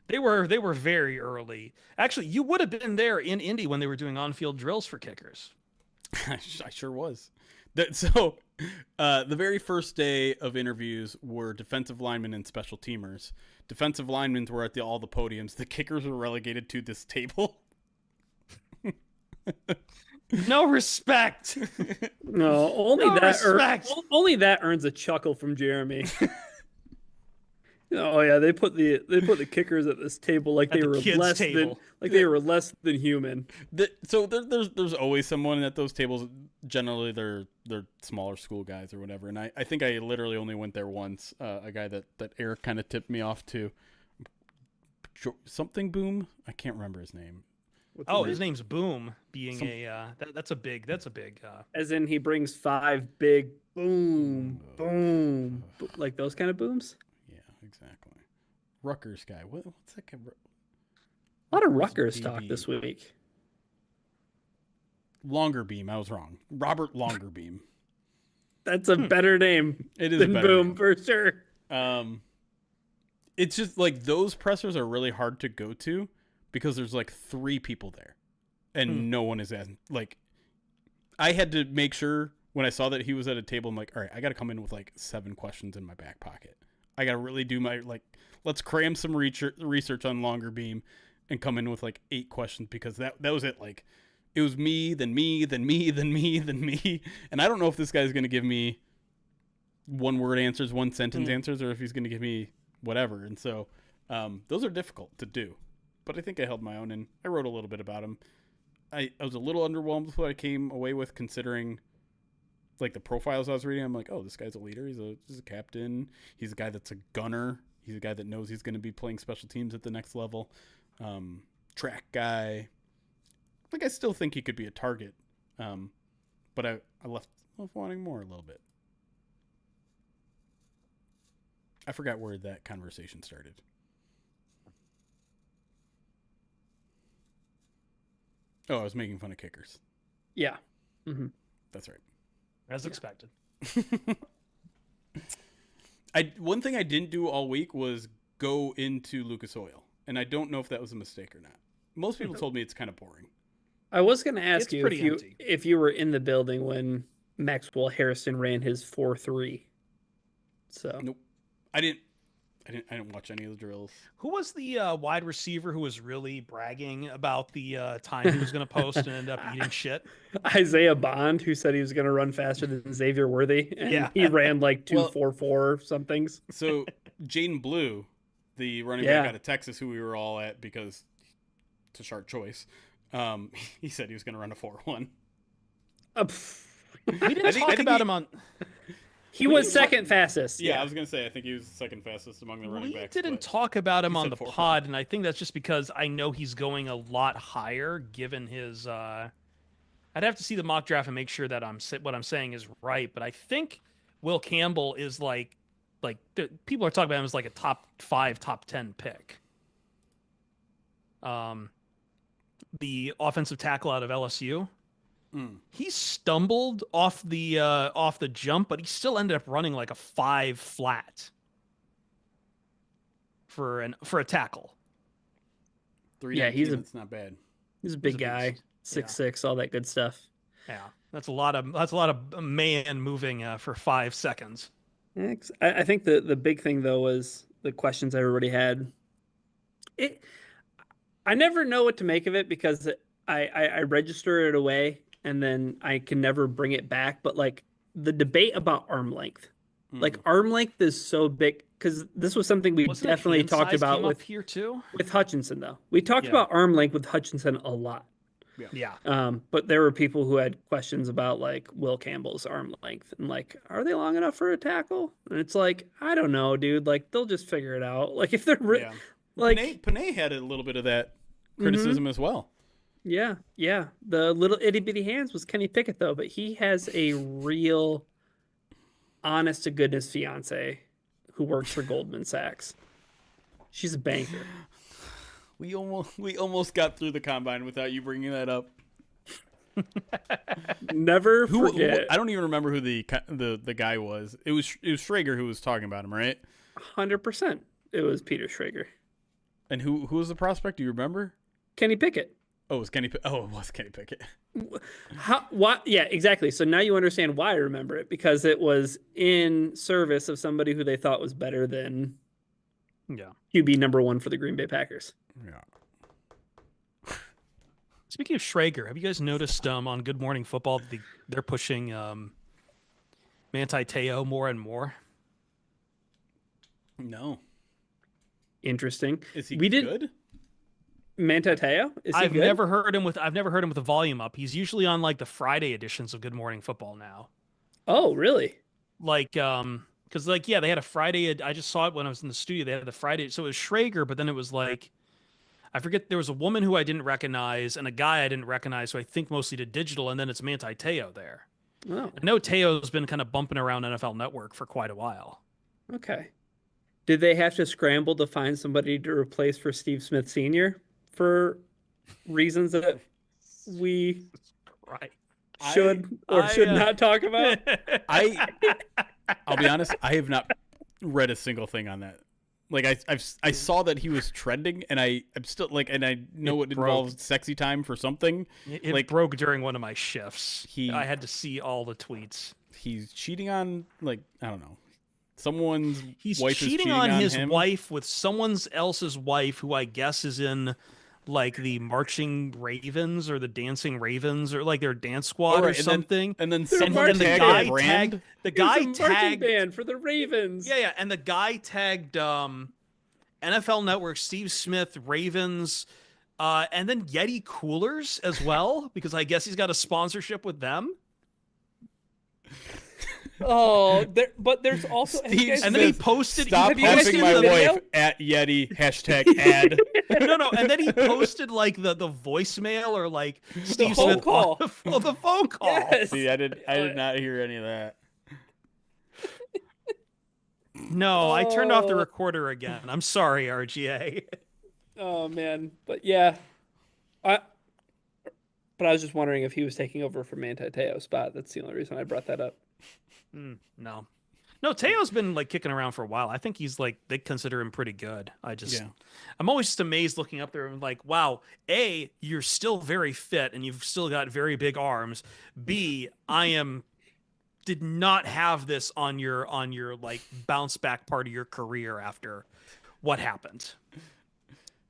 They were very early. Actually, you would have been there in Indy when they were doing on-field drills for kickers. I sure was. So, the very first day of interviews were defensive linemen and special teamers. Defensive linemen were at all the podiums. The kickers were relegated to this table. No respect. No, only No that. respect. Only that earns a chuckle from Jeremy. Oh yeah, they put the kickers at this table like At they the were kids' less table. they were less than human. So there's always someone at those tables. Generally, they're smaller school guys or whatever. And I think I literally only went there once. A guy that Eric kind of tipped me off to. Something Boom. I can't remember his name. His name's Boom. Being that's a big. As in, he brings 5 big boom, like those kind of booms. Yeah, exactly. Rutgers guy. What's that guy? A lot of Rutgers talk this week. Longerbeam. I was wrong. Robert Longerbeam. That's a better name. It is than a better Boom name. for sure. It's just like those pressers are really hard to go to because there's like 3 people there, and no one is as like. I had to make sure when I saw that he was at a table. I'm like, all right, I got to come in with like 7 questions in my back pocket. I got to really do my let's cram some research on Longerbeam, and come in with like 8 questions because that was it. Like, it was me, then me, then me, then me, then me, and I don't know if this guy's gonna give me 1-word answers, 1-sentence answers, or if he's gonna give me whatever. And so those are difficult to do, but I think I held my own, and I wrote a little bit about him. I was a little underwhelmed with what I came away with, considering like the profiles I was reading. I'm like, oh, this guy's a leader. He's a captain. He's a guy that's a gunner. He's a guy that knows he's going to be playing special teams at the next level. Track guy. Like, I still think he could be a target. But I left wanting more a little bit. I forgot where that conversation started. Oh, I was making fun of kickers. Yeah. Mm-hmm. That's right. As expected. One thing I didn't do all week was go into Lucas Oil, and I don't know if that was a mistake or not. Most people told me it's kind of boring. I was going to ask It's you pretty empty. if you were in the building when Maxwell Harrison ran his 4.3. So Nope. I didn't watch any of the drills. Who was the wide receiver who was really bragging about the time he was going to post and end up eating shit? Isaiah Bond, who said he was going to run faster than Xavier Worthy, and he ran like 2.44 somethings. So Jaden Blue, the running back out of Texas, who we were all at because it's a sharp choice, he said he was going to run a 4.1. We didn't talk about him on. He was second fastest. Yeah, I was gonna say I think he was the second fastest among the running backs. We didn't but talk about him he on said the 4.5. pod, and I think that's just because I know he's going a lot higher given his. I'd have to see the mock draft and make sure that what I'm saying is right, but I think Will Campbell is like people are talking about him as like a top 5, top 10 pick. The offensive tackle out of LSU. He stumbled off the jump, but he still ended up running like a 5 flat for a tackle. 319, that's not bad. He's a big guy, 6'6", all that good stuff. Yeah, that's a lot of man moving for 5 seconds. I think the big thing though was the questions everybody had. I never know what to make of it because I register it away and then I can never bring it back. But like the debate about arm length, like arm length is so big because this was something we definitely talked about with here too. With Hutchinson though. We talked about arm length with Hutchinson a lot. Yeah. But there were people who had questions about like Will Campbell's arm length and like, are they long enough for a tackle? And it's like, I don't know, dude. Like they'll just figure it out. Like if they're like Panay had a little bit of that criticism as well. Yeah. The little itty bitty hands was Kenny Pickett though, but he has a real honest to goodness fiance who works for Goldman Sachs. She's a banker. We almost got through the combine without you bringing that up. Never forget. I don't even remember who the guy was. It was Schrager who was talking about him, right? 100%. It was Peter Schrager. And who was the prospect? Do you remember? Kenny Pickett. Oh, it was Kenny. Oh, it was Kenny Pickett. What? Yeah, exactly. So now you understand why I remember it because it was in service of somebody who they thought was better than QB number 1 for the Green Bay Packers. Yeah. Speaking of Schrager, have you guys noticed on Good Morning Football they're pushing Manti Te'o more and more? No. Interesting. Is he good? Manti Te'o? Is he I've good? never heard him with the volume up. He's usually on like the Friday editions of Good Morning Football now. Oh, really? Like because they had a Friday. I just saw it when I was in the studio. They had the Friday, so it was Schrager, but then it was like I forget. There was a woman who I didn't recognize and a guy I didn't recognize, so I think mostly to digital, and then it's Manti Te'o there. Oh. I know Teo's been kind of bumping around NFL Network for quite a while. Okay. Did they have to scramble to find somebody to replace for Steve Smith Sr. for reasons that we should not talk about? I'll be honest. I have not read a single thing on that. Like I saw that he was trending, and I'm still like, and I know it involves sexy time for something. It like broke during one of my shifts. I had to see all the tweets. He's cheating on I don't know. Someone's He's wife cheating is cheating on his him. wife with someone else's wife, who I guess is in like the marching Ravens or the dancing Ravens or like their dance squad or something. And then the guy tagged the guy tagged band for the Ravens. Yeah, and the guy tagged NFL Network, Steve Smith, Ravens, and then Yeti Coolers as well because I guess he's got a sponsorship with them. Oh, but there's also and then he posted. Stop huffing my wife at Yeti #ad. No, and then he posted like the voicemail or like Steve phone Smith call. The phone call. Yes. See, I did not hear any of that. No, I turned off the recorder again. I'm sorry, RGA. Oh man, but yeah, I was just wondering if he was taking over for Manti Te'o's spot. That's the only reason I brought that up. No, Teo's been like kicking around for a while. I think he's like, they consider him pretty good. I'm always just amazed looking up there and like, wow, A, you're still very fit and you've still got very big arms. B, did not have this on your like bounce back part of your career after what happened.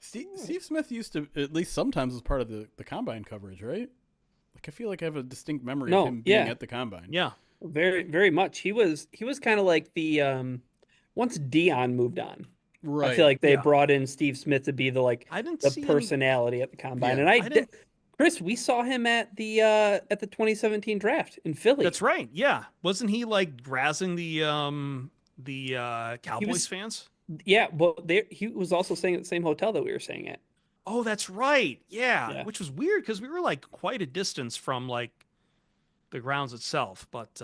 Steve Smith used to, at least sometimes, was part of the combine coverage, right? Like I feel like I have a distinct memory of him being at the combine. Yeah. Very, very much. He was kind of like the once Dion moved on. Right. I feel like they brought in Steve Smith to be the I didn't the see personality at the combine, and Chris, we saw him at the 2017 draft in Philly. That's right. Yeah. Wasn't he like razzing the Cowboys fans? Yeah, well, he was also staying at the same hotel that we were staying at. Oh, that's right. Yeah. Yeah. Which was weird because we were like quite a distance from like the grounds itself. But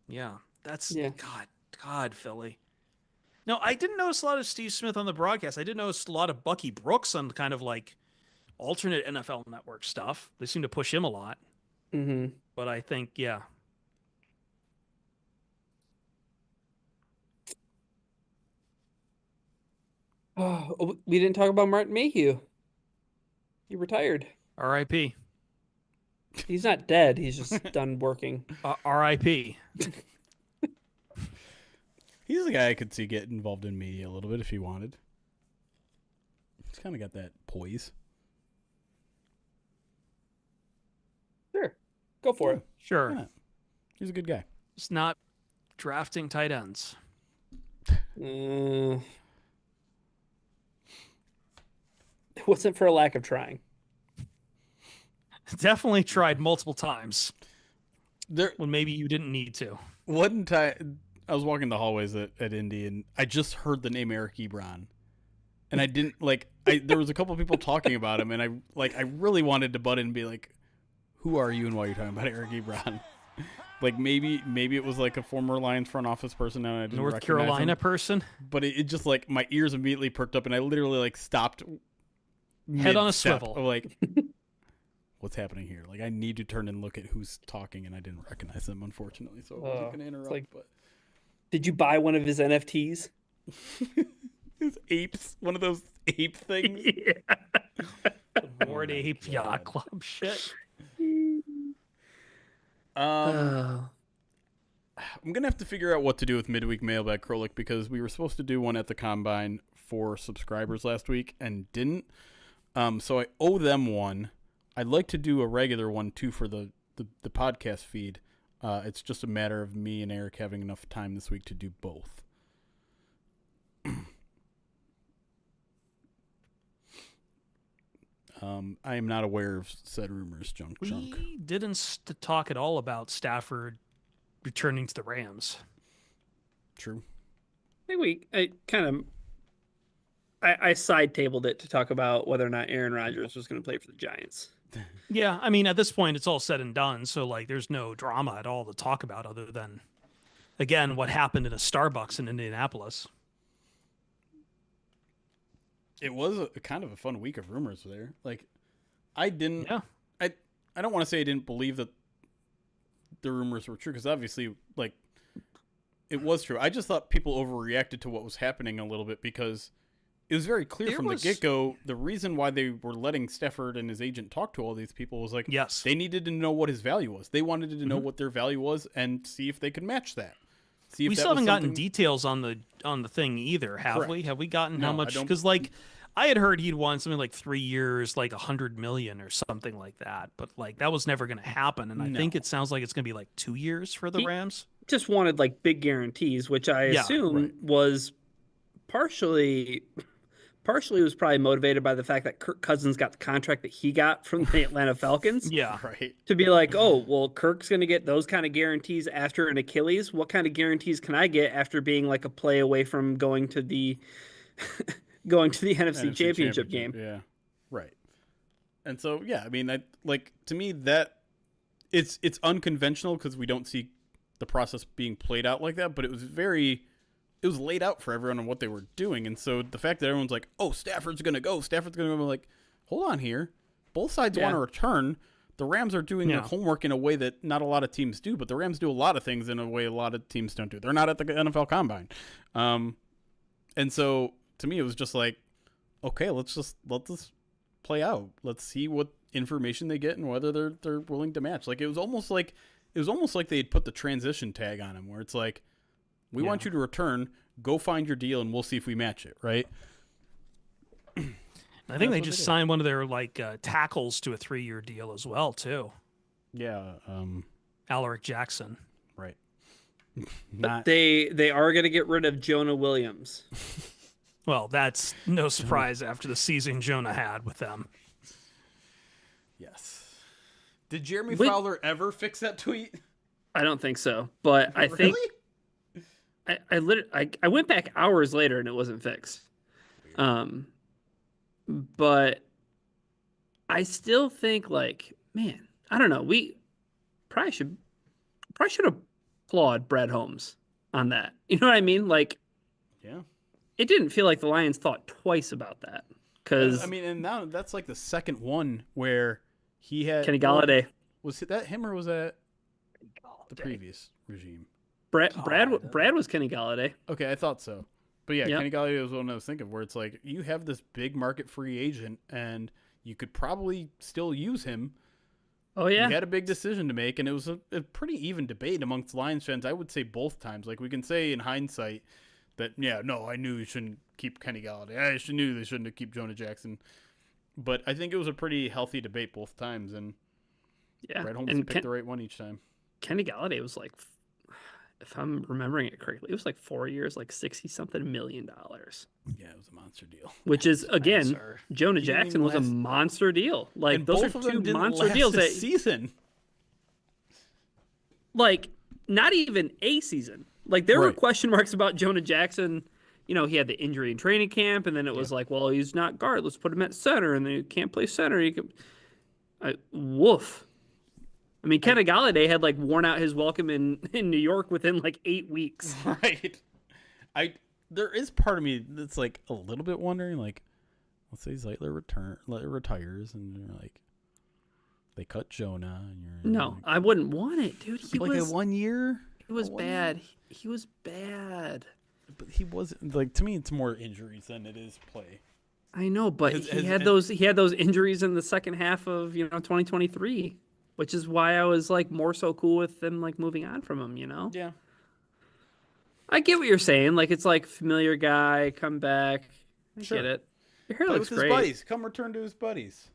yeah, that's God, Philly. No, I didn't notice a lot of Steve Smith on the broadcast. I did notice a lot of Bucky Brooks on kind of like alternate NFL Network stuff. They seem to push him a lot. Mm-hmm. But I think, yeah. Oh, we didn't talk about Martin Mayhew. He retired. R.I.P. He's not dead. He's just done working. R.I.P. He's the guy I could see get involved in media a little bit if he wanted. He's kind of got that poise. Sure. Go for it. Sure. Yeah. He's a good guy. It's not drafting tight ends. It wasn't for a lack of trying. Definitely tried multiple times. There, when maybe you didn't need to. One time, I was walking the hallways at Indy, and I just heard the name Eric Ebron. And I didn't, there was a couple of people talking about him, and I really wanted to butt in and be like, who are you and why are you talking about Eric Ebron? Like, maybe it was like a former Lions front office person, and I didn't North recognize Carolina him. person? But it just, like, my ears immediately perked up, and I literally, like, stopped head on a mid-step. swivel. I'm like, what's happening here? Like, I need to turn and look at who's talking, and I didn't recognize them, unfortunately, so I wasn't going to interrupt. But did you buy one of his NFTs? His apes, one of those ape things. Yeah. The Bored Ape Yacht Club shit. I'm gonna have to figure out what to do with midweek mailbag, Krolik, because we were supposed to do one at the combine for subscribers last week and didn't. So I owe them one. I'd like to do a regular one too for the podcast feed. It's just a matter of me and Eric having enough time this week to do both. I am not aware of said rumors, Chunk. We didn't talk at all about Stafford returning to the Rams. True. I think I side-tabled it to talk about whether or not Aaron Rodgers was going to play for the Giants. Yeah, I mean, at this point, it's all said and done, so, like, there's no drama at all to talk about other than, again, what happened in a Starbucks in Indianapolis. It was a kind of a fun week of rumors there. Like, I didn't... Yeah. I don't want to say I didn't believe that the rumors were true, because obviously, like, it was true. I just thought people overreacted to what was happening a little bit, because it was very clear from the get-go, the reason why they were letting Stafford and his agent talk to all these people was, like, yes, they needed to know what his value was. They wanted to know what their value was and see if they could match that. We still haven't gotten details on the thing either, have Correct. we? Have we gotten how much? I don't... Because, like, I had heard he'd won something like 3 years, like $100 million or something like that. But, like, that was never going to happen. And I think it sounds like it's going to be like 2 years for the Rams. Just wanted, like, big guarantees, which I assume was partially was probably motivated by the fact that Kirk Cousins got the contract that he got from the Atlanta Falcons. Yeah. Right. To be like, oh, well, Kirk's going to get those kind of guarantees after an Achilles. What kind of guarantees can I get after being like a play away from going to the NFC Championship game? Yeah. Right. And so, yeah, I mean, to me, that it's unconventional because we don't see the process being played out like that, but it was laid out for everyone on what they were doing. And so the fact that everyone's like, oh, Stafford's going to go, I'm like, hold on here. Both sides want to return. The Rams are doing their homework in a way that not a lot of teams do, but the Rams do a lot of things in a way a lot of teams don't do. They're not at the NFL Combine. And so to me, it was just like, okay, let this play out. Let's see what information they get and whether they're willing to match. Like, it was almost like they had put the transition tag on him, where it's like, we want you to return, go find your deal, and we'll see if we match it, right? I think they just signed one of their tackles to a 3-year deal as well, too. Yeah. Alaric Jackson. Right. But they are going to get rid of Jonah Williams. Well, that's no surprise after the season Jonah had with them. Yes. Did Jeremy Fowler ever fix that tweet? I don't think so, but I think I went back hours later and it wasn't fixed. But I still think like, man, I don't know. We probably should applaud Brad Holmes on that. You know what I mean? Like, yeah, it didn't feel like the Lions thought twice about that. Because I mean, and now that's like the second one where he had Kenny Galladay. Was that him or was that the previous regime? Brad was Kenny Galladay. Okay, I thought so. But yeah, Yep. Kenny Galladay was one I was thinking where it's like you have this big market free agent and you could probably still use him. Oh yeah. You had a big decision to make, and it was a pretty even debate amongst Lions fans. I would say both times. Like we can say in hindsight that I knew you shouldn't keep Kenny Galladay. I knew they shouldn't have kept Jonah Jackson. But I think it was a pretty healthy debate both times, and Brad Holmes picked the right one each time. Kenny Galladay was like, if I'm remembering it correctly, it was like 4 years, like $60-something million. Yeah, it was a monster deal. Which is again, Jonah Jackson was a monster deal. Like those are two monster deals that season. Like not even a season. Like there were question marks about Jonah Jackson. You know, he had the injury in training camp, and then it was like, well, he's not guard. Let's put him at center, and then he can't play center. He could, woof. I mean, Kenny Galladay had like worn out his welcome in New York within like 8 weeks. Right. There is part of me that's like a little bit wondering, like, let's say Zeitler retires, and you're like, they cut Jonah, and you're no, like, I wouldn't want it, dude. He like was a 1 year. He was bad. He was bad. But he wasn't like to me. It's more injuries than it is play. I know, but he had those injuries in the second half of 2023, which is why I was like more so cool with them like moving on from him. Yeah. I get what you're saying. Like it's like familiar guy, come back. I Sure. get it. Your hair Play looks with great. his buddies. Come return to his buddies.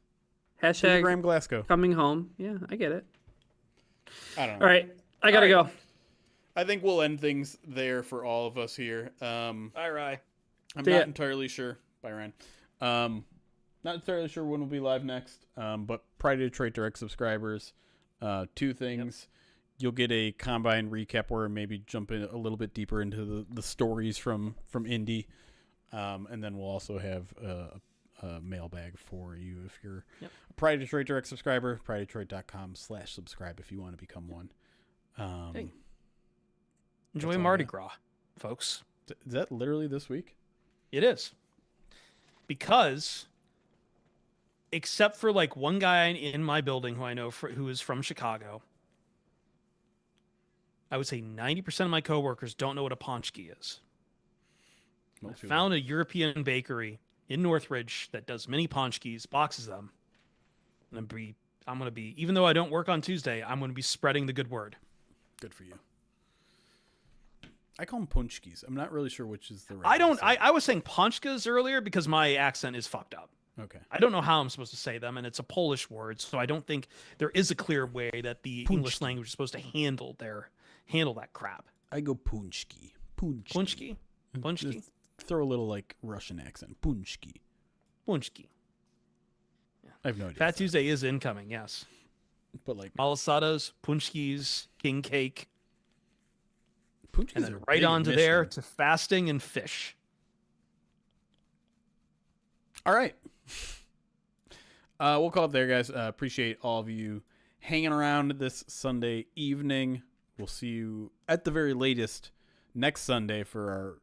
Hashtag Graham Glasgow. coming home. Yeah, I get it. I don't know. All right, I gotta go. I think we'll end things there for all of us here. Bye, Rye. I'm not entirely sure. Bye, Ryan. Not entirely sure when we'll be live next. But Pride of Detroit Direct subscribers, two things. Yep. You'll get a combine recap where maybe jump in a little bit deeper into the stories from Indy. And then we'll also have a mailbag for you if you're a Pride of Detroit Direct subscriber. PrideDetroit.com/subscribe if you want to become one. Hey. Enjoy Mardi Gras, folks. Is that literally this week? It is. Because, except for like one guy in my building who I know who is from Chicago, I would say 90% of my coworkers don't know what a paczki is. I found a European bakery in Northridge that does mini paczkis, boxes them. And I'm going to be, even though I don't work on Tuesday, I'm going to be spreading the good word. Good for you. I call them punchkis. I'm not really sure which is the right. I was saying panchkas earlier because my accent is fucked up. Okay. I don't know how I'm supposed to say them, and it's a Polish word, so I don't think there is a clear way that the English language is supposed to handle that crap. I go punchki. Punchki? Punchki? Just throw a little like Russian accent. Punchki. Punchki. Yeah. I have no idea. Fat Tuesday is incoming, yes. But like malasadas, punchkis, king cake. Punchkis and then right on to there to fasting and fish. All right. We'll call it there, guys. Appreciate all of you hanging around this Sunday evening. We'll see you at the very latest next Sunday for our